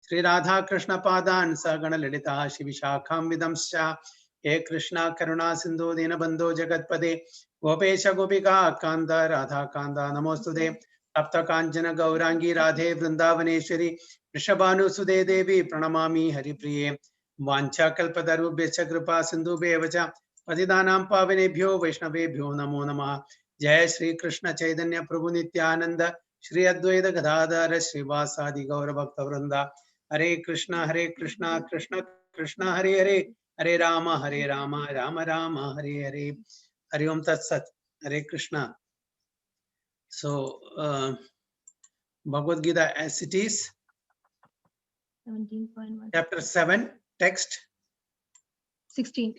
Sri Radha Krishna Padan Sagana Lalita Shivishakam Vidamscha He Krishna Karuna Sindhu Dinabandhu Jagatpade Gopesha Gopika Kanda Radha Kanda Namostude Tapta Kanchana Gaurangi Radhe Vrindavaneshwari Rishabhanu Sude Devi Pranamami Haripriye Vancha Kalpatarubhya Kripa Sindhu Bevacha Patidanam Pavanebhyo Vaishnavebhyo Namo Namah Jai Shri Krishna Chaitanya Prabhu Nityananda Shri Advaita Gadadhara Srivasadi Gaura Bhakta Vrinda Hare Krishna Krishna Krishna Hare Hare Hare Rama Rama Rama Hare Hare Hari Om Tat Sat Hare Krishna. So Bhagavad Gita as it is, 17.1. chapter 7, text 16.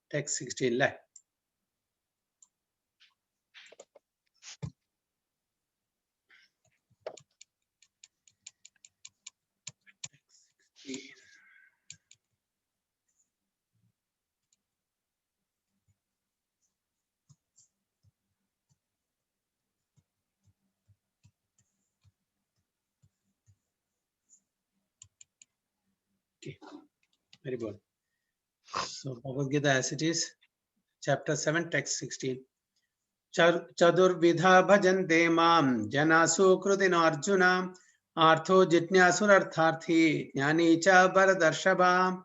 Text 16. Le. Okay, very good. So Bhagavad Gita as it is, chapter 7, text 16. Chadurvidha bhajante mam janasu krutina arjuna artho jitnyasurartharthi jnani cha bharadarshabha.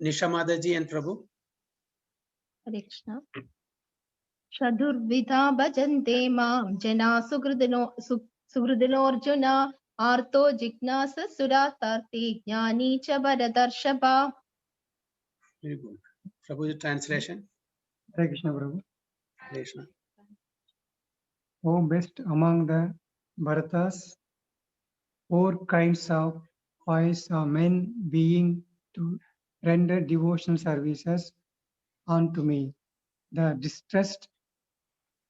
Nishamadaji and Prabhu. Hare Krishna. Chadurvidha bhajante mam jana sugridino arjuna arto jignasa suratarthi jnani cha bharadarshaba. Very good. Prabhu's translation. Hare Krishna, Prabhu. Hare Krishna. O best among the Bharatas, 4 kinds of boys or men being to render devotional services unto me: the distressed,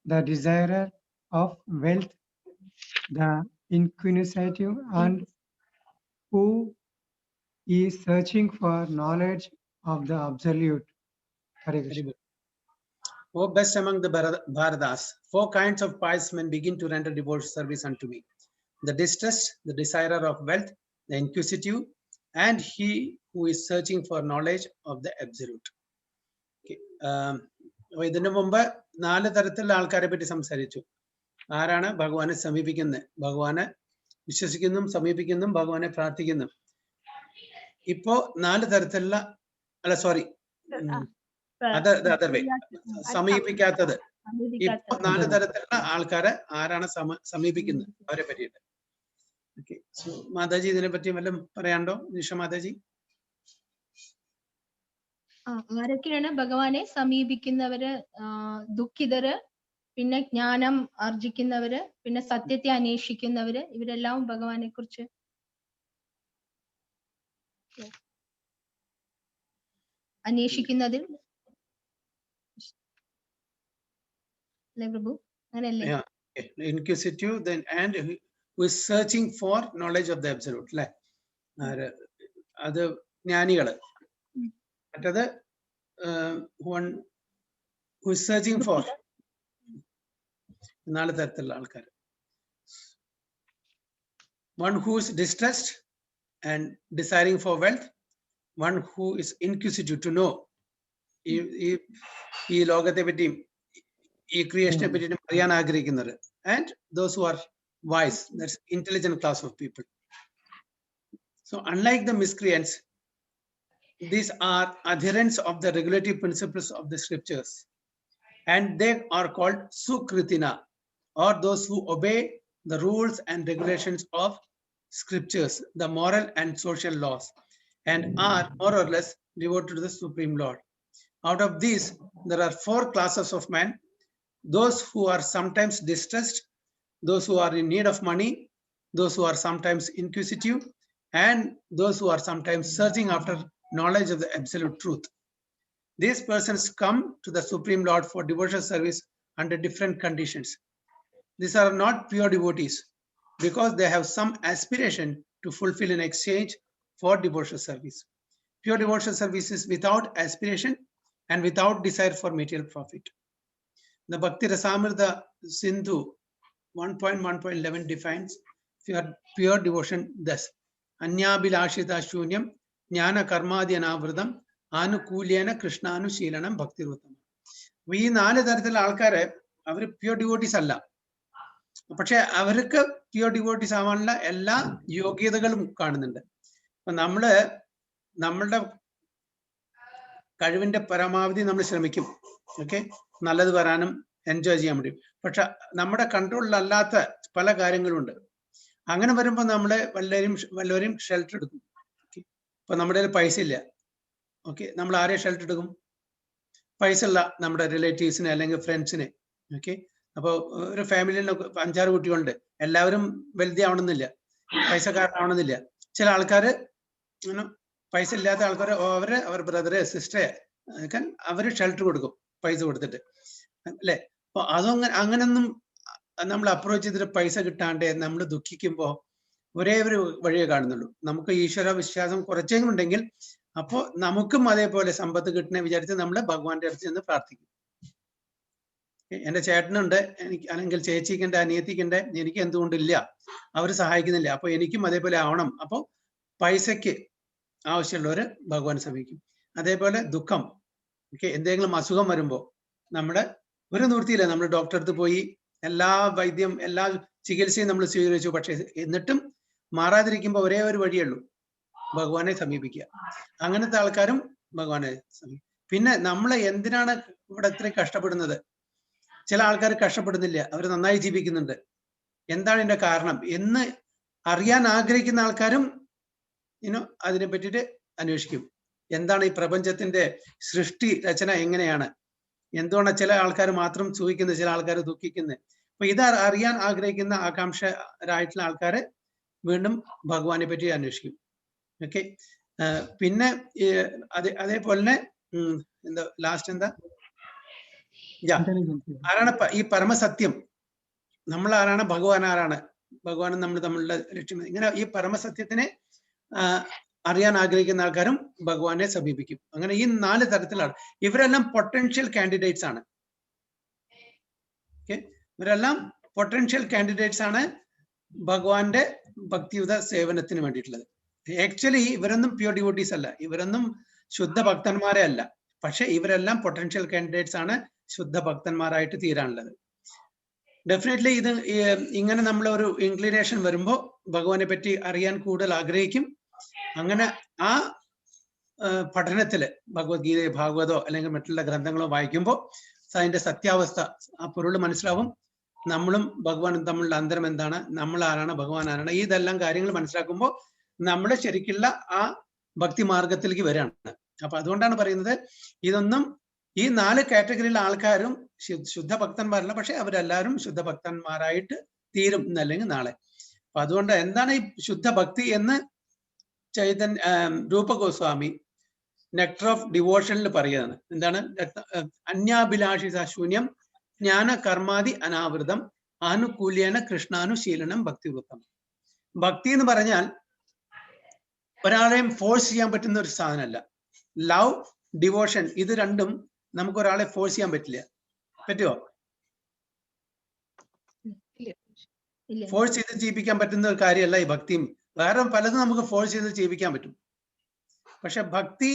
the desirer of wealth, the inquisitive, and who is searching for knowledge of the Absolute. Hare Krishna. O best among the Bharatas, 4 kinds of pious men begin to render devotional service unto me: the distressed, the desirer of wealth, the inquisitive, and he who is searching for knowledge of the Absolute. Okay. ഇതിനു മുമ്പ് 4 തരത്തിലുള്ള ആൾക്കാരെ പറ്റി സംസാരിച്ചു. ആരാണ് ഭഗവാനെ സമീപിക്കുന്നത്, ഭഗവാനെ വിശ്വസിക്കുന്നതും സമീപിക്കുന്നതും ഭഗവാനെ പ്രാർത്ഥിക്കുന്നതും. ഇപ്പോ 4 തരത്തിലുള്ള സമീപിക്കാത്തത്. ഇപ്പൊ 4 തരത്തിലുള്ള ആൾക്കാരെ ആരാണ് സമീപിക്കുന്നത് അവരെ പറ്റിയിട്ട്. ഓക്കെ, സോ മാതാജി ഇതിനെ പറ്റി വല്ലതും പറയാണ്ടോ? നിഷ മാതാജി. ആരൊക്കെയാണ് ഭഗവാനെ സമീപിക്കുന്നവര്? ദുഃഖിതര്, പിന്നെ ജ്ഞാനം ആർജിക്കുന്നവര്, പിന്നെ സത്യത്തെ അന്വേഷിക്കുന്നവര്, ഇവരെല്ലാം ഭഗവാനെ കുറിച്ച് അന്വേഷിക്കുന്നതിൽ അല്ലേ പ്രഭു? അങ്ങനെയല്ലേ? Inquisitive, then and who is searching for knowledge of the Absolute. അല്ലേ? അത് ജ്ഞാനികള്. മറ്റത് one who is searching for. 4 തരത്തിലുള്ള ആൾക്കാർ. One who is distressed and desiring for wealth, one who is inquisitive to know ഈ ലോകത്തെ പറ്റിയും ഈ ക്രിയേഷനെ പറ്റിയും അറിയാൻ ആഗ്രഹിക്കുന്നത്, and those who are wise, that's intelligent class of people. So unlike the miscreants, these are adherents of the regulative principles of the scriptures, and they are called sukritina, or those who obey the rules and regulations of scriptures, the moral and social laws, and are more or less devoted to the Supreme Lord. Out of these, there are 4 classes of men: those who are sometimes distressed, those who are in need of money, those who are sometimes inquisitive, and those who are sometimes searching after knowledge of the absolute truth. These persons come to the Supreme Lord for devotional service under different conditions. These are not pure devotees because they have some aspiration to fulfill in exchange for devotional service. Pure devotional service is without aspiration and without desire for material profit. The Bhakti Rasamrita Sindhu 1.1.11 defines pure devotion thus: അന്യാഭിലാഷിത ശൂന്യം ജ്ഞാന കർമാദി അനാവൃതം ആനുകൂല്യേന കൃഷ്ണാനുശീലനം ഭക്തിവൃത്തം. അപ്പൊ ഈ 4 തരത്തിലുള്ള ആൾക്കാരെ അവര് pure devotees അല്ല, പക്ഷെ അവർക്ക് പ്യൂർ ഡിവോട്ടീസ് ആവാനുള്ള എല്ലാ യോഗ്യതകളും കാണുന്നുണ്ട്. അപ്പൊ നമ്മളുടെ കഴിവിന്റെ പരമാവധി നമ്മൾ ശ്രമിക്കും, ഓക്കെ, നല്ലത് വരാനും എൻജോയ് ചെയ്യാൻ വേണ്ടി. പക്ഷെ നമ്മുടെ കൺട്രോളിലല്ലാത്ത പല കാര്യങ്ങളുണ്ട്. അങ്ങനെ വരുമ്പോൾ നമ്മളെ വല്ലവരെയും ഷെൽട്ടർ എടുക്കും. ഇപ്പൊ നമ്മുടെ കയ്യിൽ പൈസ ഇല്ല, ഓക്കെ, നമ്മൾ ആരെയും ഷെൽട്ടർ എടുക്കും? പൈസ ഉള്ള നമ്മുടെ റിലേറ്റീവ്സിനെ അല്ലെങ്കിൽ ഫ്രണ്ട്സിനെ. ഓക്കെ, അപ്പൊ ഒരു ഫാമിലിയിൽ 5-6 കുട്ടികളുണ്ട്, എല്ലാവരും വെൽതി ആവണമെന്നില്ല, പൈസക്കാരനാവണമെന്നില്ല. ചില ആൾക്കാർ പൈസ ഇല്ലാത്ത ആൾക്കാർ അവർ ബ്രദറെ സിസ്റ്ററെ അവര് ഷെൽട്ടർ കൊടുക്കും പൈസ കൊടുത്തിട്ട്, അല്ലെ? അപ്പൊ അങ്ങനൊന്നും നമ്മൾ അപ്രോച്ച് ചെയ്തിട്ട് പൈസ കിട്ടാണ്ട് നമ്മൾ ദുഃഖിക്കുമ്പോ ഒരേ ഒരു വഴിയെ കാണുന്നുള്ളൂ. നമുക്ക് ഈശ്വര വിശ്വാസം കുറച്ചെങ്കിലും ഉണ്ടെങ്കിൽ അപ്പോ നമുക്കും അതേപോലെ സമ്പത്ത് കിട്ടണേ വിചാരിച്ച് നമ്മൾ ഭഗവാന്റെ അടുത്ത് ചെന്ന് പ്രാർത്ഥിക്കും. എന്റെ ചേട്ടനുണ്ട്, എനിക്ക് അല്ലെങ്കിൽ ചേച്ചിക്കുണ്ട്, അനിയത്തിക്കുണ്ട്, എനിക്ക് എന്തുകൊണ്ടില്ല, അവര് സഹായിക്കുന്നില്ല, അപ്പൊ എനിക്കും അതേപോലെ ആവണം. അപ്പൊ പൈസക്ക് ആവശ്യമുള്ളവര് ഭഗവാൻ സമീപിക്കും. അതേപോലെ ദുഃഖം, ഓക്കെ, എന്തെങ്കിലും അസുഖം വരുമ്പോ നമ്മുടെ ഒരു നിവൃത്തിയില്ല, നമ്മൾ ഡോക്ടറെ അടുത്ത് പോയി എല്ലാ വൈദ്യം എല്ലാ ചികിത്സയും നമ്മൾ സ്വീകരിച്ചു, പക്ഷെ എന്നിട്ടും മാറാതിരിക്കുമ്പോൾ ഒരേ ഒരു വഴിയുള്ളൂ, ഭഗവാനെ സമീപിക്കുക. അങ്ങനത്തെ ആൾക്കാരും ഭഗവാനെ സമീപിക്കും. പിന്നെ നമ്മളെ എന്തിനാണ് ഇവിടെ ഇത്രയും കഷ്ടപ്പെടുന്നത്? ചില ആൾക്കാർ കഷ്ടപ്പെടുന്നില്ല, അവർ നന്നായി ജീവിക്കുന്നുണ്ട്. എന്താണ് ഇതിന്റെ കാരണം എന്ന് അറിയാൻ ആഗ്രഹിക്കുന്ന ആൾക്കാരും അതിനെ പറ്റിയിട്ട് അന്വേഷിക്കും. എന്താണ് ഈ പ്രപഞ്ചത്തിന്റെ സൃഷ്ടി രചന എങ്ങനെയാണ്, എന്തുകൊണ്ടാണ് ചില ആൾക്കാർ മാത്രം സുഖിക്കുന്നത്, ചില ആൾക്കാർ ദുഃഖിക്കുന്നത്? അപ്പൊ ഇത് അറിയാൻ ആഗ്രഹിക്കുന്ന ആകാംക്ഷരായിട്ടുള്ള ആൾക്കാര് വീണ്ടും ഭഗവാനെ പറ്റി അന്വേഷിക്കും. ഓക്കെ, പിന്നെ അതേപോലെ തന്നെ എന്താ ലാസ്റ്റ് എന്താ ആരാണ് ഈ പരമസത്യം? നമ്മൾ ആരാണ്, ഭഗവാൻ ആരാണ്, ഭഗവാനും നമ്മൾ തമ്മിലുള്ള ലക്ഷ്യം. ഇങ്ങനെ ഈ പരമസത്യത്തിനെ അറിയാൻ ആഗ്രഹിക്കുന്ന ആൾക്കാരും ഭഗവാനെ സമീപിക്കും. അങ്ങനെ ഈ 4 തരത്തിലാണ്. ഇവരെല്ലാം പൊട്ടൻഷ്യൽ കാൻഡിഡേറ്റ്സ് ആണ്. ഓക്കെ, ഇവരെല്ലാം പൊട്ടൻഷ്യൽ കാൻഡിഡേറ്റ്സ് ആണ് ഭഗവാന്റെ ഭക്തിയുത സേവനത്തിന് വേണ്ടിയിട്ടുള്ളത്. ആക്ച്വലി ഇവരൊന്നും പ്യൂർ ഡിവോട്ടീസ് അല്ല, ഇവരൊന്നും ശുദ്ധ ഭക്തന്മാരെ അല്ല, പക്ഷെ ഇവരെല്ലാം പൊട്ടൻഷ്യൽ കാൻഡിഡേറ്റ്സ് ആണ് ശുദ്ധ ഭക്തന്മാരായിട്ട് തീരാനുള്ളത്. ഡെഫിനറ്റ്ലി ഇത് ഇങ്ങനെ നമ്മൾ ഒരു ഇൻക്ലിനേഷൻ വരുമ്പോൾ ഭഗവാനെ പറ്റി അറിയാൻ കൂടുതൽ ആഗ്രഹിക്കും. അങ്ങനെ ആ പഠനത്തില് ഭഗവത്ഗീതയോ ഭാഗവതോ അല്ലെങ്കിൽ മറ്റുള്ള ഗ്രന്ഥങ്ങളോ വായിക്കുമ്പോൾ അതിന്റെ സത്യാവസ്ഥ, ആ പൊരുൾ മനസ്സിലാവും. നമ്മളും ഭഗവാനും തമ്മിലുള്ള അന്തരം എന്താണ്, നമ്മൾ ആരാണ്, ഭഗവാൻ ആരാണ്, ഇതെല്ലാം കാര്യങ്ങൾ മനസ്സിലാക്കുമ്പോൾ നമ്മൾ ശരിക്കുള്ള ആ ഭക്തി മാർഗത്തിലേക്ക് വരികയാണ്. അപ്പൊ അതുകൊണ്ടാണ് പറയുന്നത് ഇതൊന്നും ഈ 4 കാറ്റഗറിയിലെ ആൾക്കാരും ശുദ്ധ ഭക്തന്മാരല്ല, പക്ഷെ അവരെല്ലാവരും ശുദ്ധ ഭക്തന്മാരായിട്ട് തീരും ഇന്നല്ലെങ്കിൽ നാളെ. അപ്പൊ അതുകൊണ്ട് എന്താണ് ഈ ശുദ്ധ ഭക്തി എന്ന് രൂപ ഗോസ്വാമി നെക്ടർ ഓഫ് ഡിവോഷനിൽ പറയുകയാണ്. എന്താണ്? അന്യാഭിലാഷിത ശൂന്യം ജ്ഞാന കർമാദി അനാവൃതം ആനുകൂല്യേന കൃഷ്ണാനുശീലനം ഭക്തിവൃത്തം. ഭക്തി എന്ന് പറഞ്ഞാൽ ഒരാളെയും ഫോഴ്സ് ചെയ്യാൻ പറ്റുന്ന ഒരു സാധനമല്ല. ലവ്, ഡിവോഷൻ, ഇത് രണ്ടും നമുക്ക് ഒരാളെ ഫോഴ്സ് ചെയ്യാൻ പറ്റില്ല. പറ്റുമോ? ഫോഴ്സ് ചെയ്ത് ജീവിക്കാൻ പറ്റുന്ന ഒരു കാര്യമല്ല ഈ ഭക്തിയും. വേറെ പലതും നമുക്ക് ഫോഴ്സ് ചെയ്ത് ജീവിക്കാൻ പറ്റും, പക്ഷെ ഭക്തി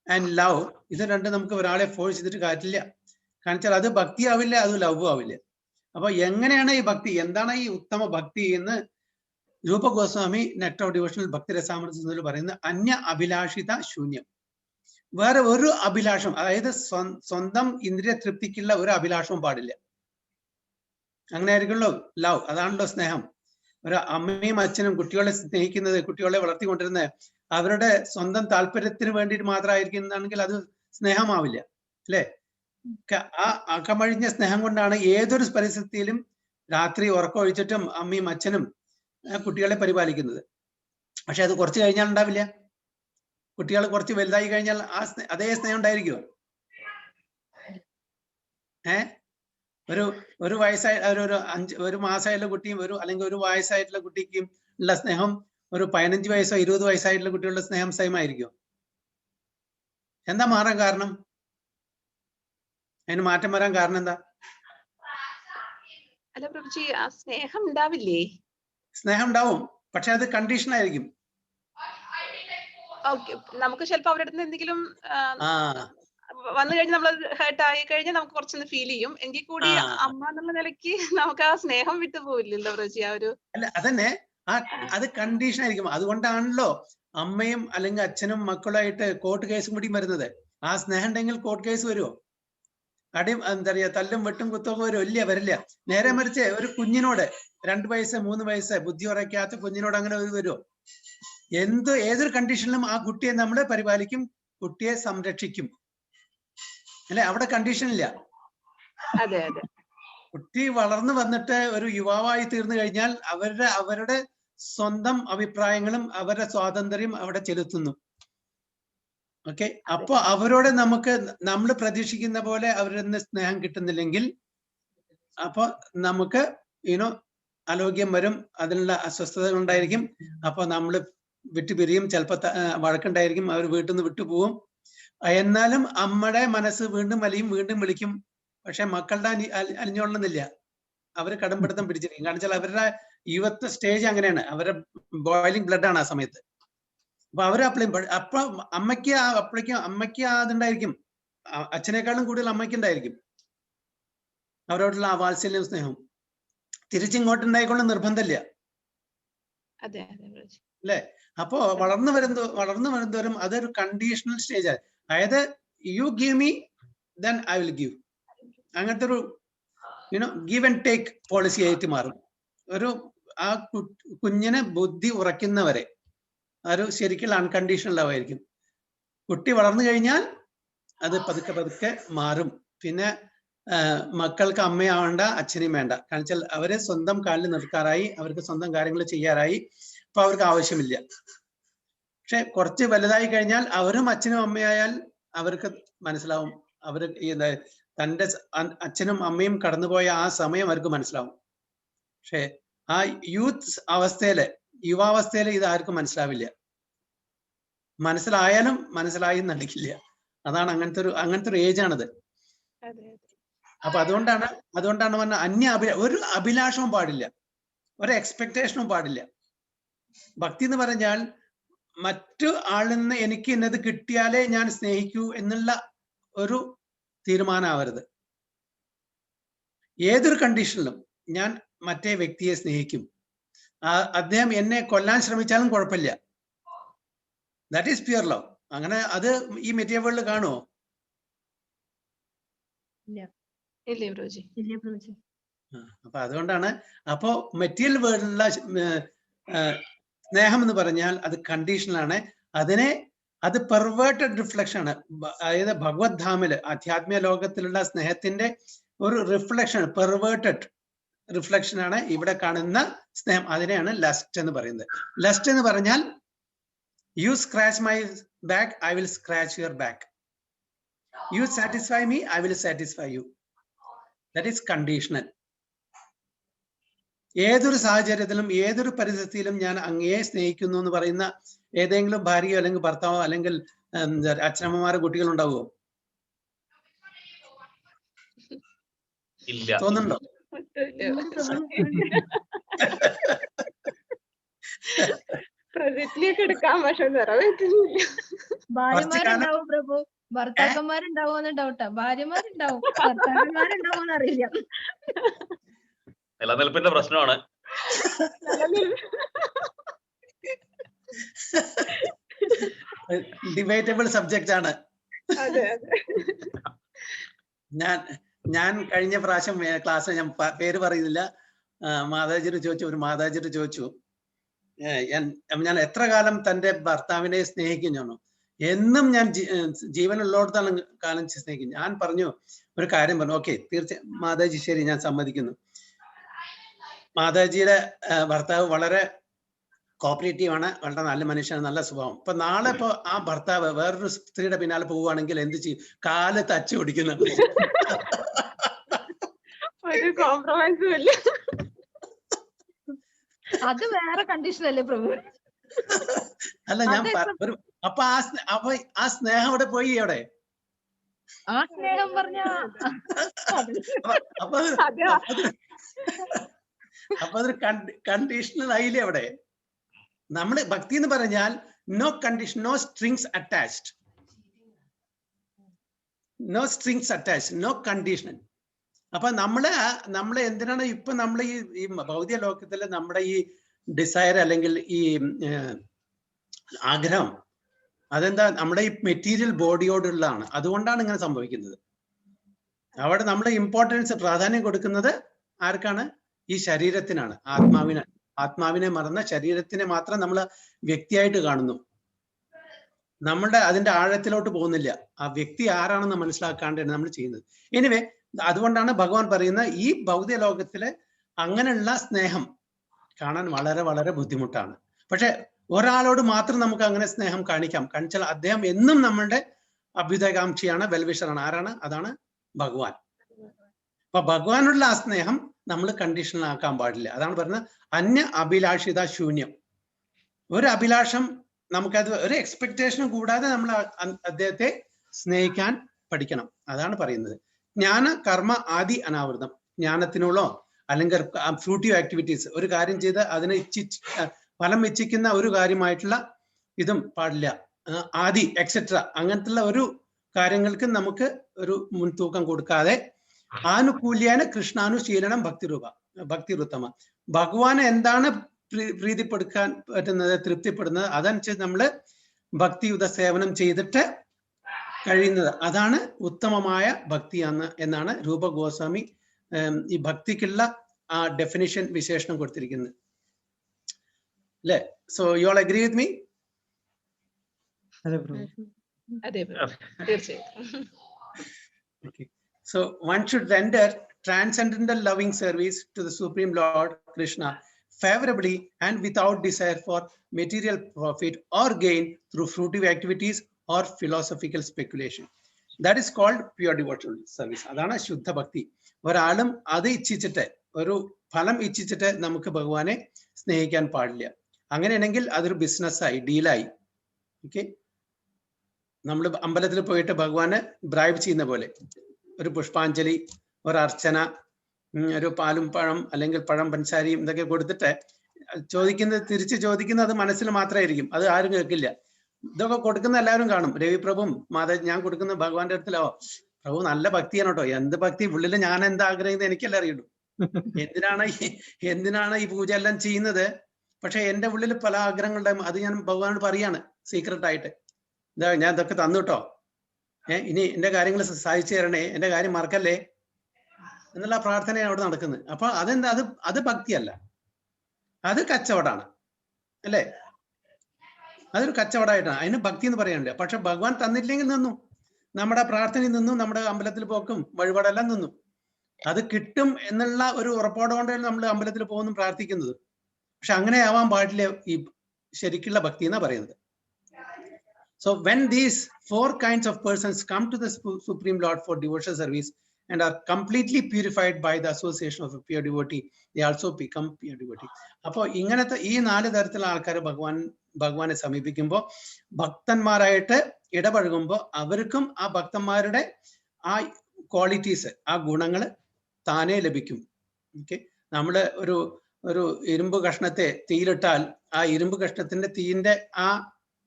ആൻഡ് ലവ് ഇത് രണ്ടും നമുക്ക് ഒരാളെ ഫോഴ്സ് ചെയ്തിട്ട് കാര്യമില്ല. കാണിച്ചാൽ അത് ഭക്തി ആവില്ല, അത് ലവ് ആവില്ല. അപ്പൊ എങ്ങനെയാണ് ഈ ഭക്തി, എന്താണ് ഈ ഉത്തമ ഭക്തി എന്ന് രൂപ ഗോസ്വാമി നെക്ടർ ഓഫ് ഡിവോഷണൽ ഭക്തി രസാമൃതത്തിൽ പറയുന്നത് അന്യ അഭിലാഷിത ശൂന്യം. വേറെ ഒരു അഭിലാഷം, അതായത് സ്വന്തം ഇന്ദ്രിയ തൃപ്തിക്കുള്ള ഒരു അഭിലാഷവും പാടില്ല. അങ്ങനെ ആയിരിക്കുമല്ലോ ലവ്, അതാണല്ലോ സ്നേഹം. ഒരു അമ്മയും അച്ഛനും കുട്ടികളെ സ്നേഹിക്കുന്നത്, കുട്ടികളെ വളർത്തിക്കൊണ്ടിരുന്നത് അവരുടെ സ്വന്തം താല്പര്യത്തിന് വേണ്ടിയിട്ട് മാത്രമായിരിക്കുന്നതാണെങ്കിൽ അത് സ്നേഹമാവില്ല, അല്ലെ? ആ അകമഴിഞ്ഞ സ്നേഹം കൊണ്ടാണ് ഏതൊരു പരിസ്ഥിതിയിലും രാത്രി ഉറക്കമൊഴിച്ചിട്ടും അമ്മയും അച്ഛനും കുട്ടികളെ പരിപാലിക്കുന്നത്. പക്ഷെ അത് കുറച്ച് കഴിഞ്ഞാൽ ഉണ്ടാവില്ല. കുട്ടികൾ കുറച്ച് വലുതായി കഴിഞ്ഞാൽ അതേ സ്നേഹം ഉണ്ടായിരിക്കുമോ? ഒരു വയസ്സായ ഒരു മാസമായിട്ടുള്ള കുട്ടിയും അല്ലെങ്കിൽ ഒരു വയസ്സായിട്ടുള്ള കുട്ടിക്കും ഉള്ള സ്നേഹം ഒരു 15 വയസ്സോ 20 വയസ്സായിട്ടുള്ള കുട്ടികളുടെ സ്നേഹം സെയിം ആയിരിക്കും. എന്താ മാറാൻ കാരണം? അതിന് മാറ്റം വരാൻ കാരണം എന്താ? അല്ല പ്രഭുജി, ആ സ്നേഹം ഉണ്ടാവില്ലേ? സ്നേഹം ഉണ്ടാവും, പക്ഷെ അത് കണ്ടീഷൻ ആയിരിക്കും. ഓക്കെ, നമുക്ക് ചിലപ്പോ അവരുടെ അടുത്ത് എന്തെങ്കിലും ആ വന്നു കഴിഞ്ഞാൽ നമ്മൾ ഹേർട്ട് ആയി കഴിഞ്ഞാൽ നമുക്ക് കുറച്ചൊന്ന് ഫീൽ ചെയ്യും. എങ്കിൽ കൂടി ആ. അമ്മ എന്നുള്ള നിലയ്ക്ക് നമുക്ക് ആ സ്നേഹം വിട്ടു പോയില്ലല്ലോ റോജി. ആ ഒരു അല്ല അതന്നെ, അത് കണ്ടീഷൻ ആയിരിക്കും. അതുകൊണ്ടാണല്ലോ അമ്മയും അല്ലെങ്കിൽ അച്ഛനും മക്കളുമായിട്ട് കോർട്ട് കേസും കൂടി വരുന്നത്. ആ സ്നേഹം ഉണ്ടെങ്കിൽ കോർട്ട് കേസ് വരുമോ? അടിയും എന്താ പറയാ, തല്ലും വെട്ടും കുത്തൊക്കെ വരും? ഇല്ല, വരില്ല. നേരെ മറിച്ച് ഒരു കുഞ്ഞിനോട് 2 വയസ്സ് 3 വയസ്സ് ബുദ്ധി ഉറയ്ക്കാത്ത കുഞ്ഞിനോട് അങ്ങനെ വരുമോ? ഏതൊരു കണ്ടീഷനിലും ആ കുട്ടിയെ നമ്മൾ പരിപാലിക്കും, കുട്ടിയെ സംരക്ഷിക്കും, അല്ലെ? അവിടെ കണ്ടീഷൻ ഇല്ല. അതെ അതെ. കുട്ടി വളർന്നു വന്നിട്ട് ഒരു യുവാവായി തീർന്നു കഴിഞ്ഞാൽ അവരുടെ സ്വന്തം അഭിപ്രായങ്ങളും അവരുടെ സ്വാതന്ത്ര്യം അവിടെ ചെലുത്തുന്നു. ഓക്കെ, അപ്പൊ അവരോട് നമ്മൾ പ്രതീക്ഷിക്കുന്ന പോലെ അവരിൽ നിന്ന് സ്നേഹം കിട്ടുന്നില്ലെങ്കിൽ അപ്പൊ നമുക്ക് അലോഗ്യം വരും, അതിനുള്ള അസ്വസ്ഥതകൾ ഉണ്ടായിരിക്കും. അപ്പൊ നമ്മൾ വിട്ടുപിരിയും, ചിലപ്പോ വഴക്കുണ്ടായിരിക്കും, അവർ വീട്ടിൽ നിന്ന് വിട്ടുപോകും. എന്നാലും അമ്മയുടെ മനസ്സ് വീണ്ടും അലിയും, വീണ്ടും വിളിക്കും. പക്ഷെ മക്കളുടെ അലിഞ്ഞോളണമെന്നില്ല. അവര് കടമ്പിടുത്തം പിടിച്ചിരിക്കും. കാരണം വെച്ചാൽ അവരുടെ യുവത്വ സ്റ്റേജ് അങ്ങനെയാണ്, അവരുടെ ബോയിലിംഗ് ബ്ലഡ് ആണ് ആ സമയത്ത്. അപ്പൊ അപ്പൊ അമ്മയ്ക്ക് അതുണ്ടായിരിക്കും, അച്ഛനേക്കാളും കൂടുതൽ അമ്മയ്ക്കുണ്ടായിരിക്കും അവരോടുള്ള ആ വാത്സല്യം സ്നേഹം. തിരിച്ചിങ്ങോട്ട് ഉണ്ടായിക്കൊണ്ട് നിർബന്ധമില്ല, അല്ലേ? അപ്പോ വളർന്നു വരുന്നവരും അതൊരു കണ്ടീഷണൽ സ്റ്റേജ് ആണ്. അതായത് you give me then I will give. അങ്ങനത്തെ ഒരു ഗീവ് ആൻഡ് ടേക്ക് പോളിസി ആയിട്ട് മാറും. ആ കുഞ്ഞിനെ ബുദ്ധി ഉറയ്ക്കുന്നവരെ ഒരു ശരിക്കുള്ള അൺകണ്ടീഷണൽ ലവ് ആയിരിക്കും. കുട്ടി വളർന്നു കഴിഞ്ഞാൽ അത് പതുക്കെ പതുക്കെ മാറും. പിന്നെ മക്കൾക്ക് അമ്മയാവേണ്ട, അച്ഛനെയും വേണ്ട. കാരണം വെച്ചാൽ അവര് സ്വന്തം കാലിൽ നിൽക്കാറായി, അവർക്ക് സ്വന്തം കാര്യങ്ങൾ ചെയ്യാറായി. അപ്പൊ അവർക്ക് ആവശ്യമില്ല. പക്ഷെ കുറച്ച് വലുതായി കഴിഞ്ഞാൽ അവരും അച്ഛനും അമ്മയായാൽ അവർക്ക് മനസ്സിലാവും, അവര് തന്റെ അച്ഛനും അമ്മയും കടന്നുപോയ ആ സമയം അവർക്ക് മനസ്സിലാവും. പക്ഷെ ആ യുവാവസ്ഥയില് ഇത് ആർക്കും മനസ്സിലാവില്ല. മനസ്സിലായാലും മനസ്സിലായി നടിക്കില്ല. അതാണ് അങ്ങനത്തെ ഒരു ഏജ് ആണത്. അപ്പൊ അതുകൊണ്ടാണ് പറഞ്ഞ ഒരു അഭിലാഷവും പാടില്ല, ഒരു എക്സ്പെക്ടേഷനും പാടില്ല. ഭക്തി എന്ന് പറഞ്ഞാൽ മറ്റു ആളിൽ നിന്ന് എനിക്ക് ഇന്നത് കിട്ടിയാലേ ഞാൻ സ്നേഹിക്കൂ എന്നുള്ള ഒരു തീരുമാനമാവരുത്. ഏതൊരു കണ്ടീഷനിലും ഞാൻ മറ്റേ വ്യക്തിയെ സ്നേഹിക്കും. അദ്ദേഹം എന്നെ കൊല്ലാൻ ശ്രമിച്ചാലും കുഴപ്പമില്ല. That is pure love. അങ്ങനെ അത് ഈ മെറ്റീരിയൽ വേൾഡിൽ കാണുമോ? അപ്പൊ അതുകൊണ്ടാണ് അപ്പോ മെറ്റീരിയൽ വേൾഡിലുള്ള സ്നേഹം എന്ന് പറഞ്ഞാൽ അത് കണ്ടീഷണൽ ആണ്. അത് പെർവേർട്ടഡ് റിഫ്ലക്ഷൻ ആണ്. അതായത് ഭഗവത് ധാമില് ആധ്യാത്മിക ലോകത്തിലുള്ള സ്നേഹത്തിന്റെ ഒരു റിഫ്ലക്ഷൻ, പെർവേർട്ടഡ് റിഫ്ലക്ഷൻ ആണ് ഇവിടെ കാണുന്ന സ്നേഹം. അതിനെയാണ് ലസ്റ്റ് എന്ന് പറയുന്നത്. ലസ്റ്റ് എന്ന് പറഞ്ഞാൽ you scratch my back, I will scratch your back. You satisfy me, I will satisfy you. That is conditional. ഏതൊരു സാഹചര്യത്തിലും ഏതൊരു പരിസ്ഥിതിയിലും ഞാൻ അങ്ങയെ സ്നേഹിക്കുന്നു എന്ന് പറയുന്ന ഏതെങ്കിലും ഭാര്യയോ അല്ലെങ്കിൽ ഭർത്താവോ അല്ലെങ്കിൽ അച്ഛനമ്മമാരോ കുട്ടികൾ ഉണ്ടാവുമോ? ഇല്ല. തോന്നുന്നുണ്ടോ? ഭാര്യമാരുണ്ടാവും പ്രഭു, ഭർത്താക്കന്മാരുണ്ടാവോന്ന് ഡൗട്ടാ. ഭാര്യമാരുണ്ടാവും, ഭർത്താക്കന്മാരുണ്ടാവോന്ന് അറിയില്ല. നിലനിൽപ്പിന്റെ പ്രശ്നമാണ്. ഡിബേറ്റബിൾ സബ്ജക്റ്റ് ആണ്. ഞാൻ കഴിഞ്ഞ പ്രാവശ്യം ക്ലാസ്, ഞാൻ പേര് പറയുന്നില്ല, ഒരു മാതാജിയോട് ചോദിച്ചു ഞാൻ എത്ര കാലം തന്റെ ഭർത്താവിനെ സ്നേഹിക്കും. ഞാനോ എന്നും ഞാൻ ജീവനുള്ളിടത്തോളം കാലം സ്നേഹിക്കും. ഞാൻ പറഞ്ഞു ഒരു കാര്യം പറഞ്ഞു, ഓക്കെ തീർച്ചയായും മാതാജി, ശരി, ഞാൻ സമ്മതിക്കുന്നു. മാതാജിയുടെ ഭർത്താവ് വളരെ കോപ്പറേറ്റീവ് ആണ്, വളരെ നല്ല മനുഷ്യനാണ്, നല്ല സ്വഭാവം. ഇപ്പൊ നാളെ ആ ഭർത്താവ് വേറൊരു സ്ത്രീയുടെ പിന്നാലെ പോവുകയാണെങ്കിൽ എന്ത് ചെയ്യും? കാല് തച്ചു പിടിക്കുന്നുണ്ട്. അത് വേറെ കണ്ടീഷൻ അല്ലേ പ്രഭു? അല്ല, ഞാൻ അപ്പൊ ആ സ്നേഹം അവിടെ പോയി. അവിടെ ആ സ്നേഹം പറഞ്ഞ അപ്പൊ അതൊരു കണ്ടീഷണൽ ആയില്ലേ അവിടെ. നമ്മള് ഭക്തി എന്ന് പറഞ്ഞാൽ no condition, no strings attached. No strings attached, no condition. അപ്പൊ നമ്മള് എന്തിനാണ് ഇപ്പൊ നമ്മൾ ഈ ഭൗതിക ലോകത്തില് നമ്മുടെ ഈ ഡിസയർ അല്ലെങ്കിൽ ഈ ആഗ്രഹം അതെന്താ നമ്മുടെ ഈ മെറ്റീരിയൽ ബോഡിയോടുള്ളതാണ്. അതുകൊണ്ടാണ് ഇങ്ങനെ സംഭവിക്കുന്നത്. അവിടെ നമ്മൾ ഇമ്പോർട്ടൻസ് പ്രാധാന്യം കൊടുക്കുന്നത് ആർക്കാണ്? ഈ ശരീരത്തിനാണ്, ആത്മാവിനെ മറന്ന ശരീരത്തിനെ മാത്രം നമ്മൾ വ്യക്തിയായിട്ട് കാണുന്നു. നമ്മളുടെ അതിന്റെ ആഴത്തിലോട്ട് പോകുന്നില്ല. ആ വ്യക്തി ആരാണെന്ന് മനസ്സിലാക്കാണ്ടാണ് നമ്മൾ ചെയ്യുന്നത്. എനിവേ, അതുകൊണ്ടാണ് ഭഗവാൻ പറയുന്ന ഈ ഭൗതിക ലോകത്തില് അങ്ങനെയുള്ള സ്നേഹം കാണാൻ വളരെ വളരെ ബുദ്ധിമുട്ടാണ്. പക്ഷെ ഒരാളോട് മാത്രം നമുക്ക് അങ്ങനെ സ്നേഹം കാണിച്ചാൽ അദ്ദേഹം എന്നും നമ്മളുടെ അഭ്യുദയകാംക്ഷിയാണ്, വെൽവിഷറാണ്. ആരാണ്? അതാണ് ഭഗവാൻ. അപ്പൊ ഭഗവാനുള്ള ആ സ്നേഹം നമ്മൾ കണ്ടീഷണൽ ആക്കാൻ പാടില്ല. അതാണ് പറയുന്നത് അന്യ അഭിലാഷിത ശൂന്യം. ഒരു അഭിലാഷം നമുക്കത് ഒരു എക്സ്പെക്ടേഷനും കൂടാതെ നമ്മൾ അദ്ദേഹത്തെ സ്നേഹിക്കാൻ പഠിക്കണം. അതാണ് പറയുന്നത്. ജ്ഞാന കർമ്മ ആദി അനാവൃതം. ജ്ഞാനത്തിനുള്ളോ അല്ലെങ്കിൽ ഫ്രൂട്ടീവ് ആക്ടിവിറ്റീസ്, ഒരു കാര്യം ചെയ്ത് അതിനെ ഫലം ഇച്ഛിക്കുന്ന ഒരു കാര്യമായിട്ടുള്ള ഇതും പാടില്ല. ആദി എക്സെട്ര അങ്ങനത്തുള്ള ഒരു കാര്യങ്ങൾക്ക് നമുക്ക് ഒരു മുൻതൂക്കം കൊടുക്കാതെ ആനുകൂല്യേന കൃഷ്ണാനുശീലനം ഭക്തിരുത്തമ. ഭഗവാനെ എന്താണ് പ്രീതിപ്പെടുക്കാൻ പറ്റുന്നത്, തൃപ്തിപ്പെടുന്നത്, അതനുസരിച്ച് നമ്മൾ ഭക്തിയുത സേവനം ചെയ്തിട്ട് കഴിയുന്നത്. അതാണ് ഉത്തമമായ ഭക്തി എന്നാണ് രൂപ ഗോസ്വാമി ഈ ഭക്തിക്കുള്ള ആ ഡെഫിനിഷൻ വിശേഷണം കൊടുത്തിരിക്കുന്നത്. അല്ലേ? So you all agree with me? അതെ പ്രഭു. അതെ തീർച്ചയായും. So one should render transcendental loving service to the Supreme Lord Krishna favorably and without desire for material profit or gain through fruitive activities or philosophical speculation. That is called pure devotional service. Adana Shuddha Bhakti. ഒരാളും അത് ഇച്ഛിച്ചിട്ട് ഒരു ഫലം ഇച്ഛിച്ചിട്ട് നമുക്ക് ഭഗവാനെ സ്നേഹിക്കാൻ പാടില്ല. അങ്ങനെയാണെങ്കിൽ അതൊരു ബിസിനസ്സായി, ഡീലായി. ഓക്കെ, നമ്മൾ അമ്പലത്തിൽ പോയിട്ട് ഭഗവാനെ ബ്രൈബ് ചെയ്യുന്ന പോലെ ഒരു പുഷ്പാഞ്ജലി, ഒരു അർച്ചന, ഒരു പാലും പഴം അല്ലെങ്കിൽ പഴം പഞ്ചസാരയും ഇതൊക്കെ കൊടുത്തിട്ട് തിരിച്ച് ചോദിക്കുന്നത് അത് മനസ്സിൽ മാത്രമായിരിക്കും, അത് ആരും കേൾക്കില്ല. ഇതൊക്കെ കൊടുക്കുന്ന എല്ലാവരും കാണും. രവി പ്രഭുവും ഞാൻ കൊടുക്കുന്ന ഭഗവാന്റെ അടുത്തിലോ പ്രഭു നല്ല ഭക്തിയാണ് കേട്ടോ. എന്ത് ഭക്തി, ഉള്ളിൽ ഞാൻ എന്താ ആഗ്രഹിക്കുന്നത് എനിക്കല്ല അറിയുള്ളൂ. എന്തിനാണ് ഈ പൂജ എല്ലാം ചെയ്യുന്നത്? പക്ഷെ എന്റെ ഉള്ളിൽ പല ആഗ്രഹങ്ങളുടെ അത് ഞാൻ ഭഗവാനോട് പറയാണ് സീക്രട്ട് ആയിട്ട്. ഞാൻ ഇതൊക്കെ തന്നു കേട്ടോ, ഇനി എന്റെ കാര്യങ്ങൾ സാധിച്ചു തരണേ, എന്റെ കാര്യം മറക്കല്ലേ എന്നുള്ള പ്രാർത്ഥനയാണ് അവിടെ നടക്കുന്നത്. അപ്പൊ അതെന്താ? അത് ഭക്തിയല്ല, അത് കച്ചവടാണ്, അല്ലേ? അതൊരു കച്ചവടമായിട്ടാണ്. അതിന് ഭക്തി എന്ന് പറയാനില്ല. പക്ഷെ ഭഗവാൻ തന്നില്ലെങ്കിൽ നിന്നു, നമ്മുടെ പ്രാർത്ഥനയിൽ നിന്നും നമ്മുടെ അമ്പലത്തിൽ പോക്കും വഴിപാടെല്ലാം നിന്നു. അത് കിട്ടും എന്നുള്ള ഒരു ഉറപ്പോടുകൊണ്ടാണ് നമ്മൾ അമ്പലത്തിൽ പോകുന്നു പ്രാർത്ഥിക്കുന്നത്. പക്ഷെ അങ്ങനെ ആവാൻ പാടില്ല ഈ ശരിക്കുള്ള ഭക്തി എന്നാ പറയുന്നത്. So when these four kinds of persons come to the Supreme Lord for devotional service and are completely purified by the association of a pure devotee, they also become pure devotee. അപ്പോ ഇങ്ങനത്തെ ഈ 4 തരത്തിലുള്ള ആൾക്കാർ ഭഗവാനെ സമീപിക്കുമ്പോൾ, ഭക്തന്മാരായിട്ട് ഇടപഴകുമ്പോൾ അവർക്കും ആ ഭക്തന്മാരുടെ ആ ക്വാളിറ്റീസ്, ആ ഗുണങ്ങൾ താനേ ലഭിക്കും. ഓക്കെ, നമ്മള് ഒരു ഇരുമ്പ് കഷ്ണത്തെ തീയിലിട്ടാൽ ആ ഇരുമ്പ് കഷ്ണത്തിന്റെ തീയിന്റെ ആ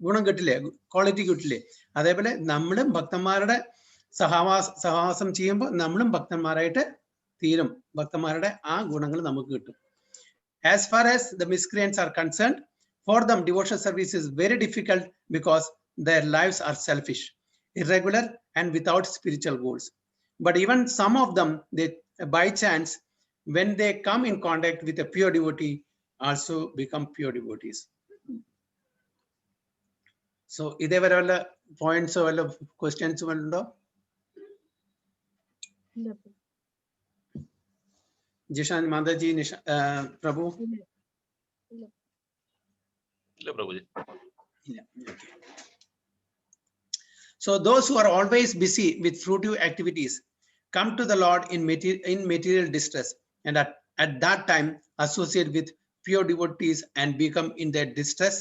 ഗുണം കിട്ടില്ലേ, ക്വാളിറ്റി കിട്ടില്ലേ? അതേപോലെ നമ്മളും ഭക്തന്മാരുടെ സഹവാസം ചെയ്യുമ്പോൾ നമ്മളും ഭക്തന്മാരായിട്ട് തീരും. ഭക്തന്മാരുടെ ആ ഗുണങ്ങൾ നമുക്ക് കിട്ടും. As far as the miscreants are concerned, for them devotional service is very difficult because their lives are selfish, irregular and without spiritual goals. But even some of them, they by chance, when they come in contact with a pure devotee, also become pure devotees. So ഇതേവരെ വല്ല പോയിന്റ്സോ വല്ല ക്വസ്റ്റ്യൻസോ ഉണ്ടോ? ജിഷാൻ, മാതാജി, പ്രഭു? So those who are always busy with fruitive activities come to the Lord in material distress, and at that time associate with pure devotees and become in their distress.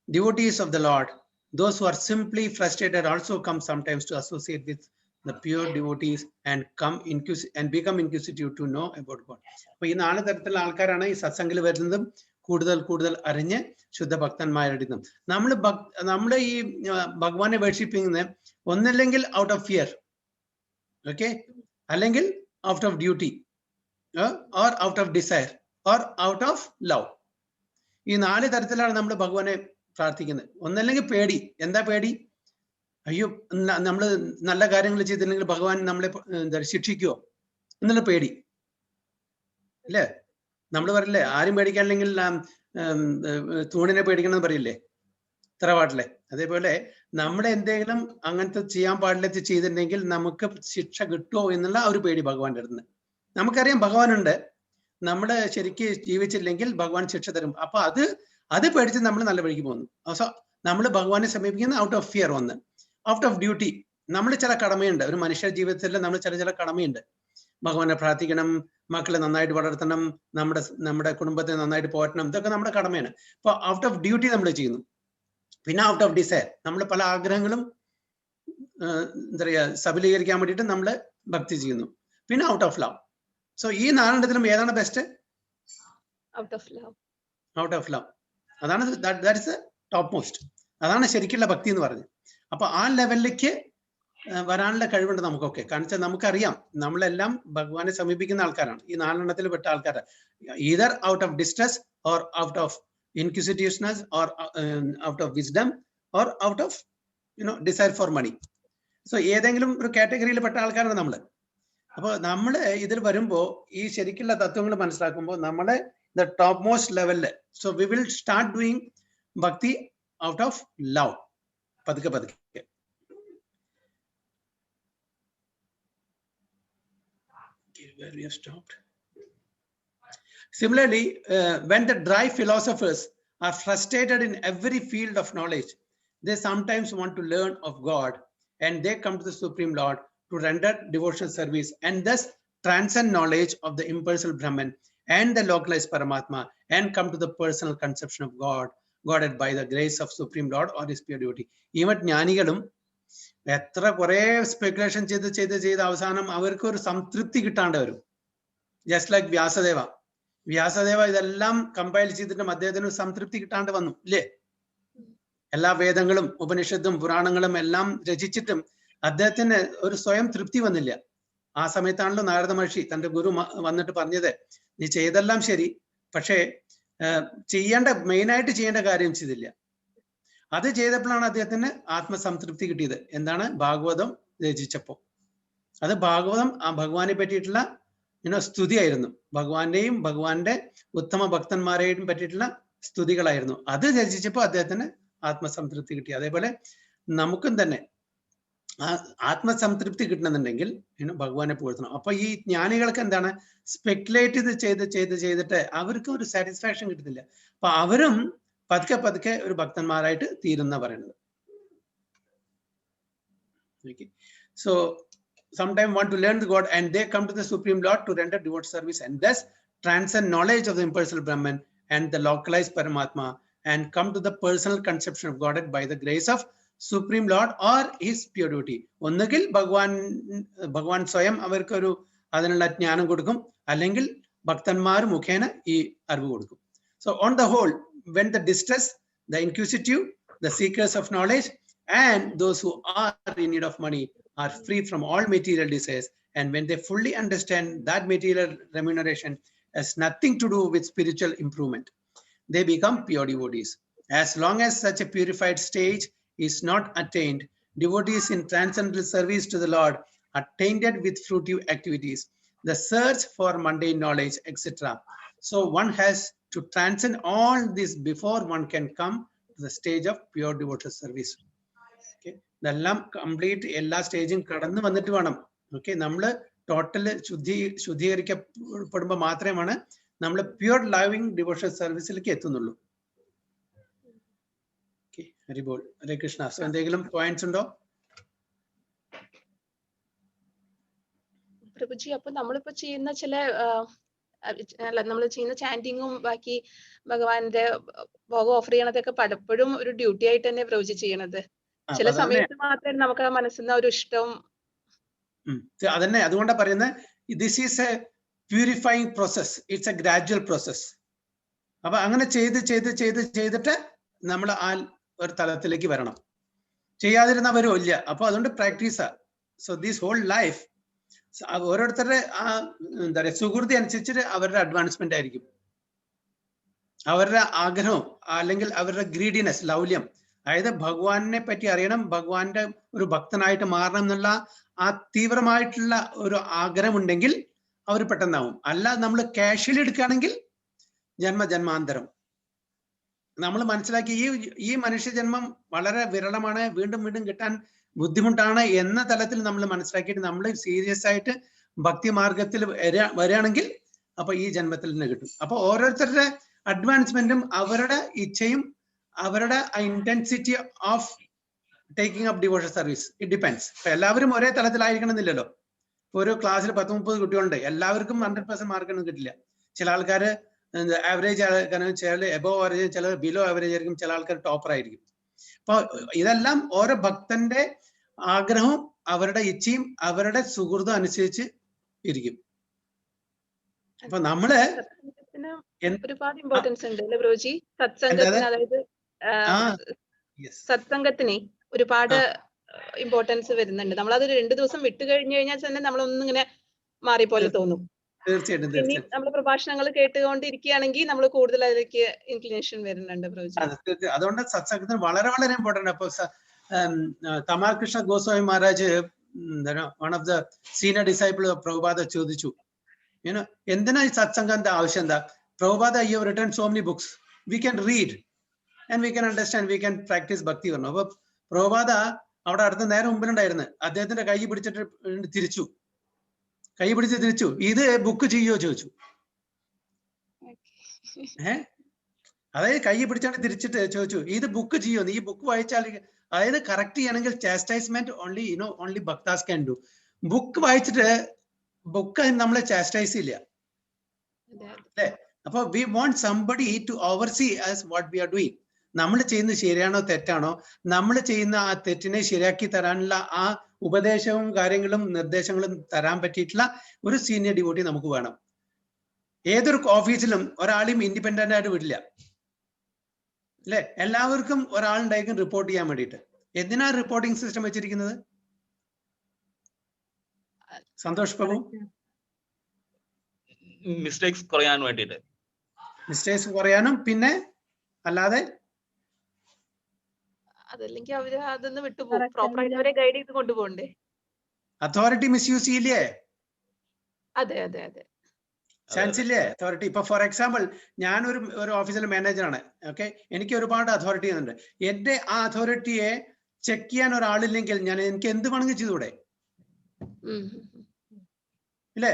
Devotees of the Lord, those who are simply frustrated, also come sometimes to associate with the pure devotees and become inquisitive to know about God. അപ്പോൾ ഈ 4 തരത്തിലുള്ള ആൾക്കാരാണ് ഈ സത്സംഗിൽ വരുന്നതും കൂടുതൽ കൂടുതൽ അറിഞ്ഞ് ശുദ്ധഭക്തന്മാരെടുക്കും. നമ്മൾ ഈ ഭഗവാനെ വേർഷിപ്പ് ചെയ്യുന്നത് ഒന്നല്ലെങ്കിൽ ഔട്ട് ഓഫ് ഫിയർ, ഓക്കെ, അല്ലെങ്കിൽ out of duty, or out of desire, or out of love. ഈ 4 തരത്തിലാണ് നമ്മൾ ഭഗവാനെ പ്രാർത്ഥിക്കുന്നത്. ഒന്നല്ലെങ്കിൽ പേടി. എന്താ പേടി? അയ്യോ, നമ്മൾ നല്ല കാര്യങ്ങൾ ചെയ്തില്ലെങ്കിൽ ഭഗവാൻ നമ്മളെ ശിക്ഷിക്കുവോ എന്നുള്ള പേടി അല്ലേ? നമ്മൾ പറയില്ലേ, ആരും പേടിക്കാനില്ലെങ്കിൽ തൂണിനെ പേടിക്കണമെന്ന് പറയില്ലേ തറവാട്ടിലെ? അതേപോലെ നമ്മൾ എന്തെങ്കിലും അങ്ങനത്തെ ചെയ്യാൻ പാടില്ലാത്ത ചെയ്തിട്ടുണ്ടെങ്കിൽ നമുക്ക് ശിക്ഷ കിട്ടുമോ എന്നുള്ള ഒരു പേടി ഭഗവാന്റെ അടുത്ത്. നമുക്കറിയാം ഭഗവാനുണ്ട്, നമ്മള് ശരിക്ക് ജീവിച്ചില്ലെങ്കിൽ ഭഗവാൻ ശിക്ഷ തരും. അപ്പൊ അത് പേടിച്ച് നമ്മൾ നല്ല വഴിക്ക് പോകുന്നു. സോ നമ്മൾ ഭഗവാനെ സമീപിക്കുന്ന ഔട്ട് ഓഫ് ഫിയർ. ഒന്ന് ഔട്ട് ഓഫ് ഡ്യൂട്ടി. നമ്മൾ ചില കടമയുണ്ട്, ഒരു മനുഷ്യ ജീവിതത്തിൽ നമ്മൾ ചില കടമയുണ്ട്. ഭഗവാനെ പ്രാർത്ഥിക്കണം, മക്കളെ നന്നായിട്ട് വളർത്തണം, നമ്മുടെ കുടുംബത്തെ നന്നായിട്ട് പോറ്റണം, ഇതൊക്കെ നമ്മുടെ കടമയാണ്. അപ്പൊ ഔട്ട് ഓഫ് ഡ്യൂട്ടി നമ്മൾ ചെയ്യുന്നു. പിന്നെ ഔട്ട് ഓഫ് ഡിസയർ, നമ്മൾ പല ആഗ്രഹങ്ങളും എന്താ പറയാ സബലീകരിക്കാൻ വേണ്ടിയിട്ട് നമ്മൾ ഭക്തി ചെയ്യുന്നു. പിന്നെ ഔട്ട് ഓഫ് ലവ്. സോ ഈ 4 ഏതാണ് best? Out of love. Out of love. അതാണ് ദാറ്റ് ഇസ് ടോപ്പ് മോസ്റ്റ്. അതാണ് ശരിക്കുള്ള ഭക്തി എന്ന് പറഞ്ഞത്. അപ്പൊ ആ ലെവലിലേക്ക് വരാനുള്ള കഴിവുണ്ട് നമുക്കൊക്കെ. കാരണം വെച്ചാൽ നമുക്കറിയാം നമ്മളെല്ലാം ഭഗവാനെ സമീപിക്കുന്ന ആൾക്കാരാണ്. ഈ 4 പെട്ട ആൾക്കാരാണ്. Either out of distress, or out of inquisitiveness, or out of wisdom, or out of desire for money. So ഏതെങ്കിലും ഒരു കാറ്റഗറിയിൽ പെട്ട ആൾക്കാരാണ് നമ്മൾ. അപ്പോൾ നമ്മൾ ഇതിൽ വരുമ്പോൾ ഈ ശരിക്കുള്ള തത്വങ്ങൾ മനസ്സിലാക്കുമ്പോൾ നമ്മളെ ദ ടോപ്പ് മോസ്റ്റ് ലെവലില്. So we will start doing bhakti out of love. പതുക്കെ പതുക്കെ. Where we have stopped. Similarly, when the dry philosophers are frustrated in every field of knowledge, they sometimes want to learn of God, and they come to the Supreme Lord to render devotional service and thus transcend knowledge of the impersonal Brahman and the localized Paramatma, and come to the personal conception of Godhead by the grace of Supreme Lord or his pure devotee. Even ജ്ഞാനികളും എത്ര കുറെ speculation ചെയ്ത് അവസാനം അവർക്ക് ഒരു സംതൃപ്തി കിട്ടാണ്ട് വരും. Just like വ്യാസദേവ ഇതെല്ലാം കമ്പൈൽ ചെയ്തിട്ടും അദ്ദേഹത്തിന് ഒരു സംതൃപ്തി കിട്ടാണ്ട് വന്നു ഇല്ലേ? എല്ലാ വേദങ്ങളും ഉപനിഷത്തും പുരാണങ്ങളും എല്ലാം രചിച്ചിട്ടും അദ്ദേഹത്തിന് ഒരു സ്വയം തൃപ്തി വന്നില്ല. ആ സമയത്താണല്ലോ നാരദ മഹർഷി തന്റെ ഗുരു വന്നിട്ട് പറഞ്ഞത്, നീ ചെയ്തെല്ലാം ശരി, പക്ഷേ മെയിനായിട്ട് ചെയ്യേണ്ട കാര്യം ചെയ്തില്ല. അത് ചെയ്തപ്പോഴാണ് അദ്ദേഹത്തിന് ആത്മസംതൃപ്തി കിട്ടിയത്. എന്താണ്? ഭാഗവതം രചിച്ചപ്പോ. അത് ഭാഗവതം ആ ഭഗവാനെ പറ്റിയിട്ടുള്ള സ്തുതിയായിരുന്നു. ഭഗവാന്റെയും ഭഗവാന്റെ ഉത്തമ ഭക്തന്മാരെയും പറ്റിയിട്ടുള്ള സ്തുതികളായിരുന്നു. അത് രചിച്ചപ്പോൾ അദ്ദേഹത്തിന് ആത്മസംതൃപ്തി കിട്ടി. അതേപോലെ നമുക്കും തന്നെ ആത്മസംതൃപ്തി കിട്ടണമെന്നുണ്ടെങ്കിൽ ഭഗവാനെ പുകഴ്ത്തണം. അപ്പൊ ഈ ജ്ഞാനികൾക്ക് എന്താണ്? സ്പെക്കുലേറ്റ് ചെയ്തിട്ട് അവർക്ക് ഒരു സാറ്റിസ്ഫാക്ഷൻ കിട്ടുന്നില്ല. അപ്പൊ അവരും പതുക്കെ ഒരു ഭക്തന്മാരായിട്ട് തീരുന്ന പറയുന്നത്. So sometimes want to learn the God, and they come to the Supreme Lord to render devout service and thus transcend knowledge of the impersonal Brahman and the localized Paramatma, and come to the personal conception of Godhead by the grace of Supreme Lord or his pure devotee. ഒന്നുകിൽ ഭഗവാൻ സ്വയം അവർക്കൊരു അതിനുള്ള ജ്ഞാനം കൊടുക്കും, അല്ലെങ്കിൽ ഭക്തന്മാർ മുഖേന ഈ അറിവ് കൊടുക്കും. So on the whole, when the distress, the inquisitive, the seekers of knowledge, and those who are in need of money are free from all material desires, and when they fully understand that material remuneration has nothing to do with spiritual improvement, they become pure devotees. As long as such a purified stage is not attained, devotees in transcendental service to the Lord are tainted with fruitive activities, the search for mundane knowledge, etc. So one has to transcend all this before one can come to the stage of pure devotional service. Okay, ഇതെല്ലാം complete എല്ലാ സ്റ്റേജും കടന്നു വന്നിട്ട് വേണം. Okay, നമ്മൾ total ശുദ്ധീകരിക്കപ്പെടുമ്പോൾ മാത്രമാണ് നമ്മൾ pure loving devotional സർവീസിലേക്ക് എത്തുന്നുള്ളൂ. Okay, ഹരിബോൾ, ഹരേ Krishna. So എന്തെങ്കിലും points ഉണ്ടോ? പ്രഭുജി, അപ്പൊ നമ്മളിപ്പോ ചെയ്യുന്ന നമ്മൾ ചെയ്യുന്ന ചാൻറ്റിങ്ങും ബാക്കി ഭഗവാന്റെ ഭോഗം ഓഫർ ചെയ്യണതൊക്കെ പലപ്പോഴും ഒരു ഡ്യൂട്ടി ആയിട്ട് തന്നെ പ്രവചി ചെയ്യണത്. ചില സമയത്ത് മാത്രമേ നമുക്ക് മനസ്സിൽ ഒരു ഇഷ്ടം. അതന്നെ, അതുകൊണ്ടാ പറയുന്നത് this is A purifying process. It's A gradual process. അപ്പൊ അങ്ങനെ ചെയ്തിട്ട് നമ്മൾ ആ ഒരു തലത്തിലേക്ക് വരണം. ചെയ്യാതിരുന്ന വരും ഇല്ല. അപ്പൊ അതുകൊണ്ട് പ്രാക്ടീസാ. സോ ദിസ് ഹോൾ ലൈഫ് ഓരോരുത്തരുടെ ആ എന്താ പറയുക സുഹൃതി അനുസരിച്ചിട്ട് അവരുടെ അഡ്വാൻസ്മെന്റ് ആയിരിക്കും. അവരുടെ ആഗ്രഹം അല്ലെങ്കിൽ അവരുടെ ഗ്രീഡിനെസ്, ലൗല്യം, അതായത് ഭഗവാനെ പറ്റി അറിയണം, ഭഗവാന്റെ ഒരു ഭക്തനായിട്ട് മാറണം എന്നുള്ള ആ തീവ്രമായിട്ടുള്ള ഒരു ആഗ്രഹം ഉണ്ടെങ്കിൽ അവർ പെട്ടെന്നാവും. അല്ല നമ്മൾ കാഷ്വലി എടുക്കുകയാണെങ്കിൽ ജന്മാന്തരം. നമ്മൾ മനസ്സിലാക്കി ഈ മനുഷ്യജന്മം വളരെ വിരളമാണ്, വീണ്ടും വീണ്ടും കിട്ടാൻ ബുദ്ധിമുട്ടാണ് എന്ന തലത്തിൽ നമ്മൾ മനസ്സിലാക്കിയിട്ട് നമ്മൾ സീരിയസ് ആയിട്ട് ഭക്തി മാർഗത്തിൽ വരികയാണെങ്കിൽ അപ്പൊ ഈ ജന്മത്തിൽ തന്നെ കിട്ടും. അപ്പൊ ഓരോരുത്തരുടെ അഡ്വാൻസ്മെന്റും അവരുടെ ഇച്ഛയും അവരുടെ intensity of taking up devotion service it depends. ഇപ്പൊ എല്ലാവരും ഒരേ തലത്തിലായിരിക്കണം എന്നില്ലല്ലോ. ഒരു ക്ലാസ്സിൽ 10-30 കുട്ടികളുണ്ട്, എല്ലാവർക്കും 100% മാർക്കൊന്നും കിട്ടില്ല. ചില ആൾക്കാര് ആവറേജ് ആൾക്കാരും, ചില എബോവ് ആവറേജ്, ചില ബിലോ ആവറേജ് ആയിരിക്കും, ചില ആൾക്കാർ ടോപ്പർ ആയിരിക്കും. അപ്പൊ ഇതെല്ലാം ഓരോ ഭക്തന്റെ ആഗ്രഹവും അവരുടെ ഇച്ഛയും അവരുടെ സുഹൃത്തും അനുസരിച്ച് ഇരിക്കും. അപ്പൊ നമ്മള് ഒരുപാട് ഇമ്പോർട്ടൻസ് ഉണ്ട് അല്ലെ പ്രഭുജി? സത്സംഗത്തിന്, അതായത് സത്സംഗത്തിന് ഒരുപാട് ഇമ്പോർട്ടൻസ് വരുന്നുണ്ട്. നമ്മളത് 2 ദിവസം വിട്ടു കഴിഞ്ഞു കഴിഞ്ഞാൽ തന്നെ നമ്മളൊന്നും ഇങ്ങനെ മാറിപ്പോലെ തോന്നും. തീർച്ചയായിട്ടും ഇനി നമ്മൾ പ്രഭാഷണങ്ങൾ കേട്ടുകൊണ്ടിരിക്കുകയാണെങ്കിൽ നമ്മൾ കൂടുതൽ അതിലേക്ക് ഇൻക്ലിനേഷൻ വരുന്നുണ്ട് പ്രഭുജി. അതുകൊണ്ട് സത്സംഗത്തിന് വളരെ വളരെ ഇമ്പോർട്ടന്റ്. അപ്പൊ Tamal Krishna Goswami Maharaj, one of the senior disciple Prabhupada ചോദിച്ചു, എന്തിനാ ഈ സത്സംഗത്തിന്റെ ആവശ്യം എന്താ? Prabhupada, you have written so many books, we can read and we can understand, we can practice ഭക്തി പറഞ്ഞു. അപ്പൊ പ്രഭുപാദ അവിടെ അടുത്ത നേരെ മുമ്പിലുണ്ടായിരുന്നു, അദ്ദേഹത്തിന്റെ കൈ പിടിച്ചിട്ട് തിരിച്ചു, ഇത് ബുക്ക് ചെയ്യോ ചോദിച്ചു. അതായത് കൈ പിടിച്ചാണ്ട് തിരിച്ചിട്ട് ചോദിച്ചു, ഇത് ബുക്ക് ചെയ്യോ, ഈ ബുക്ക് വായിച്ചാൽ, അതായത് കറക്റ്റ് ചെയ്യണമെങ്കിൽ chastisement only bhaktas can do. Book വായിച്ചിട്ട് ബുക്ക് നമ്മളെ ചാസ്റ്റൈസ് ഇല്ല അല്ലേ? അപ്പൊ we want somebody to oversee as what we are doing. നമ്മൾ ചെയ്യുന്നത് ശരിയാണോ തെറ്റാണോ, നമ്മൾ ചെയ്യുന്ന ആ തെറ്റിനെ ശരിയാക്കി തരാനുള്ള ആ ഉപദേശവും കാര്യങ്ങളും നിർദ്ദേശങ്ങളും തരാൻ പറ്റിയിട്ടുള്ള ഒരു സീനിയർ ഡിവോട്ടി നമുക്ക് വേണം. ഏതൊരു ഓഫീസിലും ഒരാളെയും ഇൻഡിപെൻഡന്റ് ആയിട്ട് വിടില്ല അല്ലെ? എല്ലാവർക്കും ഒരാളുണ്ടായിരിക്കും റിപ്പോർട്ട് ചെയ്യാൻ വേണ്ടിയിട്ട്. എന്തിനാ റിപ്പോർട്ടിംഗ് സിസ്റ്റം വെച്ചിരിക്കുന്നത്? സന്തോഷ് പ്രഭു, മിസ്റ്റേക്സ് കുറയാൻ വേണ്ടിയിട്ട്. മിസ്റ്റേക്സ് കുറയാനും പിന്നെ അല്ലാതെ അതല്ലെങ്കിൽ അവര് അതൊന്ന് വിട്ടുപോകും. പ്രോപ്പറായിട്ട് അവരെ ഗൈഡ് ചെയ്ത് കൊണ്ടുപോകണ്ടേ? അതോറിറ്റി മിസ്യൂസ് ചെയ്യില്ലേ? അതെ അതെ അതെ, ചാൻസ് ഇല്ലേ അതോറിറ്റി? ഇപ്പൊ ഫോർ എക്സാമ്പിൾ, ഞാൻ ഒരു ഓഫീസിലെ മാനേജറാണ്, ഓക്കെ, എനിക്ക് ഒരുപാട് അതോറിറ്റി ഉണ്ട്. എന്റെ ആ അതോറിറ്റിയെ ചെക്ക് ചെയ്യാൻ ഒരാളില്ലെങ്കിൽ എനിക്ക് എന്ത് വേണമെങ്കിൽ ചെയ്തൂടെ ഇല്ലേ?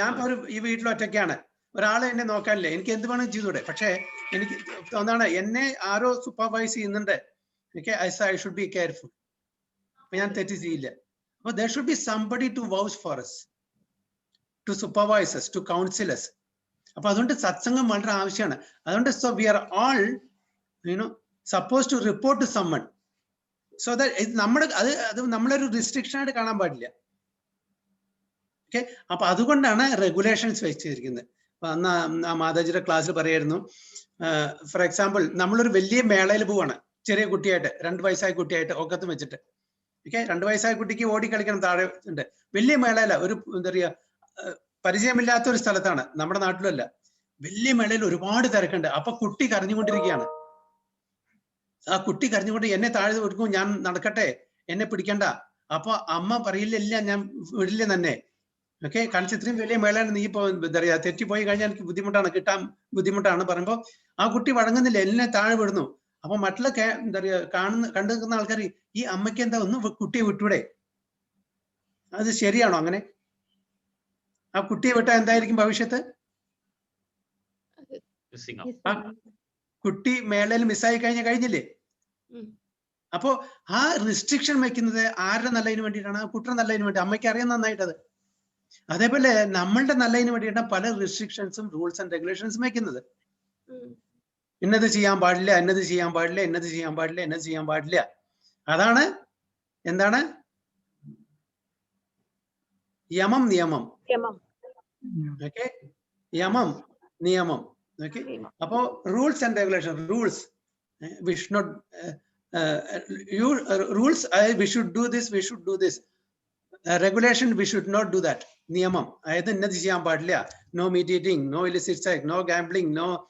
ഞാൻ ഈ വീട്ടിൽ ഒറ്റയ്ക്കാണ്, ഒരാളെ എന്നെ നോക്കാനില്ലേ, എനിക്ക് എന്ത് വേണമെങ്കിൽ ചെയ്തൂടെ? പക്ഷെ എനിക്ക് എന്താണ്, എന്നെ ആരോ സൂപ്പർവൈസ് ചെയ്യുന്നുണ്ട്, ഐ ഷുഡ് ബി കെയർഫുൾ. അപ്പൊ ഞാൻ തെറ്റ് ചെയ്യില്ല. അപ്പൊ there should be somebody to vouch for us, to supervise us, to counsel us. അപ്പൊ അതുകൊണ്ട് സത്സംഗം വളരെ ആവശ്യമാണ്. അതുകൊണ്ട് so we are all supposed to report to someone, so that നമ്മുടെ അത് നമ്മളൊരു റിസ്ട്രിക്ഷൻ ആയിട്ട് കാണാൻ പാടില്ല. ഓക്കെ, അപ്പൊ അതുകൊണ്ടാണ് റെഗുലേഷൻസ് വെച്ചിരിക്കുന്നത്. അന്ന് മാതാജിയുടെ ക്ലാസ്സിൽ പറയായിരുന്നു, ഫോർ എക്സാമ്പിൾ, നമ്മളൊരു വലിയ മേളയിൽ പോവാണ്, ചെറിയ കുട്ടിയായിട്ട്, 2 വയസ്സായ കുട്ടിയായിട്ട് ഒക്കത്തും വെച്ചിട്ട്, ഓക്കെ, 2 വയസ്സായ കുട്ടിക്ക് ഓടി കളിക്കണം, താഴെ ഉണ്ട്. വലിയ മേളയില, ഒരു എന്താ പറയാ, പരിചയമില്ലാത്ത ഒരു സ്ഥലത്താണ്, നമ്മുടെ നാട്ടിലല്ല, വലിയ മേളയിൽ ഒരുപാട് തിരക്കുണ്ട്. അപ്പൊ കുട്ടി കരഞ്ഞുകൊണ്ടിരിക്കുകയാണ്. ആ കുട്ടി കരഞ്ഞുകൊണ്ട് എന്നെ താഴെ കൊടുക്കും, ഞാൻ നടക്കട്ടെ, എന്നെ പിടിക്കണ്ട. അപ്പൊ അമ്മ പറയില്ല, ഞാൻ വിടില്ല തന്നെ, ഓക്കെ, കാരണം ഇത്രയും വലിയ മേളയാണ്, നീ ഇപ്പൊ എന്താ പറയാ തെറ്റിപ്പോയി കഴിഞ്ഞാൽ എനിക്ക് ബുദ്ധിമുട്ടാണ്, കിട്ടാൻ ബുദ്ധിമുട്ടാണ് പറയുമ്പോ ആ കുട്ടി വഴങ്ങുന്നില്ല, എന്നെ താഴെ വിടുന്നു. അപ്പൊ മറ്റുള്ള എന്താ പറയാ കണ്ടു നിൽക്കുന്ന ആൾക്കാർ, ഈ അമ്മയ്ക്ക് എന്താ ഒന്ന് കുട്ടിയെ വിട്ടൂടെ? അത് ശരിയാണോ? അങ്ങനെ ആ കുട്ടിയെ വിട്ടാൽ എന്തായിരിക്കും ഭവിഷ്യത്ത്? കുട്ടി മേളയിൽ മിസ്സായി കഴിഞ്ഞില്ലേ? അപ്പോ ആ റിസ്ട്രിക്ഷൻ വെക്കുന്നത് ആരുടെ നല്ലതിന് വേണ്ടിയിട്ടാണ്? ആ കുട്ടിയുടെ നല്ലതിന് വേണ്ടി. അമ്മയ്ക്ക് അറിയാൻ നന്നായിട്ടത്. അതേപോലെ നമ്മളുടെ നല്ലതിന് വേണ്ടിയിട്ടാണ് പല റിസ്ട്രിക്ഷൻസും റൂൾസ് ആൻഡ് റെഗുലേഷൻസും വെക്കുന്നത്. ഇന്നത് ചെയ്യാൻ പാടില്ല, എന്നത് ചെയ്യാൻ പാടില്ല, എന്നത് ചെയ്യാൻ പാടില്ല, എന്നത് ചെയ്യാൻ പാടില്ല. അതാണ് എന്താണ് യമം നിയമം. ഓക്കെ, യമം നിയമം. Okay. About rules and regulations. Rules. We should not. Rules. We should do this. We should do this. Regulation. We should not do that. Niyamam. No meat eating. No illicit sex. No gambling. No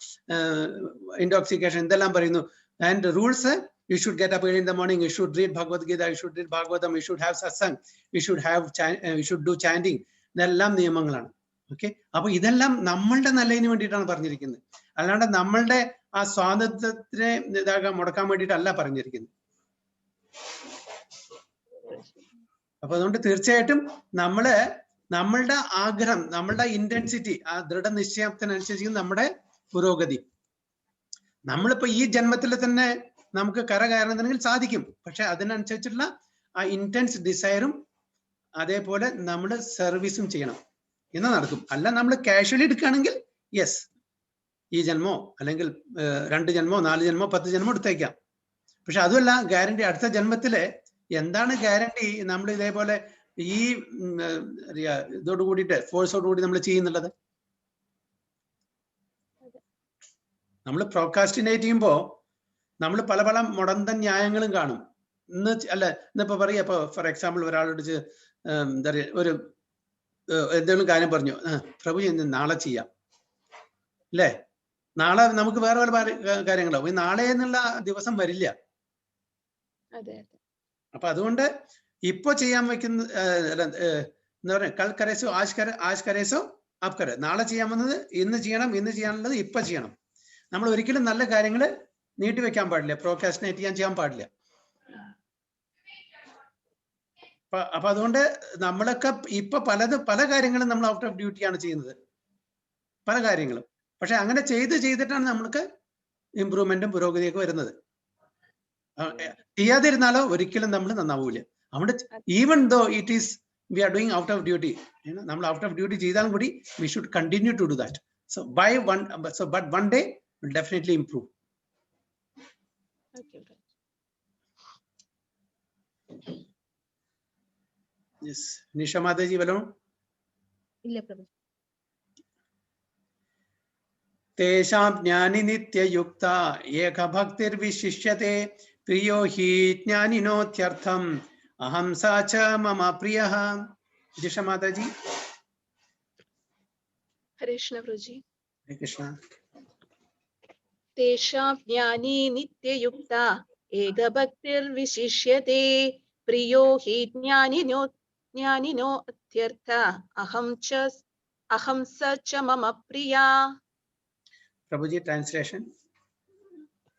intoxication. And the rules. You should get up early in the morning. You should read Bhagavad Gita. You should read Bhagavatam. You should have satsang. You should have. You should do chanting. ഇതെല്ലാം നിയമങ്ങളാണ്. Okay, അപ്പൊ ഇതെല്ലാം നമ്മളുടെ നല്ലതിന് വേണ്ടിയിട്ടാണ് പറഞ്ഞിരിക്കുന്നത്, അല്ലാണ്ട് നമ്മളുടെ ആ സ്വാതന്ത്ര്യത്തിനെ മുടക്കാൻ വേണ്ടിയിട്ടല്ല പറഞ്ഞിരിക്കുന്നത്. അപ്പൊ അതുകൊണ്ട് തീർച്ചയായിട്ടും നമ്മളുടെ ആഗ്രഹം, നമ്മളുടെ ഇന്റൻസിറ്റി, ആ ദൃഢനിശ്ചയത്തിനനുസരിച്ച് നമ്മുടെ പുരോഗതി. നമ്മളിപ്പോ ഈ ജന്മത്തിൽ തന്നെ നമുക്ക് കയറണമെന്നുണ്ടെങ്കിൽ സാധിക്കും. പക്ഷെ അതിനനുസരിച്ചുള്ള ആ ഇന്റൻസ് ഡിസയറും അതേപോലെ നമ്മൾ സർവീസും ചെയ്യണം, എന്ന് നടക്കും. അല്ല നമ്മൾ കാഷ്വലി എടുക്കുകയാണെങ്കിൽ യെസ്, ഈ ജന്മോ അല്ലെങ്കിൽ 2 ജന്മോ 4 ജന്മോ 10 ജന്മോ എടുത്തേക്കാം. പക്ഷെ അതുമല്ല ഗ്യാരണ്ടി. അടുത്ത ജന്മത്തില് എന്താണ് ഗ്യാരണ്ടി നമ്മൾ ഇതേപോലെ ഈ ഇതോട് കൂടിയിട്ട് ഫോഴ്സോട് കൂടി നമ്മൾ ചെയ്യുന്നുള്ളത്? നമ്മൾ പ്രോക്കാസ്റ്റിനേറ്റ് ചെയ്യുമ്പോ നമ്മൾ പല പല മുടന്തൻ ന്യായങ്ങളും കാണും. ഇന്നിപ്പോ പറയാ, ഇപ്പൊ ഫോർ എക്സാമ്പിൾ ഒരാളോട് എന്താ പറയുക, ഒരു എന്തെങ്കിലും കാര്യം പറഞ്ഞു, പ്രഭു നാളെ ചെയ്യാം അല്ലേ, നാളെ നമുക്ക് വേറെ പല കാര്യങ്ങളാവും. ഈ നാളെ എന്നുള്ള ദിവസം വരില്ല. അപ്പൊ അതുകൊണ്ട് ഇപ്പൊ ചെയ്യാൻ വെക്കുന്ന എന്താ പറയുക, കൽ കരേസോ ആജ് കരേസോ ആപ് കരേ, നാളെ ചെയ്യാമെന്നത് ഇന്ന് ചെയ്യണം, ഇന്ന് ചെയ്യാനുള്ളത് ഇപ്പൊ ചെയ്യണം. നമ്മൾ ഒരിക്കലും നല്ല കാര്യങ്ങൾ നീട്ടിവെക്കാൻ പാടില്ല, പ്രോക്കാസ്റ്റിനേറ്റ് ചെയ്യാൻ പാടില്ല. അപ്പൊ അതുകൊണ്ട് നമ്മളൊക്കെ ഇപ്പൊ പല കാര്യങ്ങളും നമ്മൾ ഔട്ട് ഓഫ് ഡ്യൂട്ടിയാണ് ചെയ്യുന്നത്, പല കാര്യങ്ങളും. പക്ഷെ അങ്ങനെ ചെയ്തിട്ടാണ് നമ്മൾക്ക് ഇമ്പ്രൂവ്മെന്റും പുരോഗതിയൊക്കെ വരുന്നത്. ചെയ്യാതിരുന്നാലോ ഒരിക്കലും നമ്മൾ നന്നാവൂല. അവിടെ even though it is we are doing out of duty, നമ്മൾ ഔട്ട് ഓഫ് ഡ്യൂട്ടി ചെയ്താലും കൂടി we should continue to do that. But one day will definitely improve. Yes, Nisha Mataji, hello. ഇല്ല പ്രഭു. Tesham jnani nitya yukta eka bhaktir vishishyate priyo hi jnanino tyartham aham sacha mama priyah. Nisha Mataji. Hare Krishna Prabhuji. Hare Krishna. Tesham jnani nitya yukta eka bhaktir vishishyate priyo hi jnanino tyartha aham sacha mama priya. Prabhuji, translation.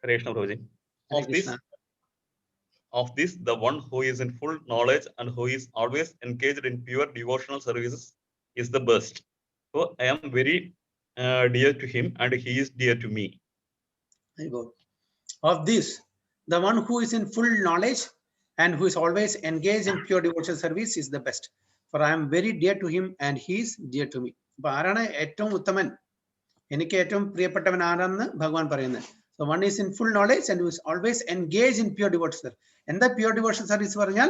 Hare Krishna Prabhuji. Of this, the one who is in full knowledge and who is always engaged in pure devotional services is the best. So I am very dear to him and he is dear to me. Very good. Of this, the one who is in full knowledge and who is always engaged in pure devotional service is the best. For I am very dear to him and he is dear to me. അപ്പൊ ആരാണ് ഏറ്റവും ഉത്തമൻ, എനിക്ക് ഏറ്റവും പ്രിയപ്പെട്ടവൻ ആരാണെന്ന് ഭഗവാൻ പറയുന്നത്. So one is in full knowledge and who is always engaged in pure devotional service. എന്താ pure devotional service പറഞ്ഞാൽ?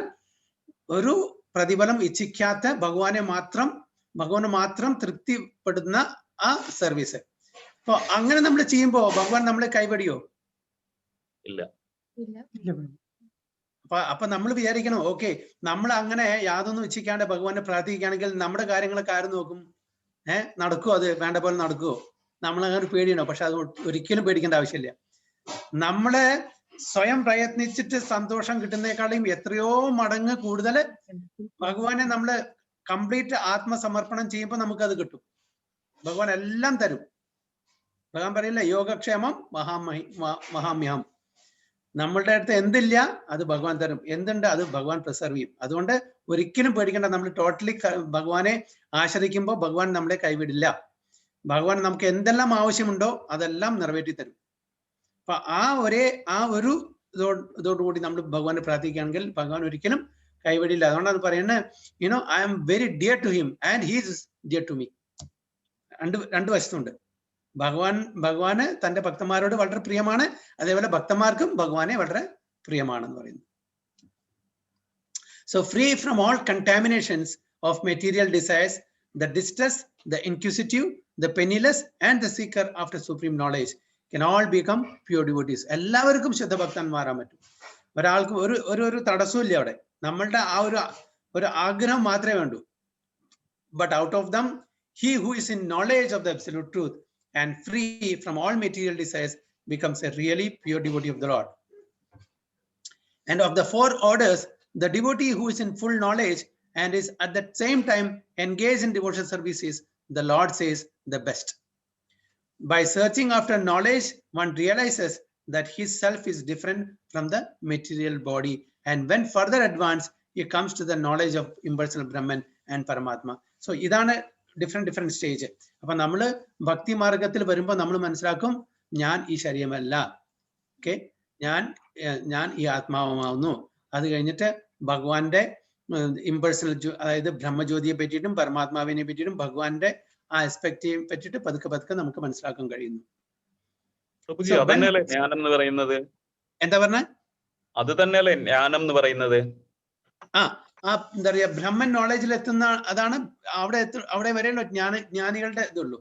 ഒരു പ്രതിഫലം ഇച്ഛിക്കാത്ത ഭഗവാനെ മാത്രം തൃപ്തിപ്പെടുന്ന ആ സർവീസ്. അപ്പൊ അങ്ങനെ നമ്മൾ ചെയ്യുമ്പോ ഭഗവാൻ നമ്മളെ കൈവടിയോ? ഇല്ല. അപ്പൊ നമ്മൾ വിചാരിക്കണം, ഓക്കെ, നമ്മൾ അങ്ങനെ യാതൊന്നും ഇച്ഛിക്കാണ്ട് ഭഗവാനെ പ്രാർത്ഥിക്കുകയാണെങ്കിൽ നമ്മുടെ കാര്യങ്ങളൊക്കെ ആര് നോക്കും? നടക്കുവോ? അത് വേണ്ട പോലെ നടക്കുവോ? നമ്മളങ്ങനെ പേടിയണോ? പക്ഷെ അത് ഒരിക്കലും പേടിക്കേണ്ട ആവശ്യമില്ല. നമ്മളെ സ്വയം പ്രയത്നിച്ചിട്ട് സന്തോഷം കിട്ടുന്നേക്കാളും എത്രയോ മടങ്ങ് കൂടുതൽ ഭഗവാനെ നമ്മള് കംപ്ലീറ്റ് ആത്മസമർപ്പണം ചെയ്യുമ്പോൾ നമുക്കത് കിട്ടും. ഭഗവാൻ എല്ലാം തരും. ഭഗവാൻ പറയില്ല, യോഗക്ഷേമം മഹാമ്യഹം. നമ്മളുടെ അടുത്ത് എന്തില്ല അത് ഭഗവാൻ തരും, എന്തുണ്ട് അത് ഭഗവാൻ പ്രിസർവ് ചെയ്യും. അതുകൊണ്ട് ഒരിക്കലും പേടിക്കേണ്ട. നമ്മൾ ടോട്ടലി ഭഗവാനെ ആശ്രയിക്കുമ്പോൾ ഭഗവാൻ നമ്മളെ കൈവിടില്ല. ഭഗവാൻ നമുക്ക് എന്തെല്ലാം ആവശ്യമുണ്ടോ അതെല്ലാം നിറവേറ്റി തരും. അപ്പൊ ആ ഒരു ഇതോടുകൂടി നമ്മൾ ഭഗവാനെ പ്രാർത്ഥിക്കുകയാണെങ്കിൽ ഭഗവാൻ ഒരിക്കലും കൈവിടില്ല. അതുകൊണ്ടാണ് പറയുന്നത്, I am very dear to him and he is dear to me. രണ്ട് വശത്തുണ്ട്. ഭഗവാന് തന്റെ ഭക്തന്മാരോട് വളരെ പ്രിയമാണ്, അതേപോലെ ഭക്തന്മാർക്കും ഭഗവാനെ വളരെ പ്രിയമാണെന്ന് പറയുന്നു. So free from all contaminations of material desires, the distress, the inquisitive, the penniless and the seeker after supreme knowledge can all become pure devotees. എല്ലാവർക്കും ശുദ്ധഭക്തന്മാരാൻ പറ്റും. ഒരാൾക്ക് ഒരു തടസ്സവും ഇല്ല അവിടെ. നമ്മളുടെ ആ ഒരു ആഗ്രഹം മാത്രമേ വേണ്ടൂ. But out of them, he who is in knowledge of the absolute truth and free from all material desires becomes a really pure devotee of the Lord. And of the four orders, the devotee who is in full knowledge and is at the same time engaged in devotional services, the Lord says the best. By searching after knowledge, one realizes that his self is different from the material body. And when further advanced, he comes to the knowledge of impersonal Brahman and Paramatma. So, idana different stage. Appo nammal bhakti margathil varumbo nammal manasilakum njan ee shaririyamalla. Okay, njan ee ആത്മാവാകുന്നു. അത് കഴിഞ്ഞിട്ട് ഭഗവാന്റെ impersonal അതായത് ബ്രഹ്മജ്യോതിയെ പറ്റിയിട്ടും പരമാത്മാവിനെ പറ്റിയിട്ടും ഭഗവാന്റെ ആ ആസ്പെക്റ്റിനെ പറ്റിയിട്ട് പതുക്കെ നമുക്ക് മനസ്സിലാക്കാൻ കഴിയുന്നു. എന്താ പറഞ്ഞ? അത് തന്നെയല്ലേ ജ്ഞാനം എന്ന് പറയുന്നത്. എന്താ പറയാ, ബ്രഹ്മൻ നോളജിൽ എത്തുന്ന അതാണ് അവിടെ വരെയുള്ള ജ്ഞാനികളുടെ ഇതുള്ളൂ.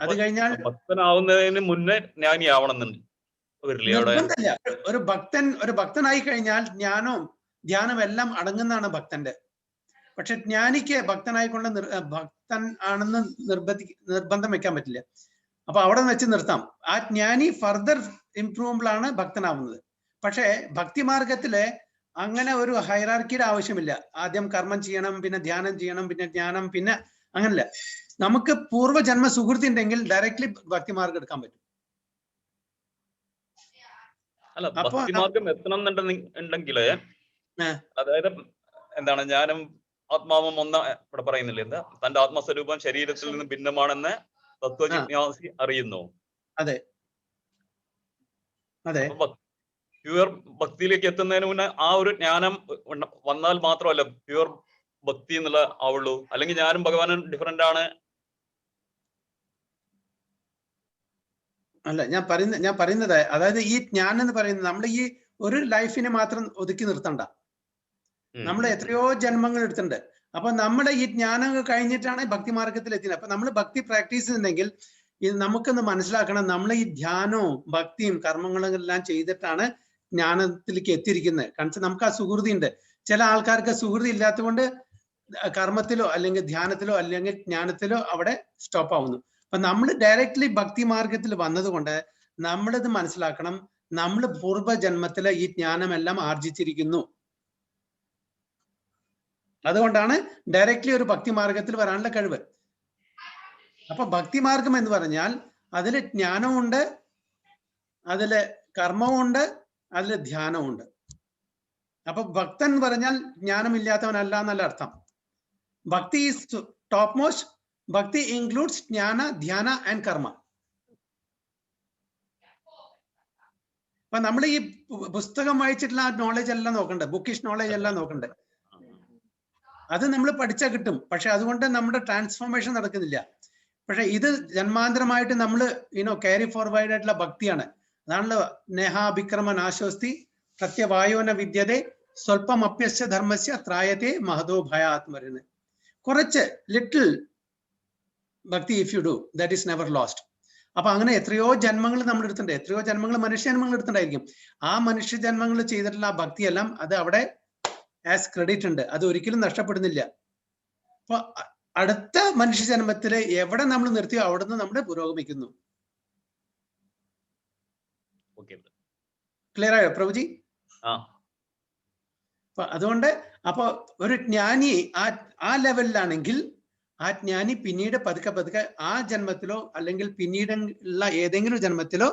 അത് കഴിഞ്ഞാൽ ഭക്തനാവുന്നതിന് മുന്നേ ജ്ഞാനിയാവണമെന്നുണ്ട്. നിർബന്ധമില്ല. ഒരു ഭക്തനായി കഴിഞ്ഞാൽ ജ്ഞാനവും ധ്യാനം എല്ലാം അടങ്ങുന്നതാണ് ഭക്തന്റെ. പക്ഷെ ജ്ഞാനിക്ക് ഭക്തനായിക്കൊണ്ട് ഭക്തൻ ആണെന്ന് നിർബന്ധം വെക്കാൻ പറ്റില്ല. അപ്പൊ അവിടെ വെച്ച് നിർത്താം. ആ ജ്ഞാനി ഫർദർ ഇംപ്രൂവബിൾ ആണ് ഭക്തനാവുന്നത്. പക്ഷെ ഭക്തിമാർഗത്തില് അങ്ങനെ ഒരു ഹൈറാർക്കിയുടെ ആവശ്യമില്ല. ആദ്യം കർമ്മം ചെയ്യണം, പിന്നെ ധ്യാനം ചെയ്യണം, പിന്നെ ജ്ഞാനം, പിന്നെ അങ്ങനല്ല. നമുക്ക് പൂർവ്വജന്മ സുഹൃത്തി ഉണ്ടെങ്കിൽ ഡയറക്ട്ലി ഭക്തിമാർഗം എടുക്കാൻ പറ്റും. അല്ല, ഭക്തിമാർഗം എത്തണം എന്നുണ്ടെങ്കില് അതായത് എന്താണ്, ജ്ഞാനം ആത്മാവും ഇവിടെ പറയുന്നില്ല, എന്താ തന്റെ ആത്മസ്വരൂപം ശരീരത്തിൽ നിന്ന് ഭിന്നമാണെന്ന് തത്വജിജ്ഞാസി അറിയുന്നു. അതെ അതെ. പ്യുവർ ഭക്തിയിലേക്ക് എത്തുന്നതിന് മുന്നേ ആ ഒരു ജ്ഞാനം വന്നാൽ മാത്രമല്ല പ്യുവർ ഭക്തി എന്നുള്ള ആവുള്ളൂ. അല്ലെങ്കിൽ ഞാനും ഭഗവാനും ഡിഫറെന്റ് ആണ്. അല്ല, ഞാൻ പറയുന്നത് അതായത് ഈ ജ്ഞാനം എന്ന് പറയുന്നത് നമ്മുടെ ഈ ഒരു ലൈഫിനെ മാത്രം ഒതുക്കി നിർത്തണ്ട. നമ്മൾ എത്രയോ ജന്മങ്ങൾ എടുത്തിട്ടുണ്ട്. അപ്പൊ നമ്മുടെ ഈ ജ്ഞാനം കഴിഞ്ഞിട്ടാണ് ഭക്തി മാർഗത്തിൽ എത്തിയത്. അപ്പൊ നമ്മൾ ഭക്തി പ്രാക്ടീസ് ചെയ്യുന്നെങ്കിൽ ഇത് നമുക്കൊന്ന് മനസ്സിലാക്കണം, നമ്മൾ ഈ ധ്യാനവും ഭക്തിയും കർമ്മങ്ങളും എല്ലാം ചെയ്തിട്ടാണ് ജ്ഞാനത്തിലേക്ക് എത്തിയിരിക്കുന്നത്. കാരണം നമുക്ക് ആ സുഹൃതി ഉണ്ട്. ചില ആൾക്കാർക്ക് സുഹൃതി ഇല്ലാത്തതുകൊണ്ട് കർമ്മത്തിലോ അല്ലെങ്കിൽ ധ്യാനത്തിലോ അല്ലെങ്കിൽ ജ്ഞാനത്തിലോ അവിടെ സ്റ്റോപ്പ് ആവുന്നു. അപ്പൊ നമ്മൾ ഡയറക്ട്ലി ഭക്തി മാർഗത്തിൽ വന്നതുകൊണ്ട് നമ്മളിത് മനസ്സിലാക്കണം, നമ്മൾ പൂർവ്വജന്മത്തിലെ ഈ ജ്ഞാനമെല്ലാം ആർജിച്ചിരിക്കുന്നു. അതുകൊണ്ടാണ് ഡയറക്ട്ലി ഒരു ഭക്തി മാർഗത്തിൽ വരാനുള്ള കഴിവ്. അപ്പൊ ഭക്തിമാർഗം എന്ന് പറഞ്ഞാൽ അതില് ജ്ഞാനമുണ്ട്, അതില് കർമ്മമുണ്ട്, അതില് ധ്യാനമുണ്ട്. അപ്പൊ ഭക്തൻ എന്ന് പറഞ്ഞാൽ ജ്ഞാനമില്ലാത്തവനല്ല എന്നല്ല അർത്ഥം. ഭക്തി ഈസ് ടോപ്പ് മോസ്റ്റ്. ഭക്തി ഇൻക്ലൂഡ്സ് ജ്ഞാന, ധ്യാന ആൻഡ് കർമ്മ. അപ്പൊ നമ്മൾ ഈ പുസ്തകം വായിച്ചിട്ടുള്ള ആ നോളജ് എല്ലാം നോക്കണ്ടേ, ബുക്കിഷ് നോളജ് എല്ലാം നോക്കണ്ടേ. അത് നമ്മൾ പഠിച്ചാൽ കിട്ടും. പക്ഷെ അതുകൊണ്ട് നമ്മുടെ ട്രാൻസ്ഫോർമേഷൻ നടക്കുന്നില്ല. പക്ഷെ ഇത് ജന്മാന്തരമായിട്ട് നമ്മൾ ക്യാരി ഫോർവേഡ് ആയിട്ടുള്ള ഭക്തിയാണ്. അതാണല്ലോ നേഹാഭിക്രമ നാശോസ്തി പ്രത്യവായോന വിദ്യതേ സ്വല്പം അപ്യസ്യ ധർമ്മസ്യ ത്രായത്തെ മഹതോ ഭയാത് പറയുന്നത്. കുറച്ച് ലിറ്റിൽ ഭക്തി if you do that is never lost. അപ്പൊ അങ്ങനെ എത്രയോ ജന്മങ്ങൾ നമ്മൾ എടുത്തിട്ടുണ്ട്, എത്രയോ ജന്മങ്ങൾ മനുഷ്യ ജന്മങ്ങൾ എടുത്തിട്ടുണ്ടായിരിക്കും. ആ മനുഷ്യ ജന്മങ്ങൾ ചെയ്തിട്ടുള്ള ആ ഭക്തിയെല്ലാം അത് അവിടെ ആസ് ക്രെഡിറ്റ് ഉണ്ട്, അത് ഒരിക്കലും നഷ്ടപ്പെടുന്നില്ല. അപ്പൊ അടുത്ത മനുഷ്യ ജന്മത്തില് എവിടെ നമ്മൾ നിർത്തിയോ അവിടെ നിന്ന് നമ്മൾ പുരോഗമിക്കുന്നു. ക്ലിയർ ആയോ പ്രഭുജി? അപ്പൊ അതുകൊണ്ട് അപ്പൊ ഒരു ജ്ഞാനി ആ ലെവലിലാണെങ്കിൽ ആ ജ്ഞാനി പിന്നീട് പതുക്കെ ആ ജന്മത്തിലോ അല്ലെങ്കിൽ പിന്നീട് ഉള്ള ഏതെങ്കിലും ജന്മത്തിലോ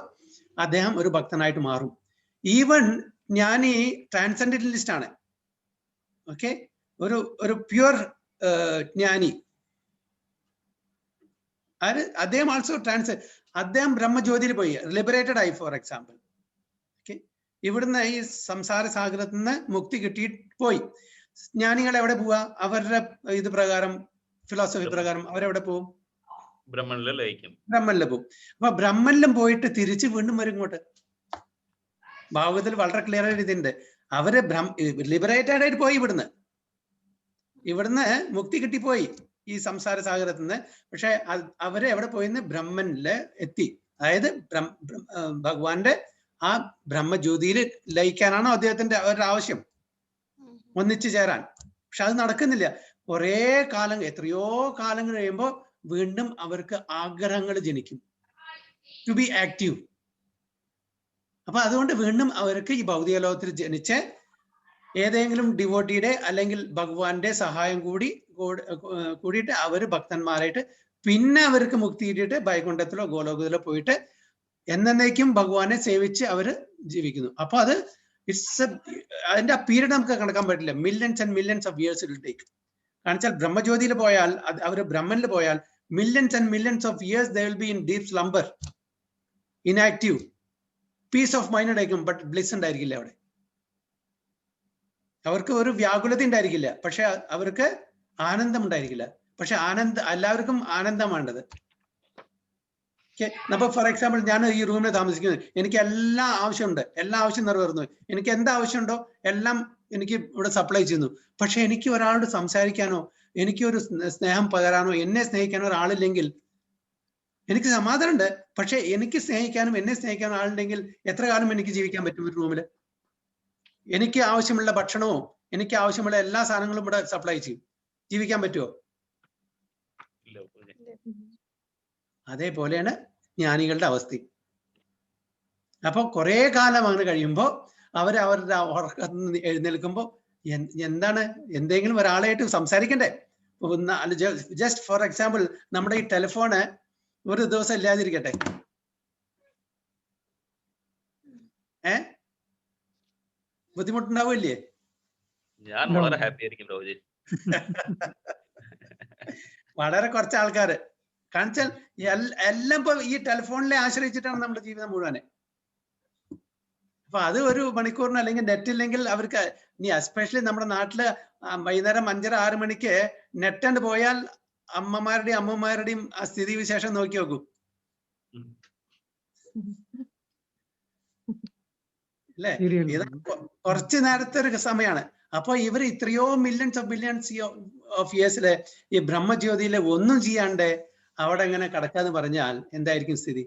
അദ്ദേഹം ഒരു ഭക്തനായിട്ട് മാറും. ഈവൻ ജ്ഞാനി ട്രാൻസെൻഡന്റലിസ്റ്റ് ആണ്. ഓക്കെ, ഒരു പ്യുവർ ജ്ഞാനി. അദ്ദേഹം ആൾസോ അദ്ദേഹം ബ്രഹ്മജ്യോതിയിൽ പോയി ലിബറേറ്റഡ് ആയി. ഫോർ എക്സാമ്പിൾ, ഓക്കെ, ഇവിടുന്ന് ഈ സംസാര സാഗരത്തിൽ നിന്ന് മുക്തി കിട്ടിയിട്ട് പോയി. ജ്ഞാനികൾ എവിടെ പോവാ? അവരുടെ ഇത് പ്രകാരം, ഫിലോസഫി പ്രകാരം അവരെവിടെ പോവും? ബ്രഹ്മനിൽ പോവും. അപ്പൊ ബ്രഹ്മനിലും പോയിട്ട് തിരിച്ച് വീണ്ടും വരും ഇങ്ങോട്ട്. ഭാഗവതത്തിൽ വളരെ ക്ലിയർ ആയിട്ട് ഇതുണ്ട്. അവര് ലിബറേറ്റഡ് ആയിട്ട് പോയി, ഇവിടുന്ന് മുക്തി കിട്ടിപ്പോയി. ഈ സംസാര സാഗരത്തിൽ നിന്ന്. പക്ഷെ അവര് എവിടെ പോയിന്ന് ബ്രഹ്മനില് എത്തി. അതായത് ഭഗവാന്റെ ആ ബ്രഹ്മജ്യോതിയിൽ ലയിക്കാനാണോ അദ്ദേഹത്തിന്റെ ഒരു ആവശ്യം, ഒന്നിച്ചു ചേരാൻ. പക്ഷെ അത് നടക്കുന്നില്ല. കുറെ കാലം, എത്രയോ കാലങ്ങൾ കഴിയുമ്പോൾ വീണ്ടും അവർക്ക് ആഗ്രഹങ്ങൾ ജനിക്കും, ടു ബി ആക്റ്റീവ്. അപ്പൊ അതുകൊണ്ട് വീണ്ടും അവർക്ക് ഈ ഭൗതിക ലോകത്തിൽ ജനിച്ച് ഏതെങ്കിലും ഡിവോട്ടിയുടെ അല്ലെങ്കിൽ ഭഗവാന്റെ സഹായം കൂടിയിട്ട് അവര് ഭക്തന്മാരായിട്ട് പിന്നെ അവർക്ക് മുക്തി കിട്ടിയിട്ട് വൈകുണ്ഠത്തിലോ ഗോലോകത്തിലോ പോയിട്ട് എന്നേക്കും ഭഗവാനെ സേവിച്ച് അവര് ജീവിക്കുന്നു. അപ്പൊ അത് അതിന്റെ ആ പീരീഡ് നമുക്ക് കണക്കാൻ പറ്റില്ല. Millions and millions of years it will take. കാരണം വെച്ചാൽ ബ്രഹ്മജ്യോതിയിൽ പോയാൽ, അവര് ബ്രഹ്മനിൽ പോയാൽ millions and millions of years they will be in deep slumber, inactive. Peace of mind ഉണ്ടായിരിക്കും, ബട്ട് ബ്ലിസ് ഉണ്ടായിരിക്കില്ല അവിടെ. അവർക്ക് ഒരു വ്യാകുലത ഉണ്ടായിരിക്കില്ല, പക്ഷെ അവർക്ക് ആനന്ദം ഉണ്ടായിരിക്കില്ല. പക്ഷെ എല്ലാവർക്കും ആനന്ദം വേണ്ടത്. അപ്പൊ ഫോർ എക്സാമ്പിൾ, ഞാൻ ഈ റൂമിൽ താമസിക്കുന്നത്, എനിക്ക് എല്ലാ ആവശ്യമുണ്ട്, എല്ലാ ആവശ്യം നിറവേറുന്നു. എനിക്ക് എന്താ ആവശ്യമുണ്ടോ എല്ലാം എനിക്ക് ഇവിടെ സപ്ലൈ ചെയ്യുന്നു. പക്ഷെ എനിക്ക് ഒരാളോട് സംസാരിക്കാനോ എനിക്കൊരു സ്നേഹം പകരാനോ എന്നെ സ്നേഹിക്കാനോ ഒരാളില്ലെങ്കിൽ എനിക്ക് സമാധാനമുണ്ട്. പക്ഷെ എനിക്ക് സ്നേഹിക്കാനും എന്നെ സ്നേഹിക്കാനും ആളുണ്ടെങ്കിൽ എത്ര കാലം എനിക്ക് ജീവിക്കാൻ പറ്റും ഒരു റൂമിൽ? എനിക്ക് ആവശ്യമുള്ള ഭക്ഷണവും എനിക്ക് ആവശ്യമുള്ള എല്ലാ സാധനങ്ങളും ഇവിടെ സപ്ലൈ ചെയ്യും. ജീവിക്കാൻ പറ്റുമോ? അതേപോലെയാണ് ജ്ഞാനികളുടെ അവസ്ഥ. അപ്പൊ കുറെ കാലം അങ്ങനെ കഴിയുമ്പോ അവരുടെ ഉറക്കത്തിൽ നിന്ന് എഴുന്നേൽക്കുമ്പോ എന്താണ്, എന്തെങ്കിലും ഒരാളായിട്ട് സംസാരിക്കണ്ടേ? ജസ്റ്റ് ഫോർ എക്സാമ്പിൾ, നമ്മുടെ ഈ ടെലിഫോണ് ഒരു ദിവസം ഇല്ലാതിരിക്കട്ടെ, ബുദ്ധിമുട്ടുണ്ടാവില്ലേ? ഞാൻ വളരെ ഹാപ്പി ആയിരിക്കും പ്രഭുജി. വളരെ കുറച്ച് ആൾക്കാര്. കാണിച്ചാൽ എല്ലാം ഇപ്പൊ ഈ ടെലിഫോണിനെ ആശ്രയിച്ചിട്ടാണ് നമ്മുടെ ജീവിതം മുഴുവനെ. അപ്പൊ അത് ഒരു മണിക്കൂറിന് അല്ലെങ്കിൽ നെറ്റ് ഇല്ലെങ്കിൽ അവർക്ക്, ഇനി എസ്പെഷ്യലി നമ്മുടെ നാട്ടില് വൈകുന്നേരം 5:30-6 മണിക്ക് നെറ്റ് കണ്ട് പോയാൽ അമ്മമാരുടെയും ആ സ്ഥിതി വിശേഷം നോക്കി നോക്കൂ അല്ലേ? ഇത് കുറച്ചു നേരത്തെ ഒരു സമയമാണ്. അപ്പൊ ഇവർ ഇത്രയോ മില്യൺസ് ഓഫ് ഇയേഴ്സിലെ ഈ ബ്രഹ്മജ്യോതിയിലെ ഒന്നും ചെയ്യാണ്ട് അവിടെ എങ്ങനെ കടക്കാന്ന് പറഞ്ഞാൽ എന്തായിരിക്കും സ്ഥിതി?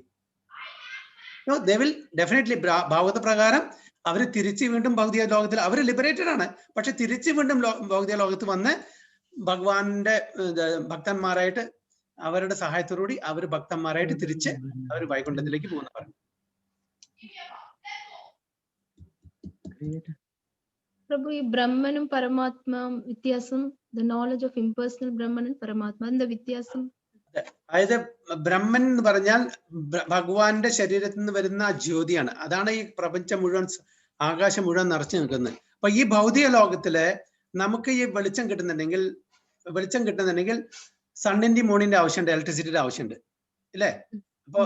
they will definitely, ഭാഗവത പ്രകാരം അവർ തിരിച്ച് വീണ്ടും ഭൗതിക ലോകത്തിൽ അവർ ലിബറേറ്റഡ് ആണ്. പക്ഷെ തിരിച്ച് വീണ്ടും ഭൗതിക ലോകത്ത് വന്ന് ഭഗവാന്റെ ഭക്തന്മാരായിട്ട് അവരുടെ സഹായത്തോടുകൂടി അവർ ഭക്തന്മാരായിട്ട് തിരിച്ച് അവർ വൈകുണ്ഠത്തിലേക്ക് പോകുന്ന പറഞ്ഞു. പ്രഭു, ഈ ബ്രഹ്മനും പരമാത്മാവും വ്യത്യാസം, the knowledge of impersonal Brahman and Paramatma, എന്താ വ്യത്യാസം? അതായത് ബ്രഹ്മൻ എന്ന് പറഞ്ഞാൽ ഭഗവാന്റെ ശരീരത്തിൽ നിന്ന് വരുന്ന ജ്യോതിയാണ്. അതാണ് ഈ പ്രപഞ്ചം മുഴുവൻ, ആകാശം മുഴുവൻ നിറച്ചു നിൽക്കുന്നത്. അപ്പൊ ഈ ഭൗതിക ലോകത്തില് നമുക്ക് ഈ വെളിച്ചം കിട്ടുന്നുണ്ടെങ്കിൽ സണ്ണിന്റെ മൂണിന്റെ ആവശ്യമുണ്ട്, ഇലക്ട്രിസിറ്റിയുടെ ആവശ്യമുണ്ട്, ഇല്ലേ? അപ്പൊ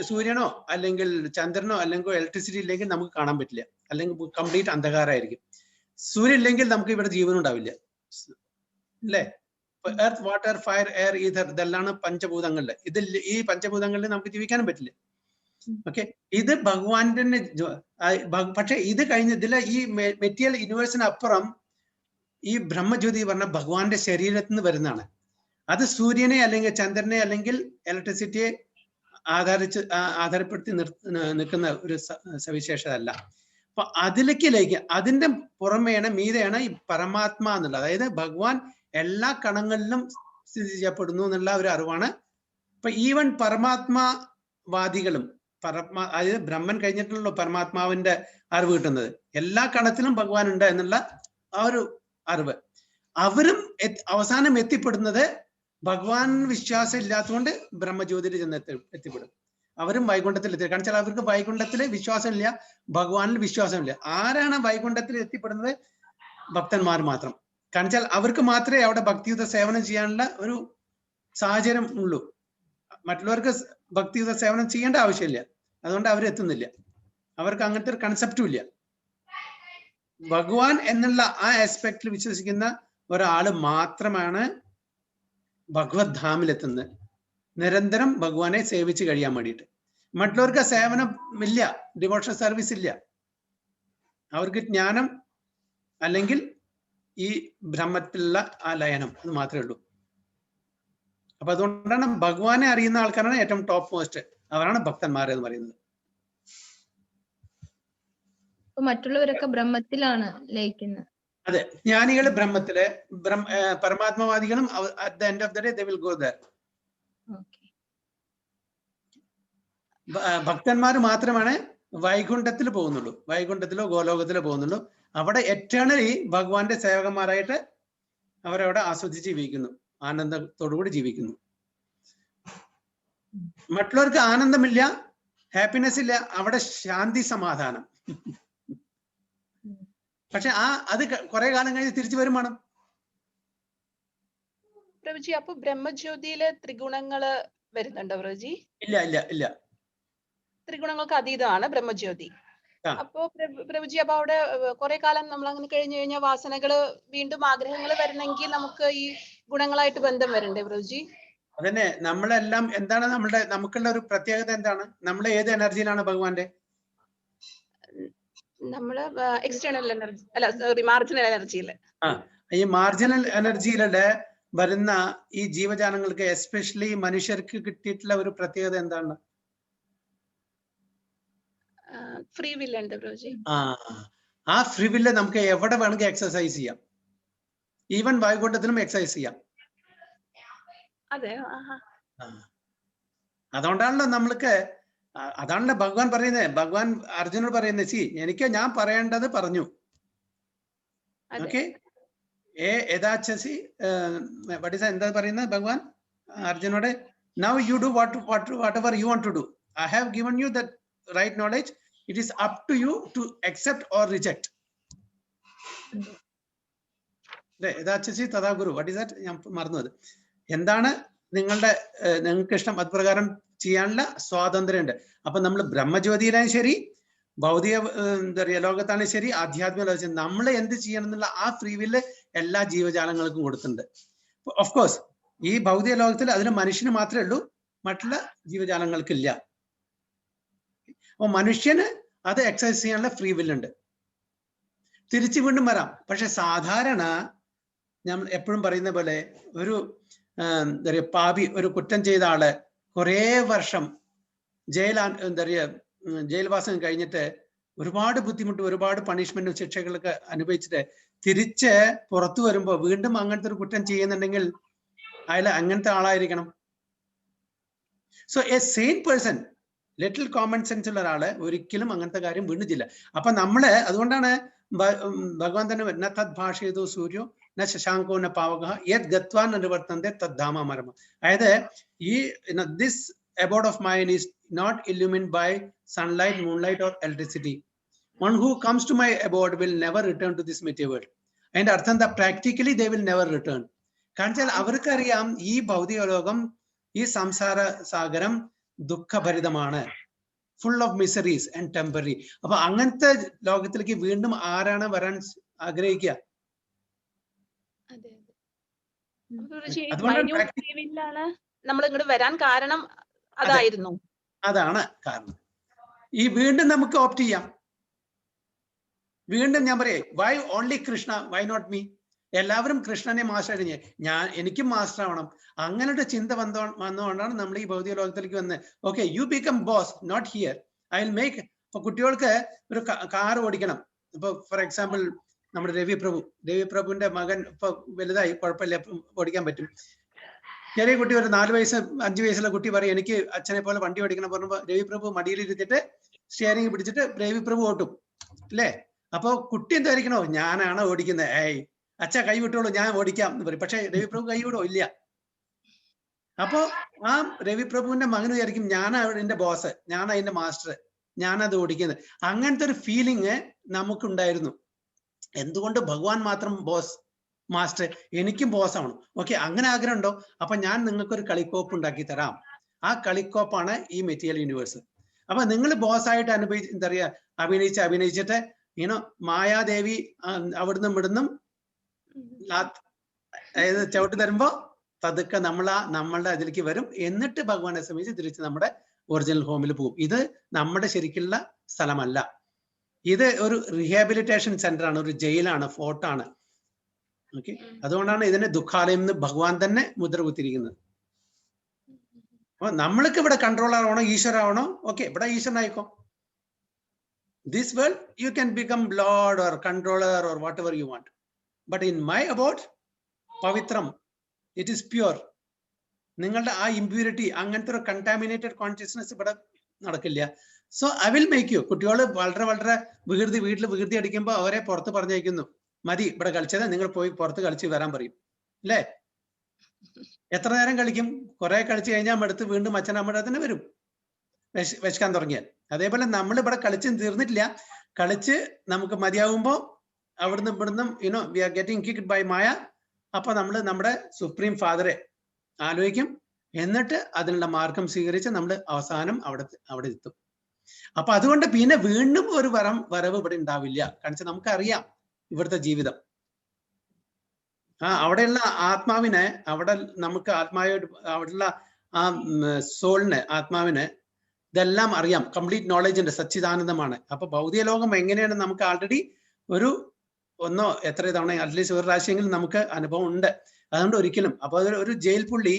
സൂര്യനോ അല്ലെങ്കിൽ ചന്ദ്രനോ അല്ലെങ്കിൽ ഇലക്ട്രിസിറ്റി ഇല്ലെങ്കിൽ നമുക്ക് കാണാൻ പറ്റില്ല, അല്ലെങ്കിൽ കംപ്ലീറ്റ് അന്ധകാരമായിരിക്കും. സൂര്യൻ ഇല്ലെങ്കിൽ നമുക്ക് ഇവിടെ ജീവൻ ഉണ്ടാവില്ല, അല്ലേ? Earth, water, fire, air, ether, ഇതെല്ലാം പഞ്ചഭൂതങ്ങളില്. ഈ പഞ്ചഭൂതങ്ങളിൽ നമുക്ക് ജീവിക്കാനും പറ്റില്ല. ഓക്കെ, ഇത് ഭഗവാന്റെ തന്നെ. പക്ഷെ ഇത് കഴിഞ്ഞ ഇതിലെ ഈ മെറ്റീരിയൽ യൂണിവേഴ്സിന് അപ്പുറം ഈ ബ്രഹ്മജ്യോതി പറഞ്ഞ ഭഗവാന്റെ ശരീരത്തിൽ നിന്ന് വരുന്നതാണ്. അത് സൂര്യനെ അല്ലെങ്കിൽ ചന്ദ്രനെ അല്ലെങ്കിൽ ഇലക്ട്രിസിറ്റിയെ ആധാരപ്പെടുത്തി നിൽക്കുന്ന ഒരു സവിശേഷത അല്ല. അപ്പൊ അതിലേക്ക് അതിന്റെ പുറമെയാണ്, മീതെയാണ് ഈ പരമാത്മാ എന്നുള്ളത്. അതായത് ഭഗവാൻ എല്ലാ കണങ്ങളിലും സ്ഥിതി ചെയ്യപ്പെടുന്നു എന്നുള്ള ഒരു അറിവാണ്. ഇപ്പൊ ഈവൻ പരമാത്മാവാദികളും അതായത് ബ്രഹ്മൻ കഴിഞ്ഞിട്ടുള്ള പരമാത്മാവിന്റെ അറിവ് കിട്ടുന്നത്, എല്ലാ കണത്തിലും ഭഗവാൻ ഉണ്ട് എന്നുള്ള ആ ഒരു അറിവ് അവരും അവസാനം എത്തിപ്പെടുന്നത് ഭഗവാൻ വിശ്വാസം ഇല്ലാത്തതുകൊണ്ട് ബ്രഹ്മജ്യോതിയിൽ ചെന്ന് എത്തിപ്പെടും. അവരും വൈകുണ്ഠത്തിൽ എത്തി. കാരണം വെച്ചാൽ അവർക്ക് വൈകുണ്ഠത്തിൽ വിശ്വാസമില്ല, ഭഗവാനിൽ വിശ്വാസമില്ല. ആരാണ് വൈകുണ്ഠത്തിൽ എത്തിപ്പെടുന്നത്? ഭക്തന്മാർ മാത്രം. കാരണം വെച്ചാൽ അവർക്ക് മാത്രമേ അവിടെ ഭക്തിയുത സേവനം ചെയ്യാനുള്ള ഒരു സാഹചര്യം ഉള്ളൂ. മറ്റുള്ളവർക്ക് ഭക്തിയുത സേവനം ചെയ്യേണ്ട ആവശ്യമില്ല, അതുകൊണ്ട് അവരെത്തുന്നില്ല. അവർക്ക് അങ്ങനത്തെ ഒരു കൺസെപ്റ്റും ഇല്ല. ഭഗവാൻ എന്നുള്ള ആ ആസ്പെക്റ്റിൽ വിശ്വസിക്കുന്ന ഒരാള് മാത്രമാണ് ഭഗവത് ധാമിലെത്തുന്നത്, നിരന്തരം ഭഗവാനെ സേവിച്ച് കഴിയാൻ വേണ്ടിയിട്ട്. മറ്റുള്ളവർക്ക് സേവനം ഇല്ല, ഡിവോഷണൽ സർവീസ് ഇല്ല. അവർക്ക് ജ്ഞാനം അല്ലെങ്കിൽ ഈ ബ്രഹ്മത്തിലുള്ള ആ ലയനം, അത് മാത്രമേ ഉള്ളൂ. അപ്പൊ അതുകൊണ്ടാണ് ഭഗവാനെ അറിയുന്ന ആൾക്കാരാണ് ഏറ്റവും ടോപ്പ് മോസ്റ്റ്, അവരാണ് ഭക്തന്മാർ എന്ന് പറയുന്നത്. മറ്റുള്ളവരൊക്കെ ബ്രഹ്മത്തിലാണ് ലയിക്കുന്നത്. അതെ, ജ്ഞാനികൾ ബ്രഹ്മത്തില്, പരമാത്മവാദികളും at the end of the day they will go there. ഭക്തന്മാർ മാത്രമാണ് വൈകുണ്ഠത്തിൽ പോകുന്നുള്ളൂ, വൈകുണ്ഠത്തിലോ ഗോലോകത്തിലോ പോകുന്നുള്ളൂ. അവിടെ എറ്റേണലി ഭഗവാന്റെ സേവകന്മാരായിട്ട് അവരവിടെ ആസ്വദിച്ച് ജീവിക്കുന്നു, ആനന്ദത്തോടുകൂടി ജീവിക്കുന്നു. മറ്റുള്ളവർക്ക് ആനന്ദമില്ല, ഹാപ്പിനെസ് ഇല്ല, അവിടെ ശാന്തി സമാധാനം. പക്ഷെ അത് കുറെ കാലം കഴിഞ്ഞ് തിരിച്ചു വരും വേണം. പ്രഭുജി, അപ്പൊ ബ്രഹ്മജ്യോതിയിലെ ത്രിഗുണങ്ങള് വരുന്നുണ്ടോ പ്രഭുജി? ഇല്ല ഇല്ല ഇല്ല, ത്രിഗുണങ്ങൾക്ക് അതീതമാണ് ബ്രഹ്മജ്യോതി. അപ്പോ പ്രഭുജി, അപ്പൊ അവിടെ കുറെ കാലം നമ്മൾ അങ്ങനെ കഴിഞ്ഞു കഴിഞ്ഞാൽ വാസനകള് വീണ്ടും ആഗ്രഹങ്ങൾ വരണമെങ്കിൽ നമുക്ക് ഈ ഗുണങ്ങളായിട്ട് ബന്ധം വരണ്ടേ പ്രഭുജി? അതന്നെ, നമ്മളെല്ലാം എന്താണ് നമുക്കുള്ള ഒരു പ്രത്യേകത എന്താണ്? നമ്മൾ ഏത് എനർജിയിലാണ് ഭഗവാന്റെ? നമ്മള് എക്സ്റ്റേണൽ എനർജി അല്ല, സോറി, മാർജിനൽ എനർജിയില്. ഈ മാർജിനൽ എനർജിയിലൂടെ വരുന്ന ഈ ജീവജാലങ്ങൾക്ക്, എസ്പെഷ്യലി മനുഷ്യർക്ക് കിട്ടിയിട്ടുള്ള ഒരു പ്രത്യേകത എന്താണ്? ഫ്രീ വിൽ ഉണ്ട് പ്രഭുജി. ആ ഫ്രീ വില്ല് നമുക്ക് എവിടെ വേണമെങ്കിൽ എക്സസൈസ് ചെയ്യാം, ഈവൻ വൈകുണ്ഠത്തിലും എക്സസൈസ് ചെയ്യാം. അതെ, അതുകൊണ്ടാണല്ലോ നമ്മൾക്ക്, അതാണല്ലോ ഭഗവാൻ പറയുന്നത്, ഭഗവാൻ അർജുനോട് പറയുന്നത്, എനിക്ക് ഞാൻ പറയേണ്ടത് പറഞ്ഞു. ഓക്കെ, യഥാച്ഛസി എന്താ പറയുന്നത് ഭഗവാൻ അർജുനോട്? Now you do whatever you want to do. I have given you that right knowledge. It is up to you to accept or reject. യഥാച്ഛസി തഥാ ഗുരു. What is that? ഞാൻ മറന്നത്. എന്താണ് നിങ്ങൾക്ക് ഇഷ്ടം അതുപ്രകാരം ചെയ്യാനുള്ള സ്വാതന്ത്ര്യമുണ്ട്. അപ്പൊ നമ്മൾ ബ്രഹ്മജ്യോതിയിലായാലും ശരി, ഭൗതിക എന്താ പറയുക ലോകത്താണ് ശരി, ആധ്യാത്മിക ലോകത്ത് നമ്മൾ എന്ത് ചെയ്യണം എന്നുള്ള ആ ഫ്രീ വില്ല് എല്ലാ ജീവജാലങ്ങൾക്കും കൊടുത്തിട്ടുണ്ട്. ഓഫ് കോഴ്സ് ഈ ഭൗതിക ലോകത്തിൽ അതിന് മനുഷ്യന് മാത്രമേ ഉള്ളൂ, മറ്റുള്ള ജീവജാലങ്ങൾക്കില്ല. അപ്പൊ മനുഷ്യന് അത് എക്സസൈസ് ചെയ്യാനുള്ള ഫ്രീ വില്ലുണ്ട്. തിരിച്ചു വീണ്ടും വരാം. പക്ഷെ സാധാരണ ഞാൻ എപ്പോഴും പറയുന്ന പോലെ ഒരു എന്താ പറയുക, പാപി, ഒരു കുറ്റം ചെയ്ത ആള് കുറേ വർഷം എന്താ പറയുക ജയിൽവാസം കഴിഞ്ഞിട്ട് ഒരുപാട് ബുദ്ധിമുട്ട്, ഒരുപാട് പണിഷ്മെന്റും ശിക്ഷകളൊക്കെ അനുഭവിച്ചിട്ട് തിരിച്ച് പുറത്തു വരുമ്പോ വീണ്ടും അങ്ങനത്തെ ഒരു കുറ്റം ചെയ്യുന്നുണ്ടെങ്കിൽ അയാൾ അങ്ങനത്തെ ആളായിരിക്കണം. So a same person, little common sense ഉള്ള ഒരാള് ഒരിക്കലും അങ്ങനത്തെ കാര്യം വീണ്ടും ചെയ്യില്ല. അപ്പൊ നമ്മള് അതുകൊണ്ടാണ് ഭഗവാൻ തന്നെ തദ് ഭാഷയതോ സൂര്യോ ന ശശാങ്കോ ന പാവക യത് ഗത്വാൻ അനുവർത്തന്തെ തദ്ധാമ മരമ. അതായത് ഈ this abode of mine is not illumined by sunlight, moonlight or electricity. One who comes to my abode will never return to this material world. And അർത്ഥം എന്താ? Practically they will never return. കാരണം അവർക്കറിയാം ഈ ഭൗതിക ലോകം, ഈ സംസാര സാഗരം ദുഃഖഭരിതമാണ്, full of miseries and temporary. അപ്പൊ അങ്ങനത്തെ ലോകത്തിലേക്ക് വീണ്ടും ആരാണ് വരാൻ ആഗ്രഹിക്കുക? നമ്മൾ ഇങ്ങോട്ട് വരാൻ കാരണം അതായിരുന്നു. അതാണ് കാരണം. ഈ വീണ്ടും നമുക്ക് ഓപ്റ്റ് ചെയ്യാം. വീണ്ടും ഞാൻ പറയേ, why only Krishna, why not me? എല്ലാവരും കൃഷ്ണനെ മാസ്റ്റർ ആയിട്ട് എനിക്കും മാസ്റ്റർ ആവണം. അങ്ങനത്തെ ചിന്ത വന്നുകൊണ്ടാണ് നമ്മൾ ഈ ഭൗതിക ലോകത്തിലേക്ക് വന്നത്. Okay, you become boss, not here. I will make. ഇപ്പൊ കുട്ടികൾക്ക് ഒരു കാർ ഓടിക്കണം. ഇപ്പൊ ഫോർ എക്സാമ്പിൾ നമ്മുടെ രവി പ്രഭുവിന്റെ മകൻ ഇപ്പൊ വലുതായി, കുഴപ്പമില്ല, ഓടിക്കാൻ പറ്റും. ചെറിയ കുട്ടി, ഒരു 4 വയസ്സ് 5 വയസ്സുള്ള കുട്ടി പറയും എനിക്ക് അച്ഛനെ പോലെ വണ്ടി ഓടിക്കണം പറഞ്ഞപ്പോ രവി പ്രഭു മടിയിലിരുത്തിട്ട് സ്റ്റിയറിംഗ് പിടിച്ചിട്ട് രവി പ്രഭു ഓട്ടും അല്ലേ? അപ്പൊ കുട്ടി എന്തായിരിക്കണോ, ഞാനാണ് ഓടിക്കുന്നത്, അച്ഛ കൈ വിട്ടോളൂ ഞാൻ ഓടിക്കാം എന്ന് പറയും. പക്ഷെ രവി പ്രഭു കൈ വിടോ? ഇല്ല. അപ്പോ ആ രവി പ്രഭുവിന്റെ മകന് വിചാരിക്കും ഞാനാണ് എന്റെ ബോസ്, ഞാൻ അതിന്റെ മാസ്റ്റർ, ഞാനത് ഓടിക്കുന്നത്. അങ്ങനത്തെ ഒരു ഫീലിംഗ് നമുക്കുണ്ടായിരുന്നു. എന്തുകൊണ്ട് ഭഗവാൻ മാത്രം ബോസ്, മാസ്റ്റർ? എനിക്കും ബോസ് ആവണം. ഓക്കെ, അങ്ങനെ ആഗ്രഹം ഉണ്ടോ? അപ്പൊ ഞാൻ നിങ്ങൾക്കൊരു കളിക്കോപ്പ് ഉണ്ടാക്കി തരാം. ആ കളിക്കോപ്പാണ് ഈ മെറ്റീരിയൽ യൂണിവേഴ്സ്. അപ്പൊ നിങ്ങൾ ബോസ് ആയിട്ട് എന്താ പറയാ അഭിനയിച്ചിട്ട് മായാദേവി അവിടുന്ന് ഇവിടുന്നും അതായത് ചവിട്ടി തരുമ്പോ പതുക്കെ നമ്മളുടെ അതിലേക്ക് വരും. എന്നിട്ട് ഭഗവാനെ സമീപിച്ച് തിരിച്ച് നമ്മുടെ ഒറിജിനൽ ഹോമിൽ പോകും. ഇത് നമ്മുടെ ശരിക്കുള്ള സ്ഥലമല്ല. ഇത് ഒരു റീഹാബിലിറ്റേഷൻ സെന്റർ ആണ്, ഒരു ജയിലാണ്, ഫോർട്ടാണ്. ഓക്കെ, അതുകൊണ്ടാണ് ഇതിനെ ദുഃഖാലയം എന്ന് ഭഗവാൻ തന്നെ മുദ്ര കുത്തിയിരിക്കുന്നത്. അപ്പൊ നമ്മൾക്ക് ഇവിടെ കൺട്രോളർ ആവണോ ഈശ്വര ആവണോ? ഓക്കെ, ഇവിടെ ഈശ്വരനായിക്കോ. This world, you can become Lord or controller or whatever you want. But in my abode, Pavitram, it is pure. നിങ്ങളുടെ ആ ഇമ്പ്യൂരിറ്റി, അങ്ങനത്തെ ഒരു കണ്ടാമിനേറ്റഡ് കോൺഷ്യസ്നെസ് ഇവിടെ നടക്കില്ല. So I will make you. കുട്ടികൾ വളരെ വളരെ വീട്ടിൽ വികൃതി അടിക്കുമ്പോൾ അവരെ പുറത്ത് പറഞ്ഞയക്കുന്നു. മതി ഇവിടെ കളിച്ചത്, നിങ്ങൾ പോയി പുറത്ത് കളിച്ച് വരാൻ പറയും അല്ലേ? എത്ര നേരം കളിക്കും? കുറെ കളിച്ചു കഴിഞ്ഞാൽ അടുത്ത് വീണ്ടും അച്ഛനമ്മയുടെ തന്നെ വരും, വിശക്കാൻ തുടങ്ങിയാൽ. അതേപോലെ നമ്മൾ ഇവിടെ കളിച്ച് തീർന്നിട്ടില്ല. കളിച്ച് നമുക്ക് മതിയാവുമ്പോ അവിടുന്ന് ഇവിടുന്ന് we are getting kicked by maya. അപ്പൊ നമ്മൾ നമ്മുടെ സുപ്രീം ഫാദറെ ആലോചിക്കും, എന്നിട്ട് അതിനുള്ള മാർഗം സ്വീകരിച്ച് നമ്മൾ അവസാനം അവിടെ എത്തും. അപ്പൊ അതുകൊണ്ട് പിന്നെ വീണ്ടും ഒരു വരവ് ഇവിടെ ഉണ്ടാവില്ല. കാരണം നമുക്കറിയാം ഇവിടുത്തെ ജീവിതം. അവിടെയുള്ള ആത്മാവിനെ, അവിടെ നമുക്ക് ആത്മാവായിട്ട് അവിടെയുള്ള ആ സോളിന്, ആത്മാവിന് ഇതെല്ലാം അറിയാം. കംപ്ലീറ്റ് നോളജ് ഉണ്ട്, സച്ചിദാനന്ദമാണ്. അപ്പൊ ഭൗതിക ലോകം എങ്ങനെയാണ് നമുക്ക് ആൾറെഡി ഒന്നോ എത്ര തവണ അറ്റ്ലീസ്റ്റ് ഒരു പ്രാവശ്യമെങ്കിലും നമുക്ക് അനുഭവം ഉണ്ട്. അതുകൊണ്ട് ഒരിക്കലും അപ്പൊ ഒരു ജയിൽ പുള്ളി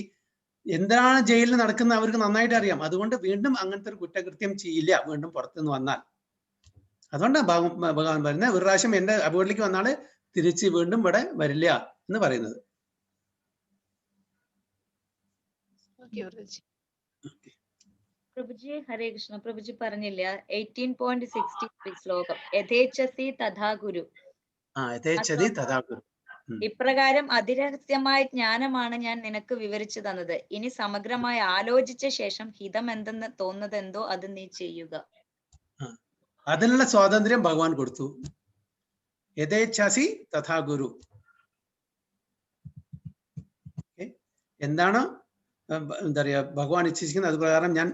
എന്താണ് ജയിലിൽ നടക്കുന്നത് അവർക്ക് നന്നായിട്ട് അറിയാം. അതുകൊണ്ട് വീണ്ടും അങ്ങനത്തെ ഒരു കുറ്റകൃത്യം ചെയ്യില്ല വീണ്ടും പുറത്തുനിന്ന് വന്നാൽ. അതുകൊണ്ടാണ് ഭഗവാൻ പറയുന്നത്, ഒരു പ്രാവശ്യം എന്റെ അബോഡിലേക്ക് വന്നാല് തിരിച്ച് വീണ്ടും ഇവിടെ വരില്ല എന്ന് പറയുന്നത്. പ്രഭുജി ഹരേ കൃഷ്ണ. പ്രഭുജി പറഞ്ഞില്ല 18.63 ശ്ലോകം, യഥേച്ഛസി തഥാ ഗുരു. യഥേച്ഛതി തഥാ ഗുരു. ഇപ്രകാരം അതിരഹസ്യമായ ജ്ഞാനമാണ് ഞാൻ നിനക്ക് വിവരിച്ചു തന്നത്. ഇനി സമഗ്രമായി ആലോചിച്ച ശേഷം ഹിതം എന്തെന്ന് തോന്നുന്നതെന്തോ അത് നീ ചെയ്യുക. അതിനുള്ള സ്വാതന്ത്ര്യം ഭഗവാൻ കൊടുത്തു. യഥേച്ഛസി തഥാ ഗുരു. എന്താണോ എന്താ പറയാ ഭഗവാൻ ഇച്ഛിക്കുന്നത് അത് പ്രകാരം ഞാൻ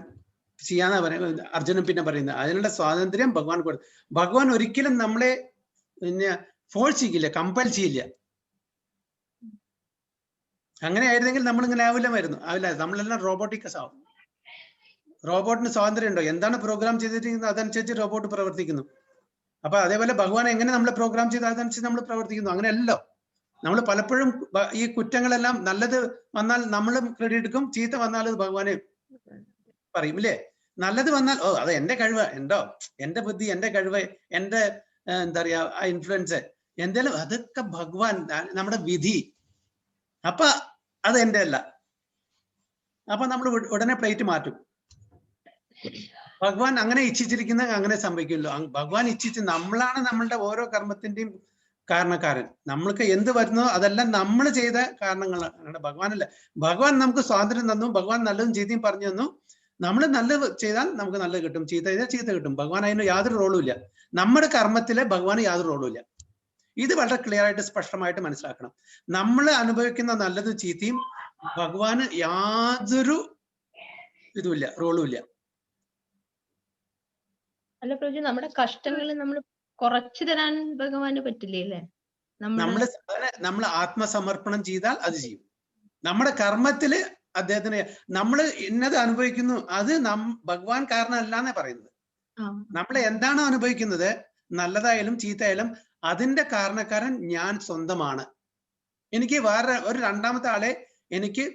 ചെയ്യാന്നാ പറയുന്നത്. അർജുനൻ പിന്നെ പറയുന്നത് അതിനുള്ള സ്വാതന്ത്ര്യം ഭഗവാൻ കൊടുത്തു. ഭഗവാൻ ഒരിക്കലും നമ്മളെ പിന്നെ ഫോഴ്സ് ചെയ്യില്ല, കമ്പൽ ചെയ്യില്ല. അങ്ങനെ ആയിരുന്നെങ്കിൽ നമ്മൾ ഇങ്ങനെ ആവില്ല. നമ്മളെല്ലാം റോബോട്ടിക്കസ് ആവും. റോബോട്ടിന് സ്വാതന്ത്ര്യം ഉണ്ടോ? എന്താണ് പ്രോഗ്രാം ചെയ്തിരിക്കുന്നത് അതനുസരിച്ച് റോബോട്ട് പ്രവർത്തിക്കുന്നു. അപ്പൊ അതേപോലെ ഭഗവാൻ എങ്ങനെ നമ്മളെ പ്രോഗ്രാം ചെയ്ത് അതനുസരിച്ച് നമ്മൾ പ്രവർത്തിക്കുന്നു. അങ്ങനെയല്ലോ. നമ്മൾ പലപ്പോഴും ഈ കുറ്റങ്ങളെല്ലാം, നല്ലത് വന്നാൽ നമ്മളും ക്രെഡിറ്റ് എടുക്കും, ചീത്ത വന്നാൽ അത് ഭഗവാന് പറയും ഇല്ലേ? നല്ലത് വന്നാൽ അത് എന്റെ കഴിവ്, എന്റെ ബുദ്ധി, എന്റെ കഴിവ്, എന്റെ എന്താ പറയാ ആ ഇൻഫ്ലുവൻസ് എന്തായാലും അതൊക്കെ ഭഗവാൻ, നമ്മുടെ വിധി. അപ്പൊ അത് എന്റെ അല്ല. അപ്പൊ നമ്മൾ ഉടനെ പ്ലേറ്റ് മാറ്റും. ഭഗവാൻ അങ്ങനെ ഇച്ഛിച്ചിരിക്കുന്ന അങ്ങനെ സംഭവിക്കുമല്ലോ. ഭഗവാൻ ഇച്ഛിച്ച്, നമ്മളാണ് നമ്മളുടെ ഓരോ കർമ്മത്തിന്റെയും കാരണക്കാരൻ. നമ്മൾക്ക് എന്ത് വരുന്നോ അതെല്ലാം നമ്മൾ ചെയ്ത കാരണങ്ങളാണ്, ഭഗവാനല്ല. ഭഗവാൻ നമുക്ക് സ്വാതന്ത്ര്യം തന്നു, ഭഗവാൻ നല്ലതും ചീത്തയും പറഞ്ഞു തന്നു. നമ്മൾ നല്ലത് ചെയ്താൽ നമുക്ക് നല്ലത് കിട്ടും, ചീത്ത ചെയ്താൽ ചീത്ത കിട്ടും. ഭഗവാൻ അതിന് യാതൊരു റോളും ഇല്ല. നമ്മുടെ കർമ്മത്തില് ഭഗവാന് യാതൊരു റോളും ഇല്ല. ഇത് വളരെ ക്ലിയർ ആയിട്ട് സ്പഷ്ടമായിട്ട് മനസ്സിലാക്കണം. നമ്മൾ അനുഭവിക്കുന്ന നല്ലതും ചീത്തയും ഭഗവാന് യാതൊരു ഇതുമില്ല, റോളും ഇല്ല. അല്ല പ്രഭു, നമ്മുടെ കഷ്ടങ്ങളിൽ നമ്മൾ കുറച്ചു തരാൻ ഭഗവാന് പറ്റില്ലേ അല്ലേ? നമ്മൾ ആത്മസമർപ്പണം ചെയ്താൽ അത് ചെയ്യും. നമ്മുടെ കർമ്മത്തില് അദ്ദേഹത്തിന് നമ്മൾ ഇന്നത് അനുഭവിക്കുന്നു, അത് ഭഗവാൻ കാരണമല്ല എന്നേ പറയുന്നത്. നമ്മൾ എന്താണോ അനുഭവിക്കുന്നത്, നല്ലതായാലും ചീത്തയായാലും, അതിന്റെ കാരണക്കാരൻ ഞാൻ സ്വന്തമാണ്. എനിക്ക് വേറെ ഒരു രണ്ടാമത്തെ ആളെ എനിക്ക്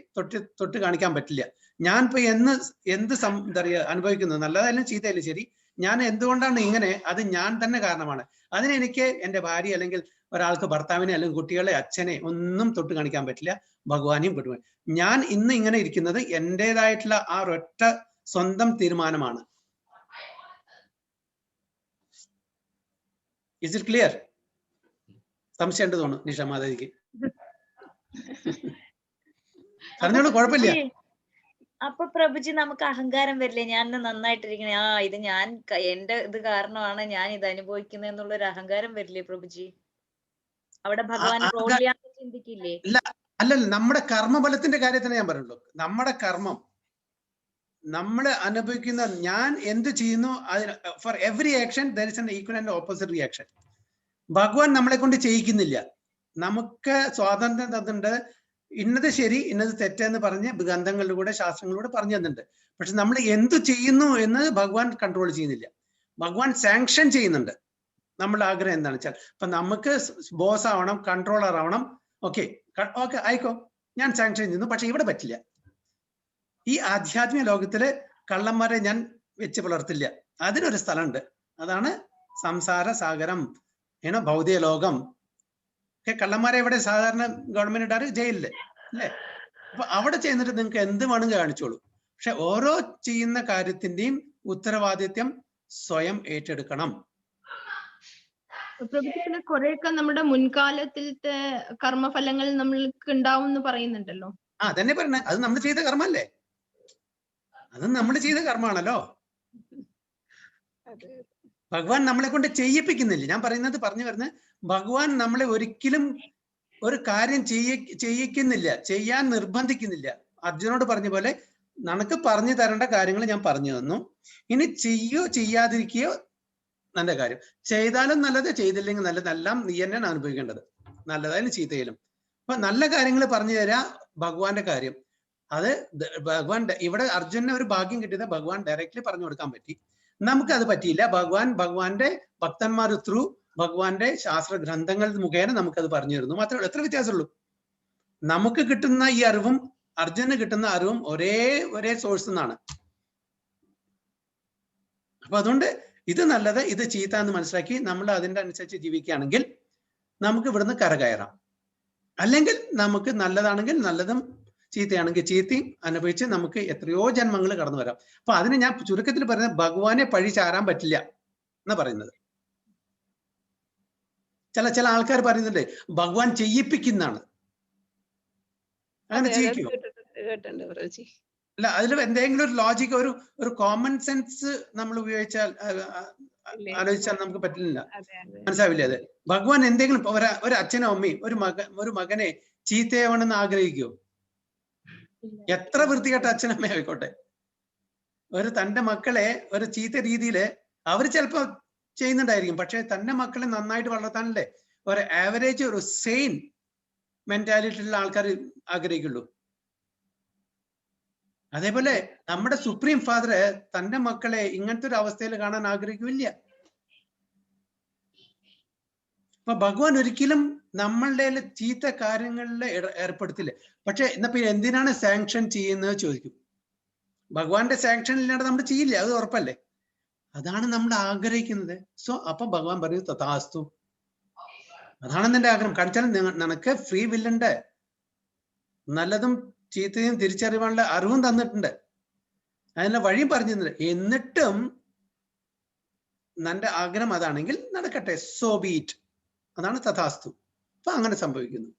തൊട്ട് കാണിക്കാൻ പറ്റില്ല. ഞാൻ ഇപ്പൊ എന്ത് എന്താ പറയാ അനുഭവിക്കുന്നത്, നല്ലതായാലും ചീത്തയായാലും ശരി, ഞാൻ എന്തുകൊണ്ടാണ് ഇങ്ങനെ, അത് ഞാൻ തന്നെ കാരണമാണ്. അതിനെനിക്ക് എന്റെ ഭാര്യ അല്ലെങ്കിൽ ഒരാൾക്ക് ഭർത്താവിനെ അല്ലെങ്കിൽ കുട്ടികളെ അച്ഛനെ ഒന്നും തൊട്ട് കാണിക്കാൻ പറ്റില്ല, ഭഗവാനെയും തൊട്ട്. ഞാൻ ഇന്ന് ഇങ്ങനെ ഇരിക്കുന്നത് എന്റേതായിട്ടുള്ള ആ ഒരൊറ്റ സ്വന്തം തീരുമാനമാണ്. Is it clear? സംശയം ഉണ്ട് തോന്നുന്നു നിഷ മാധവിക്ക്. പറഞ്ഞോളൂ, കുഴപ്പമില്ല. അപ്പൊ പ്രഭുജി നമുക്ക് അഹങ്കാരം വരില്ലേ? ഞാൻ നന്നായിട്ടിരിക്കണേ, ഇത് ഞാൻ എന്റെ ഇത് കാരണമാണ് ഞാൻ ഇത് അനുഭവിക്കുന്നത് എന്നുള്ള ഒരു അഹങ്കാരം വരില്ലേ പ്രഭുജി? അവിടെ ഭഗവാൻ ചിന്തിക്കില്ലേ? അല്ലല്ല, നമ്മുടെ കർമ്മഫലത്തിന്റെ കാര്യത്തിന് ഞാൻ പറയുള്ളൂ. നമ്മുടെ കർമ്മം നമ്മൾ അനുഭവിക്കുന്ന, ഞാൻ എന്ത് ചെയ്യുന്നു അതിന് for every action there is an equal and opposite reaction. ഭഗവാൻ നമ്മളെ കൊണ്ട് ചെയ്യിക്കുന്നില്ല. നമുക്ക് സ്വാതന്ത്ര്യം തന്നിട്ടുണ്ട്. ഇന്നത് ശരി, ഇന്നത് തെറ്റെന്ന് പറഞ്ഞ് ഗ്രന്ഥങ്ങളിലൂടെ ശാസ്ത്രങ്ങളിലൂടെ പറഞ്ഞു തന്നിട്ടുണ്ട്. പക്ഷെ നമ്മൾ എന്തു ചെയ്യുന്നു എന്ന് ഭഗവാൻ കൺട്രോൾ ചെയ്യുന്നില്ല. ഭഗവാൻ സാങ്ഷൻ ചെയ്യുന്നുണ്ട്. നമ്മളുടെ ആഗ്രഹം എന്താണെന്ന് വെച്ചാൽ, ഇപ്പൊ നമുക്ക് ബോസ് ആവണം, കൺട്രോളർ ആവണം, ഓക്കെ ആയിക്കോ, ഞാൻ സാങ്ഷൻ ചെയ്യുന്നു. പക്ഷെ ഇവിടെ പറ്റില്ല. ഈ ആധ്യാത്മിക ലോകത്തില് കള്ളന്മാരെ ഞാൻ വെച്ച് പുലർത്തില്ല. അതിനൊരു സ്ഥലമുണ്ട്. അതാണ് സംസാര സാഗരം, ഭൗതിക ലോകം. കള്ളന്മാരെ എവിടെ സാധാരണ ഗവൺമെന്റ് ഇടാറ്? ജയിലില് അല്ലേ? അപ്പൊ അവിടെ ചെന്നിട്ട് നിങ്ങൾക്ക് എന്ത് വേണമെങ്കിൽ കാണിച്ചോളൂ. പക്ഷെ ഓരോ ചെയ്യുന്ന കാര്യത്തിന്റെയും ഉത്തരവാദിത്യം സ്വയം ഏറ്റെടുക്കണം. പ്രവൃത്തിയിൽ കുറെയൊക്കെ നമ്മുടെ മുൻകാലത്തിലത്തെ കർമ്മഫലങ്ങൾ നമ്മൾക്ക് ഉണ്ടാവും എന്ന് പറയുന്നുണ്ടല്ലോ. അതന്നെ പറഞ്ഞ, അത് നമ്മൾ ചെയ്ത കർമ്മല്ലേ? അത് നമ്മൾ ചെയ്ത കർമ്മമാണല്ലോ. ഭഗവാൻ നമ്മളെ കൊണ്ട് ചെയ്യിപ്പിക്കുന്നില്ല. ഞാൻ പറയുന്നത് പറഞ്ഞു വരുന്നത്, ഭഗവാൻ നമ്മളെ ഒരിക്കലും ഒരു കാര്യം ചെയ്യിക്കുന്നില്ല, ചെയ്യാൻ നിർബന്ധിക്കുന്നില്ല. അർജുനോട് പറഞ്ഞ പോലെ നിനക്ക് പറഞ്ഞു തരേണ്ട കാര്യങ്ങൾ ഞാൻ പറഞ്ഞു തന്നു. ഇനി ചെയ്യോ ചെയ്യാതിരിക്കുകയോ നല്ല കാര്യം. ചെയ്താലും നല്ലത്, ചെയ്തില്ലെങ്കിൽ നല്ലത്. എല്ലാം നീ തന്നെയാണ് അനുഭവിക്കേണ്ടത്, നല്ലതായാലും ചീത്തയിലും. അപ്പൊ നല്ല കാര്യങ്ങൾ പറഞ്ഞു തരാ ഭഗവാന്റെ കാര്യം. അത് ഭഗവാൻ ഇവിടെ അർജുനന് ഒരു ഭാഗ്യം കിട്ടിയത് ഭഗവാൻ ഡയറക്റ്റ്ലി പറഞ്ഞു കൊടുക്കാൻ പറ്റി. നമുക്കത് പറ്റിയില്ല. ഭഗവാന്റെ ഭക്തന്മാർ ത്രൂ ഭഗവാന്റെ ശാസ്ത്ര ഗ്രന്ഥങ്ങൾ മുഖേന നമുക്കത് പറഞ്ഞു തരുന്നു മാത്രമേ ഉള്ളൂ. എത്ര വ്യത്യാസമുള്ളൂ? നമുക്ക് കിട്ടുന്ന ഈ അറിവും അർജുനന് കിട്ടുന്ന അറിവും ഒരേ സോഴ്സ് നിന്നാണ്. അപ്പൊ അതുകൊണ്ട് ഇത് നല്ലത്, ഇത് ചീത്ത എന്ന് മനസ്സിലാക്കി നമ്മൾ അതിന്റെ അനുസരിച്ച് ജീവിക്കുകയാണെങ്കിൽ നമുക്ക് ഇവിടുന്ന് കരകയറാം. അല്ലെങ്കിൽ നമുക്ക് നല്ലതാണെങ്കിൽ നല്ലതും ചീത്തയാണെങ്കിൽ ചീത്തയും അനുഭവിച്ച് നമുക്ക് എത്രയോ ജന്മങ്ങൾ കടന്നു വരാം. അപ്പൊ അതിന് ഞാൻ ചുരുക്കത്തിൽ പറയുന്നത്, ഭഗവാനെ പഴി ചാരാൻ പറ്റില്ല എന്നാ പറയുന്നത്. ചില ആൾക്കാർ പറയുന്നുണ്ട് ഭഗവാൻ ചെയ്യിപ്പിക്കുന്നതാണ്. അങ്ങനെ ചെയ്യിക്കുമോ? അല്ല, അതിൽ എന്തെങ്കിലും ഒരു ലോജിക്ക്, ഒരു കോമൺ സെൻസ് നമ്മൾ ഉപയോഗിച്ചാൽ ആലോചിച്ചാൽ നമുക്ക് പറ്റില്ല, മനസ്സിലാവില്ലേ? അത് ഭഗവാൻ എന്തെങ്കിലും ഒരു അച്ഛനോ അമ്മയും ഒരു മകനെ ചീത്തയാവണമെന്ന് ആഗ്രഹിക്കുമോ? എത്ര വൃത്തികെട്ട അച്ഛനമ്മ ആയിക്കോട്ടെ, തന്റെ മക്കളെ ഒരു ചീത്ത രീതിയിൽ അവർ ചിലപ്പോ ചെയ്യുന്നുണ്ടായിരിക്കും. പക്ഷെ തന്റെ മക്കളെ നന്നായിട്ട് വളർത്താനല്ലേ ഒരു ആവറേജ്, ഒരു സെയിൻ മെന്റാലിറ്റിയുള്ള ആൾക്കാർ ആഗ്രഹിക്കുള്ളൂ. അതേപോലെ നമ്മുടെ സുപ്രീം ഫാദർ തന്റെ മക്കളെ ഇങ്ങനത്തെ ഒരു അവസ്ഥയിൽ കാണാൻ ആഗ്രഹിക്കില്ല. അപ്പൊ ഭഗവാൻ ഒരിക്കലും നമ്മളുടെ ചീത്ത കാര്യങ്ങളിൽ ഏർപ്പെടുത്തില്ല. പക്ഷെ എന്നാ പിന്നെ എന്തിനാണ് സാങ്ഷൻ ചെയ്യുന്നത് ചോദിക്കും. ഭഗവാന്റെ സാങ്ഷൻ ഇല്ലാണ്ട് നമ്മൾ ചെയ്യില്ല, അത് ഉറപ്പല്ലേ? അതാണ് നമ്മൾ ആഗ്രഹിക്കുന്നത്. സോ അപ്പൊ ഭഗവാൻ പറയുന്നത് തഥാസ്തു. അതാണ് നിന്റെ ആഗ്രഹം. കാണിച്ചാൽ നിനക്ക് ഫ്രീ വില്ലുണ്ട്, നല്ലതും ചീത്തയും തിരിച്ചറിവാനുള്ള അറിവും തന്നിട്ടുണ്ട്, അതിനുള്ള വഴിയും പറഞ്ഞു തന്നിട്ടുണ്ട്. എന്നിട്ടും നിന്റെ ആഗ്രഹം അതാണെങ്കിൽ നടക്കട്ടെ, സോ ബീറ്റ്. അതാണ് തഥാസ്തു. അപ്പൊ അങ്ങനെ സംഭവിക്കുന്നു.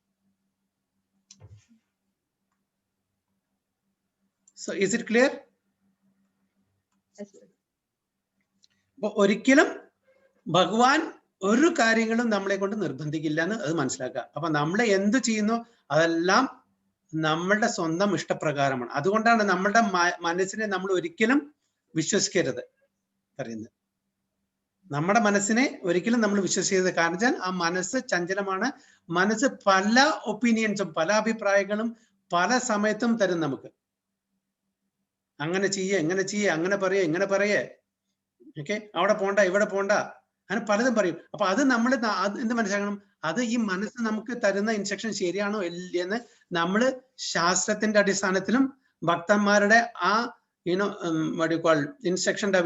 So is it clear? അപ്പൊ ഒരിക്കലും ഭഗവാൻ ഒരു കാര്യങ്ങളും നമ്മളെ കൊണ്ട് നിർബന്ധിക്കില്ല എന്ന് അത് മനസ്സിലാക്കുക. അപ്പൊ നമ്മളെ എന്ത് ചെയ്യുന്നു അതെല്ലാം നമ്മളുടെ സ്വന്തം ഇഷ്ടപ്രകാരമാണ്. അതുകൊണ്ടാണ് നമ്മളുടെ മനസ്സിനെ നമ്മൾ ഒരിക്കലും വിശ്വസിക്കരുത് പറയുന്നത്. നമ്മുടെ മനസ്സിനെ ഒരിക്കലും നമ്മൾ വിശ്വസിക്കരുത്. കാരണം വെച്ചാൽ ആ മനസ്സ് ചഞ്ചലമാണ്. മനസ്സ് പല ഒപ്പീനിയൻസും പല അഭിപ്രായങ്ങളും പല സമയത്തും തരും നമുക്ക്. അങ്ങനെ ചെയ്യേ, ഇങ്ങനെ ചെയ്യേ, അങ്ങനെ പറയേ, ഇങ്ങനെ പറയേ, ഓക്കെ, അവിടെ പോണ്ട, ഇവിടെ പോണ്ട, അങ്ങനെ പലതും പറയും. അപ്പൊ അത് നമ്മൾ എന്ത് മനസ്സിലാക്കണം? അത് ഈ മനസ്സ് നമുക്ക് തരുന്ന ഇൻസ്ട്രക്ഷൻ ശരിയാണോ ഇല്ലെന്ന് നമ്മൾ ശാസ്ത്രത്തിന്റെ അടിസ്ഥാനത്തിലും ഭക്തന്മാരുടെ ആ ഇൻസ്ട്രക്ഷന്റെ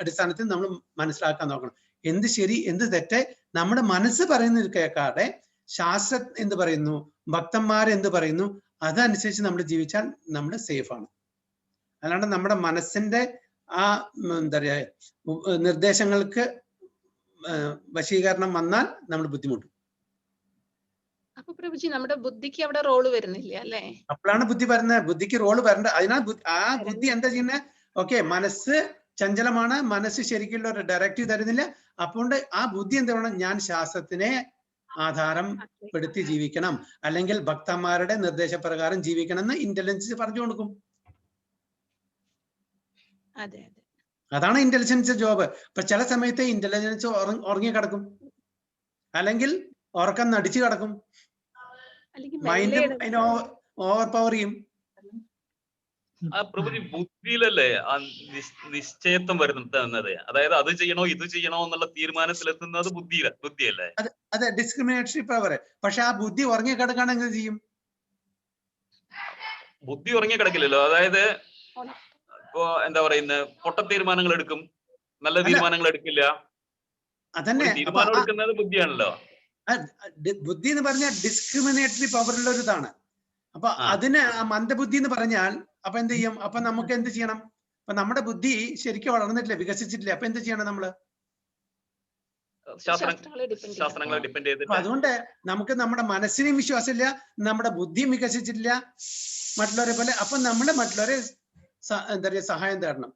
അടിസ്ഥാനത്തിൽ നമ്മൾ മനസ്സിലാക്കാൻ നോക്കണം. എന്ത് ശരി എന്ത് തെറ്റ് നമ്മുടെ മനസ്സ് പറയുന്നത് കേൾക്കാതെ ശാസ്ത്രം എന്ത് പറയുന്നു, ഭക്തന്മാർ എന്ത് പറയുന്നു, അതനുസരിച്ച് നമ്മൾ ജീവിച്ചാൽ നമ്മൾ സേഫ് ആണ്. അല്ലാണ്ട് നമ്മുടെ മനസ്സിന്റെ ആ എന്താ പറയാ നിർദ്ദേശങ്ങൾക്ക് വശീകരണം വന്നാൽ നമ്മൾ ബുദ്ധിമുട്ടും. അപ്പൊ പ്രഭുജി നമ്മുടെ ബുദ്ധിക്ക് അവിടെ റോള് വരുന്നില്ല അല്ലേ? അപ്പോഴാണ് ബുദ്ധി വരുന്നത്. ബുദ്ധിക്ക് റോള് വരണ്ട. അതിനാൽ ആ ബുദ്ധി എന്താ ചെയ്യുന്നത്? ഓക്കെ, മനസ്സ് ചഞ്ചലമാണ്, മനസ്സ് ശരിക്കുള്ള ഒരു ഡയറക്റ്റീവ് തരുന്നില്ല. അപ്പോൾ ആ ബുദ്ധി എന്താ വേണം? ഞാൻ ശാസ്ത്രത്തിനെ ആധാരം പെടുത്തി ജീവിക്കണം, അല്ലെങ്കിൽ ഭക്തന്മാരുടെ നിർദ്ദേശപ്രകാരം ജീവിക്കണം എന്ന് ഇന്റലിജൻസ് പറഞ്ഞു കൊടുക്കും. അതെ അതെ, അതാണ് ഇന്റലിജൻസ് ജോബ്. ഇപ്പൊ ചില സമയത്ത് ഇന്റലിജൻസ് ഉറങ്ങി കിടക്കും, അല്ലെങ്കിൽ ഉറക്കം നടിച്ചു കിടക്കും, മൈൻഡ് ഓവർ പവർ ചെയ്യും. പ്രഭുജി ബുദ്ധിയിലല്ലേ ആ നിശ്ചയത്വം വരുന്നത്? അതായത് അത് ചെയ്യണോ ഇത് ചെയ്യണോ എന്നുള്ള തീരുമാനത്തിലെത്തുന്നത് ബുദ്ധിയല്ലേ? അതെ, ഡിസ്ക്രിമിനേറ്ററി പവർ. പക്ഷെ ആ ബുദ്ധി ഉറങ്ങി കിടക്കുകയാണെങ്കിൽ എന്ത് ചെയ്യും? ബുദ്ധി ഉറങ്ങി കിടക്കില്ലല്ലോ. അതായത് ഇപ്പോ എന്താ പറയുന്നത്, പൊട്ട തീരുമാനങ്ങൾ എടുക്കും, നല്ല തീരുമാനങ്ങൾ എടുക്കില്ല. അതന്നെ തീരുമാനം എടുക്കുന്നത് ബുദ്ധിയാണല്ലോ. ബുദ്ധി എന്ന് പറഞ്ഞാൽ ഡിസ്ക്രിമിനേറ്ററി പവറുള്ള ഒരു ഇതാണ്. അപ്പൊ അതിന് മന്ദബുദ്ധി എന്ന് പറഞ്ഞാൽ അപ്പൊ എന്ത് ചെയ്യും? അപ്പൊ നമുക്ക് എന്ത് ചെയ്യണം? അപ്പൊ നമ്മുടെ ബുദ്ധി ശരിക്കും വളർന്നിട്ടില്ല, വികസിച്ചിട്ടില്ല. അപ്പൊ എന്ത് ചെയ്യണം നമ്മള്? ശാസ്ത്രങ്ങളെ ഡിപ്പെൻഡ് ചെയ്തിട്ട്. അതുകൊണ്ട് നമുക്ക് നമ്മുടെ മനസ്സിനും വിശ്വാസമില്ല, നമ്മുടെ ബുദ്ധിയും വികസിച്ചിട്ടില്ല മറ്റുള്ളവരെ പോലെ. അപ്പൊ നമ്മള് മറ്റുള്ളവരെ എന്താ പറയുക സഹായം തേടണം.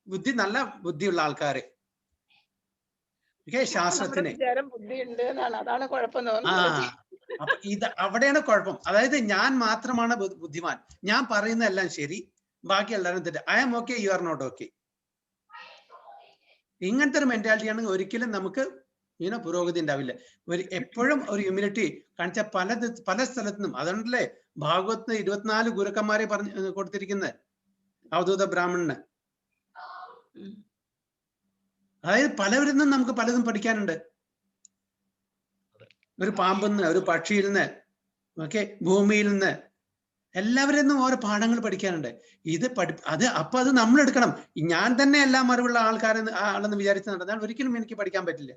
ബുദ്ധി നല്ല ബുദ്ധിയുള്ള ആൾക്കാരെ, ശാസ്ത്രത്തിന്. അതാണ് കുഴപ്പം. അപ്പൊ ഇത് അവിടെയാണ് കുഴപ്പം. അതായത് ഞാൻ മാത്രമാണ് ബുദ്ധിമാൻ, ഞാൻ പറയുന്നതെല്ലാം ശരി, ബാക്കി എല്ലാവരും തെറ്റ്. I am okay, you are not okay. ഇങ്ങനത്തെ ഒരു മെന്റാലിറ്റി ആണെങ്കിൽ ഒരിക്കലും നമുക്ക് പുരോഗതി ഉണ്ടാവില്ല. എപ്പോഴും ഒരു ഹ്യൂമിലിറ്റി കാണിച്ച പല സ്ഥലത്തുനിന്നും. അതുകൊണ്ടല്ലേ ഭാഗവത്ത് 24 ഗുരുക്കന്മാരെ പറഞ്ഞു കൊടുത്തിരിക്കുന്നത് അവധൂത ബ്രാഹ്മണന്. അതായത് പലവരിൽ നിന്നും നമുക്ക് പലതും പഠിക്കാനുണ്ട്. ഒരു പാമ്പിൽ നിന്ന്, ഒരു പക്ഷിയിൽ നിന്ന്, ഭൂമിയിൽ നിന്ന്, എല്ലാവരിൽ നിന്നും ഓരോ പാഠങ്ങൾ പഠിക്കാനുണ്ട്. അപ്പൊ അത് നമ്മൾ എടുക്കണം. ഞാൻ തന്നെ എല്ലാം അറിവുള്ള ആളെന്ന് വിചാരിച്ച് നടന്നാൽ ഒരിക്കലും എനിക്ക് പഠിക്കാൻ പറ്റില്ല.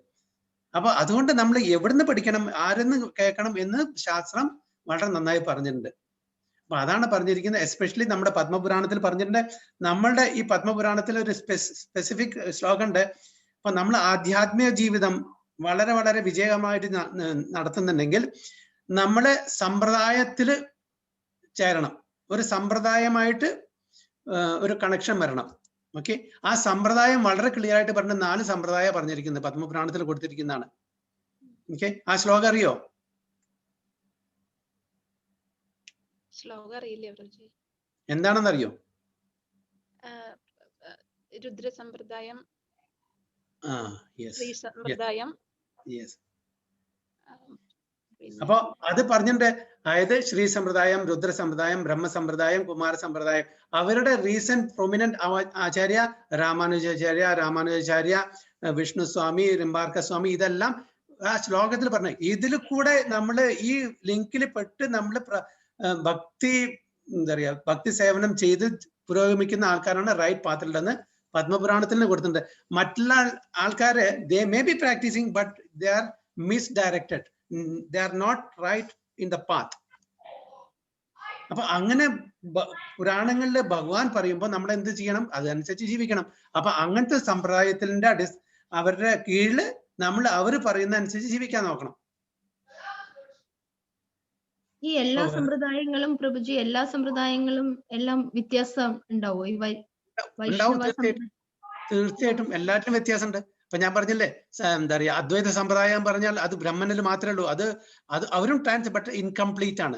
അപ്പൊ അതുകൊണ്ട് നമ്മൾ എവിടുന്ന് പഠിക്കണം, ആരെന്ന് കേൾക്കണം എന്ന് ശാസ്ത്രം വളരെ നന്നായി പറഞ്ഞിട്ടുണ്ട്. അപ്പൊ അതാണ് പറഞ്ഞിരിക്കുന്നത്. എസ്പെഷ്യലി നമ്മുടെ പത്മപുരാണത്തിൽ പറഞ്ഞിട്ടുണ്ട്. നമ്മളുടെ ഈ പത്മപുരാണത്തിൽ ഒരു സ്പെസിഫിക് ശ്ലോകം ഉണ്ട്. അപ്പൊ നമ്മൾ ആധ്യാത്മിക ജീവിതം വളരെ വളരെ വിജയമായിട്ട് നടത്തുന്നുണ്ടെങ്കിൽ നമ്മള് സമ്പ്രദായത്തില് ചേരണം. ഒരു സമ്പ്രദായമായിട്ട് ഒരു കണക്ഷൻ വരണം. ആ സമ്പ്രദായം വളരെ ക്ലിയർ ആയിട്ട് പറഞ്ഞ 4 സമ്പ്രദായം പറഞ്ഞിരിക്കുന്നത് പത്മപുരാണത്തിൽ കൊടുത്തിരിക്കുന്നതാണ്. ആ ശ്ലോകം അറിയോ? ശ്ലോകം അറിയില്ല. എന്താണെന്നറിയോ? രുദ്രസമ്പ്രദായം, സമ്പ്രദായം. അപ്പൊ അത് പറഞ്ഞിട്ടുണ്ട്. അതായത് ശ്രീ സമ്പ്രദായം, രുദ്ര സമ്പ്രദായം, ബ്രഹ്മ സമ്പ്രദായം, കുമാര സമ്പ്രദായം. അവരുടെ റീസെന്റ് പ്രൊമിനന്റ് ആചാര്യ രാമാനുജാചാര്യ, വിഷ്ണു സ്വാമി, റിംബാർക്ക സ്വാമി, ഇതെല്ലാം ആ ശ്ലോകത്തിൽ പറഞ്ഞു. ഇതിൽ കൂടെ നമ്മള് ഈ ലിങ്കിൽ പെട്ട് നമ്മള് ഭക്തി സേവനം ചെയ്ത് പുരോഗമിക്കുന്ന ആൾക്കാരാണ് റൈറ്റ് പാത്തിലുണ്ടെന്ന് പത്മപുരാണത്തിൽ കൊടുത്തിട്ടുണ്ട്. മറ്റുള്ള ആൾക്കാര് they may be practicing but they are misdirected, they are not right in the path. അപ്പൊ അങ്ങനെ പുരാണങ്ങളില് ഭഗവാൻ പറയുമ്പോൾ നമ്മൾ എന്ത് ചെയ്യണം? അതനുസരിച്ച് ജീവിക്കണം. അപ്പൊ അങ്ങനത്തെ സമ്പ്രദായത്തിന്റെ അവരുടെ കീഴില് നമ്മൾ അവര് പറയുന്ന അനുസരിച്ച് ജീവിക്കാൻ നോക്കണം. ഈ എല്ലാ സമ്പ്രദായങ്ങളും പ്രഭുജി, എല്ലാ സമ്പ്രദായങ്ങളും എല്ലാം വ്യത്യാസം ഉണ്ടാവോ? ഈ തീർച്ചയായിട്ടും എല്ലാറ്റിനും വ്യത്യാസമുണ്ട്. ഇപ്പൊ ഞാൻ പറഞ്ഞില്ലേ, എന്താ പറയാ, അദ്വൈത സമ്പ്രദായം പറഞ്ഞാൽ അത് ബ്രഹ്മനിൽ മാത്രമേ ഉള്ളൂ. അത് അവരും ബട്ട് ഇൻകംപ്ലീറ്റ് ആണ്.